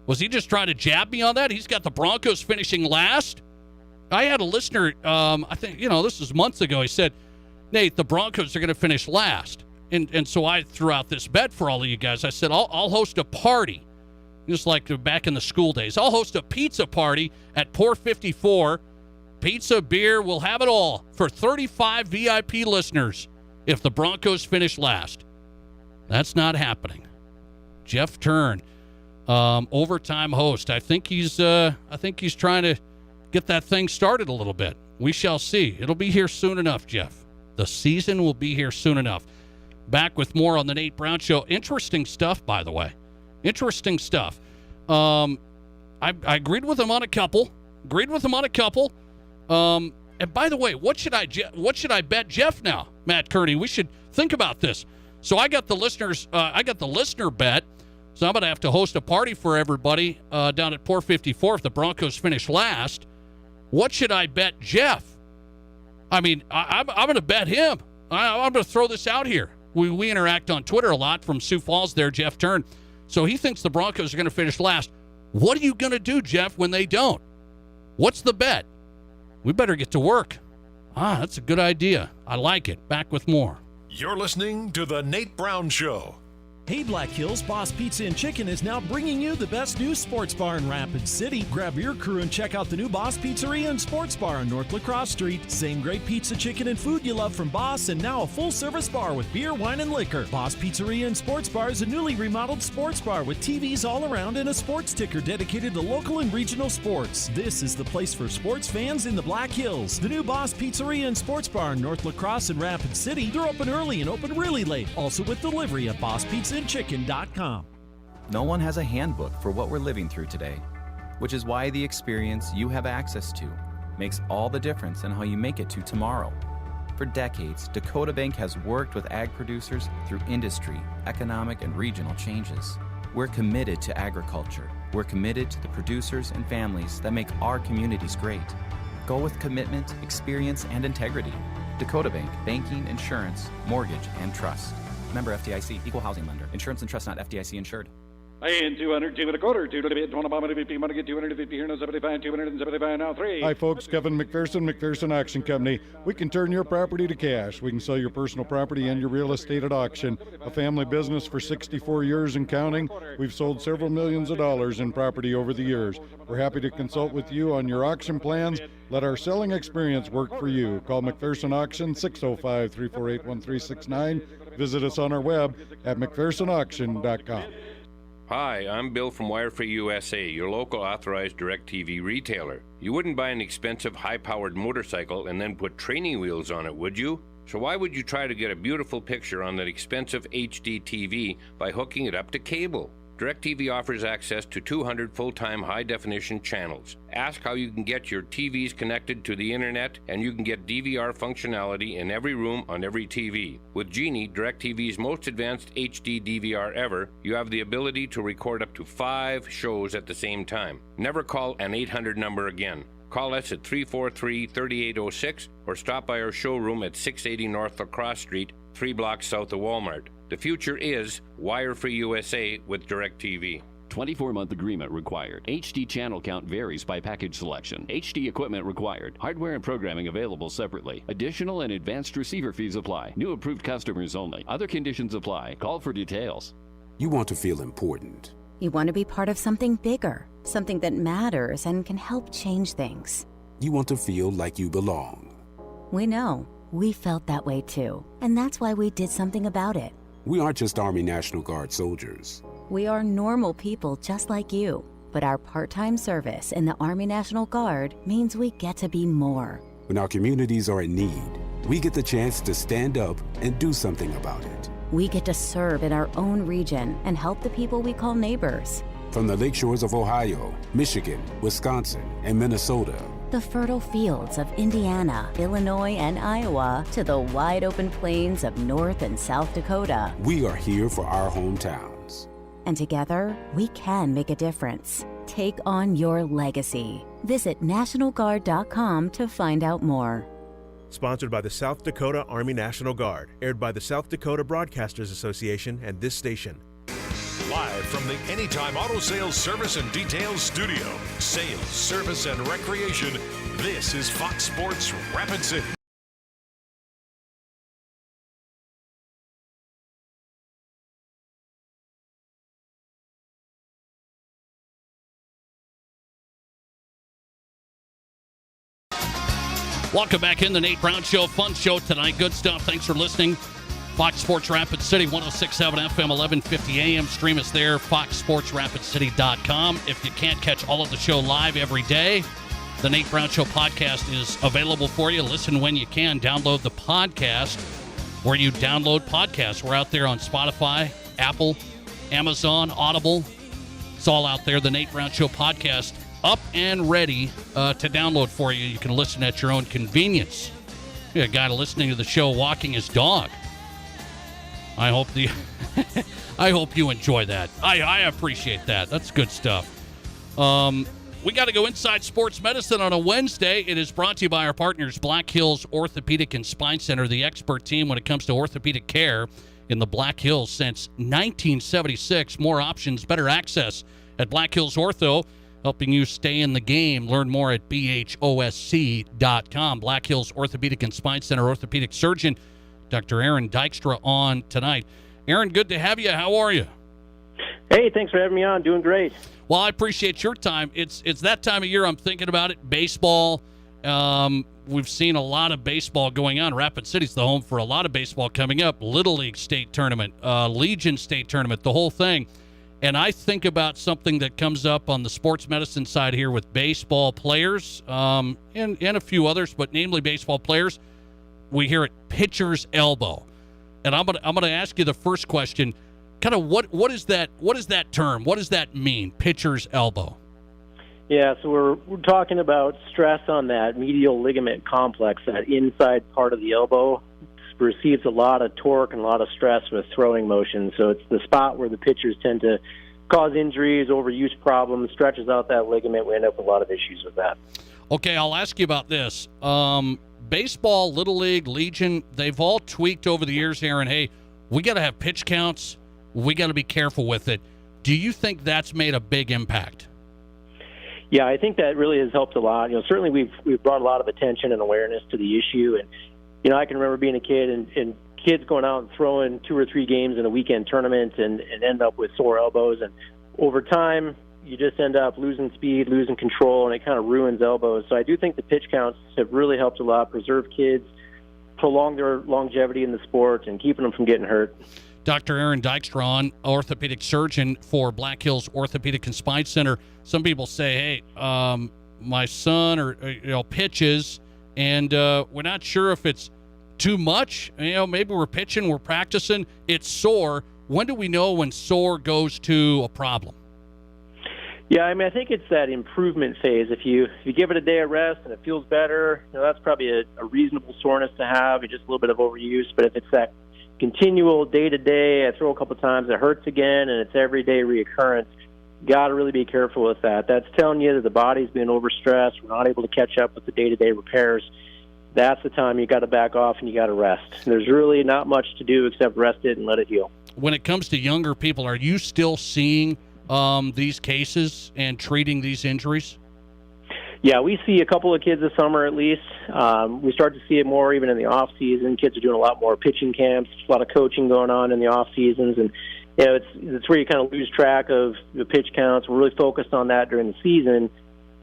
Was he just trying to jab me on that? He's got the Broncos finishing last. I had a listener, I think, this was months ago. He said, Nate, the Broncos are going to finish last. And so I threw out this bet for all of you guys. I said, I'll host a party, just like back in the school days. I'll host a pizza party at Port 54. Pizza, beer, we'll have it all for 35 VIP listeners if the Broncos finish last. That's not happening. Jeff Turn, overtime host. I think he's trying to get that thing started a little bit. We shall see. It'll be here soon enough, Jeff. The season will be here soon enough. Back with more on the Nate Brown Show. Interesting stuff, by the way. Interesting stuff. I agreed with him on a couple. And by the way, what should I bet Jeff now, Matt Kearney? We should think about this. So I got the listener bet. So I'm going to have to host a party for everybody down at Port 54 if the Broncos finish last. What should I bet Jeff? I mean, I'm going to bet him. I'm going to throw this out here. We interact on Twitter a lot from Sioux Falls there, Jeff Turn. So he thinks the Broncos are going to finish last. What are you going to do, Jeff, when they don't? What's the bet? We better get to work. That's a good idea. I like it. Back with more. You're listening to The Nate Brown Show. Hey Black Hills, Boss Pizza and Chicken is now bringing you the best new sports bar in Rapid City. Grab your crew and check out the new Boss Pizzeria and Sports Bar on North Lacrosse Street. Same great pizza, chicken, and food you love from Boss, and now a full-service bar with beer, wine, and liquor. Boss Pizzeria and Sports Bar is a newly remodeled sports bar with TVs all around and a sports ticker dedicated to local and regional sports. This is the place for sports fans in the Black Hills. The new Boss Pizzeria and Sports Bar in North Lacrosse and Rapid City. They're open early and open really late. Also with delivery at BossPizzaandChicken.com. No one has a handbook for what we're living through today, which is why the experience you have access to makes all the difference in how you make it to tomorrow. For decades, Dakota Bank has worked with ag producers through industry, economic, and regional changes. We're committed to agriculture. We're committed to the producers and families that make our communities great. Go with commitment, experience, and integrity. Dakota Bank, banking, insurance, mortgage, and trust. Member FDIC, equal housing lender. Insurance and trust not FDIC insured. And 200, 2 and a quarter, 2 to the bid, 1 bomb, 50, money get 250 here, no 75, 275 now, 3. Hi folks, Kevin McPherson Auction Company. We can turn your property to cash. We can sell your personal property and your real estate at auction. A family business for 64 years and counting. We've sold several millions of dollars in property over the years. We're happy to consult with you on your auction plans. Let our selling experience work for you. Call McPherson Auction, 605-348-1369. Visit us on our web at McPhersonAuction.com. Hi, I'm Bill from Wirefree USA, your local authorized DirecTV retailer. You wouldn't buy an expensive, high-powered motorcycle and then put training wheels on it, would you? So why would you try to get a beautiful picture on that expensive HD TV by hooking it up to cable? DirecTV offers access to 200 full-time high-definition channels. Ask how you can get your TVs connected to the internet, and you can get DVR functionality in every room on every TV. With Genie, DirecTV's most advanced HD DVR ever, you have the ability to record up to 5 shows at the same time. Never call an 800 number again. Call us at 343-3806 or stop by our showroom at 680 North Lacrosse Street, 3 blocks south of Walmart. The future is wire-free USA with DirecTV. 24-month agreement required. HD channel count varies by package selection. HD equipment required. Hardware and programming available separately. Additional and advanced receiver fees apply. New approved customers only. Other conditions apply. Call for details. You want to feel important. You want to be part of something bigger, something that matters and can help change things. You want to feel like you belong. We know. We felt that way too. And that's why we did something about it. We aren't just Army National Guard soldiers. We are normal people just like you. But our part-time service in the Army National Guard means we get to be more. When our communities are in need, we get the chance to stand up and do something about it. We get to serve in our own region and help the people we call neighbors. From the lakeshores of Ohio, Michigan, Wisconsin, and Minnesota, the fertile fields of Indiana, Illinois, and Iowa, to the wide open plains of North and South Dakota. We are here for our hometowns. And together, we can make a difference. Take on your legacy. Visit NationalGuard.com to find out more. Sponsored by the South Dakota Army National Guard. Aired by the South Dakota Broadcasters Association and this station. Live from the Anytime Auto Sales Service and Details Studio. Sales, service, and recreation. This is Fox Sports Rapid City. Welcome back in the Nate Brown Show. Fun show tonight. Good stuff. Thanks for listening. Fox Sports Rapid City, 106.7 FM, 1150 AM. Stream us there, foxsportsrapidcity.com. If you can't catch all of the show live every day, the Nate Brown Show podcast is available for you. Listen when you can. Download the podcast where you download podcasts. We're out there on Spotify, Apple, Amazon, Audible. It's all out there. The Nate Brown Show podcast up and ready to download for you. You can listen at your own convenience. You got a guy listening to the show walking his dog. I hope I hope you enjoy that. I appreciate that. That's good stuff. We got to go inside sports medicine on a Wednesday. It is brought to you by our partners, Black Hills Orthopedic and Spine Center, the expert team when it comes to orthopedic care in the Black Hills since 1976. More options, better access at Black Hills Ortho, helping you stay in the game. Learn more at bhosc.com. Black Hills Orthopedic and Spine Center orthopedic surgeon Dr. Aaron Dykstra on tonight. Aaron, good to have you. How are you? Hey, thanks for having me on. Doing great. Well, I appreciate your time. It's that time of year I'm thinking about it. Baseball. We've seen a lot of baseball going on. Rapid City's the home for a lot of baseball coming up. Little League State Tournament, Legion State Tournament, the whole thing. And I think about something that comes up on the sports medicine side here with baseball players and a few others, but namely baseball players. We hear it pitcher's elbow. And I'm gonna ask you the first question. Kind of what is that term? What does that mean? Pitcher's elbow. Yeah, so we're talking about stress on that medial ligament complex, that inside part of the elbow receives a lot of torque and a lot of stress with throwing motion. So it's the spot where the pitchers tend to cause injuries, overuse problems, stretches out that ligament. We end up with a lot of issues with that. Okay, I'll ask you about this. Baseball, Little League, Legion, they've all tweaked over the years, Aaron. Hey, we got to have pitch counts. We got to be careful with it. Do you think that's made a big impact? Yeah, I think that really has helped a lot. Certainly we've brought a lot of attention and awareness to the issue. And, I can remember being a kid and kids going out and throwing 2 or 3 games in a weekend tournament and end up with sore elbows. And over time, you just end up losing speed, losing control, and it kind of ruins elbows. So I do think the pitch counts have really helped a lot, preserve kids, prolong their longevity in the sport, and keeping them from getting hurt. Dr. Aaron Dykstra, orthopedic surgeon for Black Hills Orthopedic and Spine Center. Some people say, hey, my son pitches, and we're not sure if it's too much. Maybe we're pitching, we're practicing, it's sore. when do we know when sore goes to a problem? Yeah, I mean, I think it's that improvement phase. If you give it a day of rest and it feels better, that's probably a reasonable soreness to have. It's just a little bit of overuse. But if it's that continual day-to-day, I throw a couple times, it hurts again, and it's everyday reoccurrence, got to really be careful with that. That's telling you that the body's being overstressed. We're not able to catch up with the day-to-day repairs. That's the time you got to back off and you got to rest. There's really not much to do except rest it and let it heal. When it comes to younger people, are you still seeing these cases and treating these injuries? Yeah, we see a couple of kids this summer at least. We start to see it more even in the off season. Kids are doing a lot more pitching camps, a lot of coaching going on in the off seasons, and it's where you kind of lose track of the pitch counts. We're really focused on that during the season.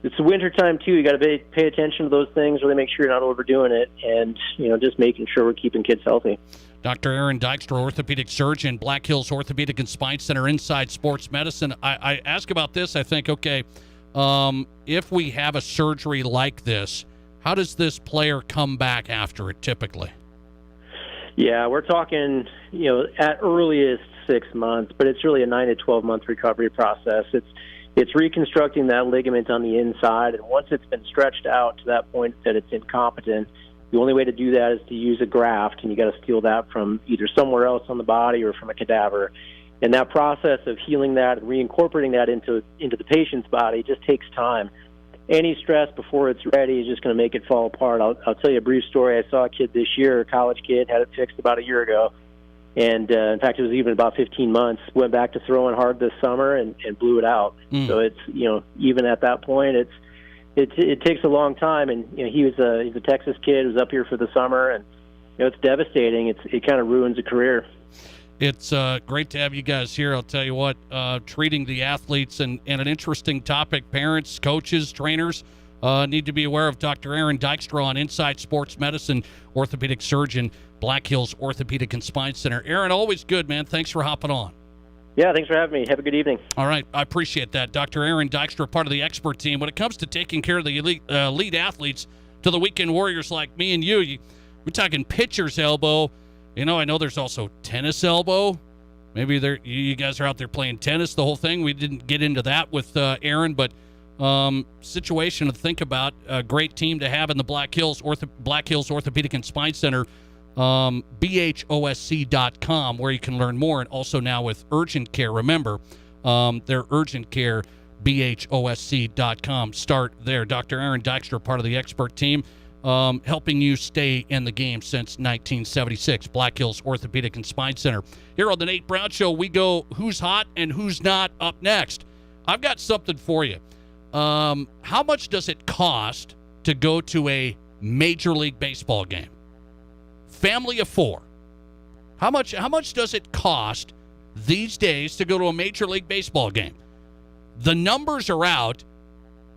It's the winter time too. You got to pay attention to those things. Really make sure you're not overdoing it, and just making sure we're keeping kids healthy. Dr. Aaron Dykstra, orthopedic surgeon, Black Hills Orthopedic and Spine Center, Inside Sports Medicine. I ask about this. I think, okay, if we have a surgery like this, how does this player come back after it typically? Yeah, we're talking, at earliest 6 months, but it's really a 9 to 12 month recovery process. It's reconstructing that ligament on the inside, and once it's been stretched out to that point that it's incompetent, the only way to do that is to use a graft, and you got to steal that from either somewhere else on the body or from a cadaver. And that process of healing that and reincorporating that into the patient's body just takes time. Any stress before it's ready is just going to make it fall apart. I'll tell you a brief story. I saw a kid this year, a college kid, had it fixed about a year ago. And, in fact, it was even about 15 months, went back to throwing hard this summer and blew it out. So it's, even at that point, it takes a long time. And, he's a Texas kid who's up here for the summer, and, it's devastating. It kind of ruins a career. It's great to have you guys here. I'll tell you what, treating the athletes and an interesting topic. Parents, coaches, trainers need to be aware of Dr. Aaron Dykstra on Inside Sports Medicine, orthopedic surgeon, Black Hills Orthopedic and Spine Center. Aaron, always good, man. Thanks for hopping on. Yeah, thanks for having me. Have a good evening. All right, I appreciate that. Dr. Aaron Dykstra, part of the expert team. When it comes to taking care of the elite athletes, to the weekend warriors like me and you, we're talking pitcher's elbow. I know there's also tennis elbow. Maybe you guys are out there playing tennis, the whole thing. We didn't get into that with Aaron, but situation to think about. A great team to have in the Black Hills Orthopedic and Spine Center, BHOSC.com, where you can learn more. And also now with urgent care, remember, their urgent care, BHOSC.com. Start there. Dr. Aaron Dykstra, part of the expert team, helping you stay in the game since 1976. Black Hills Orthopedic and Spine Center. Here on the Nate Brown Show, we go who's hot and who's not up next. I've got something for you. How much does it cost to go to a Major League Baseball game? Family of four. How much does it cost these days to go to a Major League Baseball game? The numbers are out.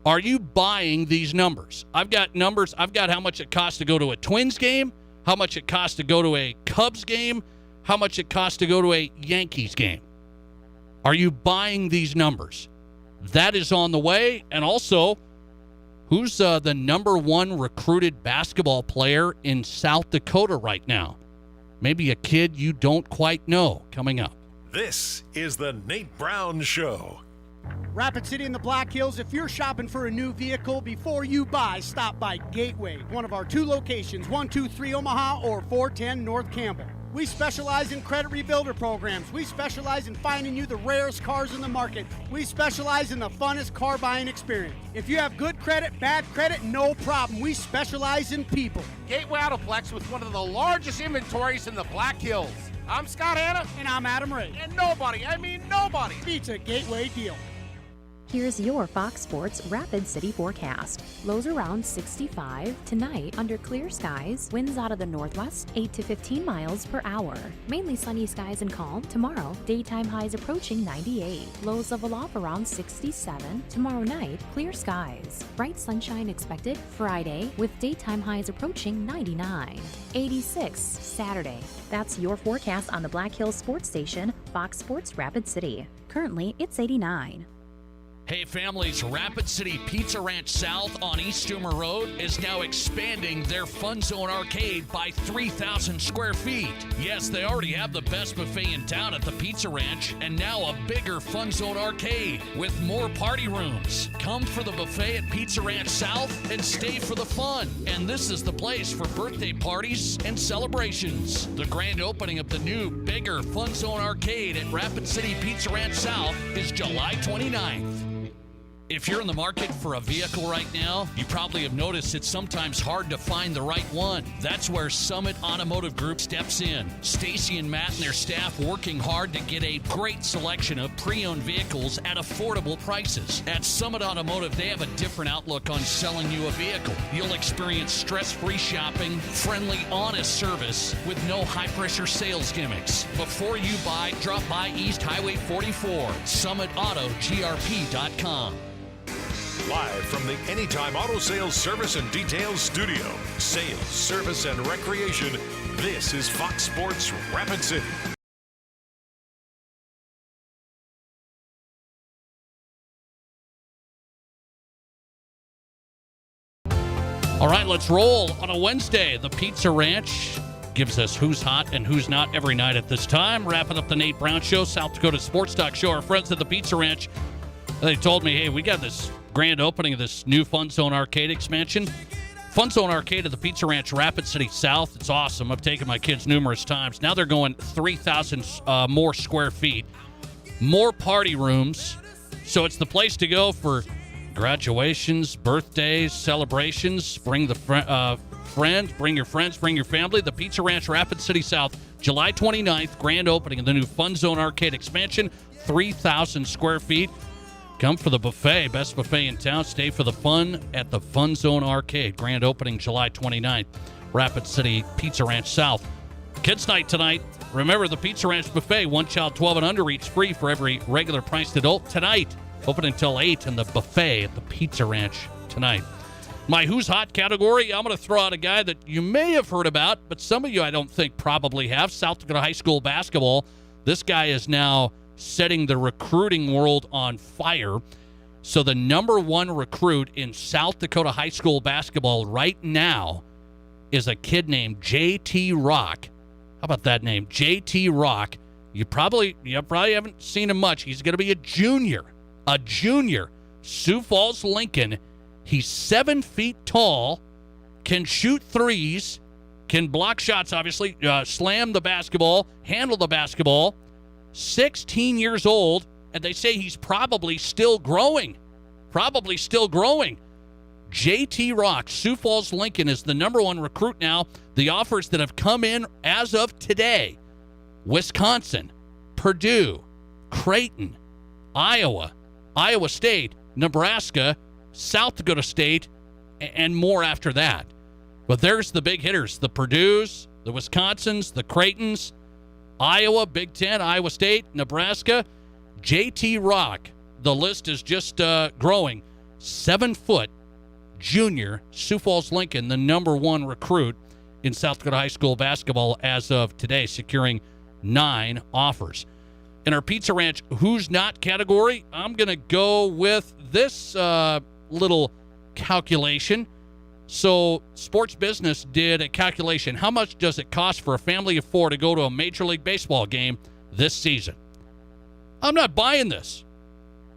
Are you buying these numbers? I've got numbers. I've got how much it costs to go to a Twins game, how much it costs to go to a Cubs game, how much it costs to go to a Yankees game. Are you buying these numbers? That is on the way. And also, who's the number one recruited basketball player in South Dakota right now? Maybe a kid you don't quite know coming up. This is the Nate Brown Show. Rapid City in the Black Hills, if you're shopping for a new vehicle, before you buy, stop by Gateway, one of our two locations, 123 Omaha or 410 North Campbell. We specialize in credit rebuilder programs. We specialize in finding you the rarest cars in the market. We specialize in the funnest car buying experience. If you have good credit, bad credit, no problem. We specialize in people. Gateway Autoplex with one of the largest inventories in the Black Hills. I'm Scott Hanna. And I'm Adam Ray. And nobody beats a Gateway deal. Here's your Fox Sports Rapid City forecast. Lows around 65 tonight under clear skies. Winds out of the northwest 8 to 15 miles per hour. Mainly sunny skies and calm. Tomorrow, daytime highs approaching 98. Lows level off around 67. Tomorrow night, clear skies. Bright sunshine expected Friday with daytime highs approaching 99. 86 Saturday. That's your forecast on the Black Hills Sports Station, Fox Sports Rapid City. Currently, it's 89. Hey families, Rapid City Pizza Ranch South on East Stoomer Road is now expanding their Fun Zone Arcade by 3,000 square feet. Yes, they already have the best buffet in town at the Pizza Ranch, and now a bigger Fun Zone Arcade with more party rooms. Come for the buffet at Pizza Ranch South and stay for the fun. And this is the place for birthday parties and celebrations. The grand opening of the new, bigger Fun Zone Arcade at Rapid City Pizza Ranch South is July 29th. If you're in the market for a vehicle right now, you probably have noticed it's sometimes hard to find the right one. That's where Summit Automotive Group steps in. Stacy and Matt and their staff working hard to get a great selection of pre-owned vehicles at affordable prices. At Summit Automotive, they have a different outlook on selling you a vehicle. You'll experience stress-free shopping, friendly, honest service with no high-pressure sales gimmicks. Before you buy, drop by East Highway 44, SummitAutoGRP.com. Live from the Anytime Auto Sales Service and Details Studio. Sales, service, and recreation. This is Fox Sports Rapid City. All right, let's roll on a Wednesday. The Pizza Ranch gives us who's hot and who's not every night at this time. Wrapping up the Nate Brown Show, South Dakota Sports Talk Show. Our friends at the Pizza Ranch, they told me, hey, we got this grand opening of this new Fun Zone Arcade expansion. Fun Zone Arcade at the Pizza Ranch, Rapid City South. It's awesome. I've taken my kids numerous times. Now they're going 3,000 more square feet, more party rooms. So it's the place to go for graduations, birthdays, celebrations. Bring the friends, bring your friends, bring your family. The Pizza Ranch, Rapid City South, July 29th, grand opening of the new Fun Zone Arcade expansion, 3,000 square feet. Come for the buffet, best buffet in town. Stay for the fun at the Fun Zone Arcade. Grand opening July 29th, Rapid City Pizza Ranch South. Kids night tonight. Remember the Pizza Ranch buffet, one child 12 and under eats free for every regular priced adult. Tonight, open until 8 in the buffet at the Pizza Ranch tonight. My Who's Hot category, I'm going to throw out a guy that you may have heard about, but some of you I don't think probably have. South Dakota High School basketball. This guy is now setting the recruiting world on fire. So the number one recruit in South Dakota high school basketball right now is a kid named J.T. Rock. How about that name? J.T. Rock. You probably haven't seen him much. He's going to be a junior. Sioux Falls, Lincoln. He's 7 feet tall, can shoot threes, can block shots, obviously, slam the basketball, handle the basketball. 16 years old, and they say he's probably still growing. J.T. Rock, Sioux Falls, Lincoln, is the number one recruit now. The offers that have come in as of today: Wisconsin, Purdue, Creighton, Iowa, Iowa State, Nebraska, South Dakota State, and more after that. But there's the big hitters: the Purdues, the Wisconsins, the Creightons, Iowa, Big Ten, Iowa State, Nebraska. J.T. Rock, the list is just growing. 7-foot junior, Sioux Falls, Lincoln, the number one recruit in South Dakota high school basketball as of today, securing 9 offers. In our Pizza Ranch Who's Not category, I'm going to go with this little calculation. So Sports Business did a calculation. How much does it cost for a family of 4 to go to a Major League Baseball game this season? I'm not buying this.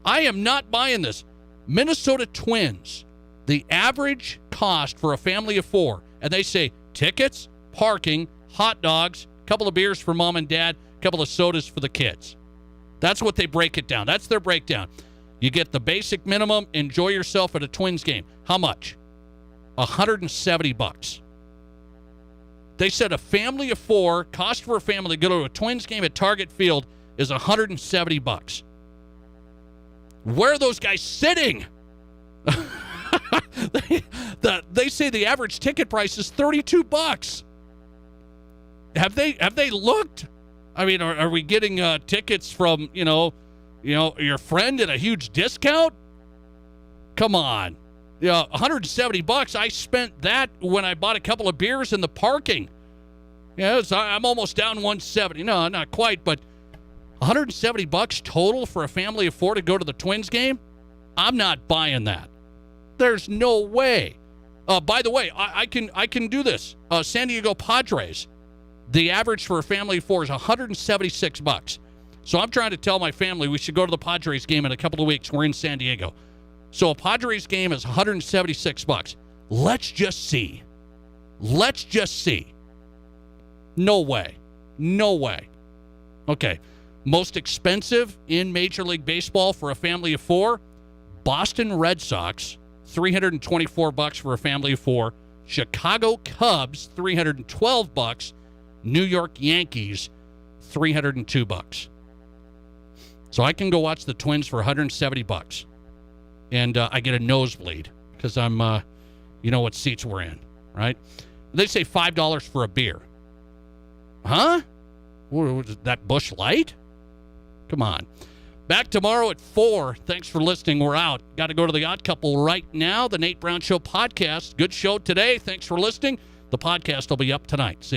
I am not buying this. Minnesota Twins, the average cost for a family of 4, and they say tickets, parking, hot dogs, a couple of beers for mom and dad, a couple of sodas for the kids. That's what they break it down. That's their breakdown. You get the basic minimum, enjoy yourself at a Twins game. How much? $170. They said a family of 4, cost for a family to go to a Twins game at Target Field is $170. Where are those guys sitting? They say the average ticket price is $32. Have they looked? I mean, are we getting tickets from your friend at a huge discount? Come on. $170. I spent that when I bought a couple of beers in the parking. I'm almost down $170. No, not quite, but $170 total for a family of 4 to go to the Twins game? I'm not buying that. There's no way. By the way, I can do this. San Diego Padres, the average for a family of four is $176. So I'm trying to tell my family we should go to the Padres game in a couple of weeks. We're in San Diego. So a Padres game is $176. Let's just see. Let's just see. No way. No way. Okay. Most expensive in Major League Baseball for a family of four, Boston Red Sox, $324 for a family of four. Chicago Cubs, $312. New York Yankees, $302. So I can go watch the Twins for $170. And I get a nosebleed because I'm, you know what seats we're in, right? They say $5 for a beer. Huh? What, that Busch Light? Come on. Back tomorrow at 4. Thanks for listening. We're out. Got to go to the Odd Couple right now. The Nate Brown Show podcast. Good show today. Thanks for listening. The podcast will be up tonight. See you.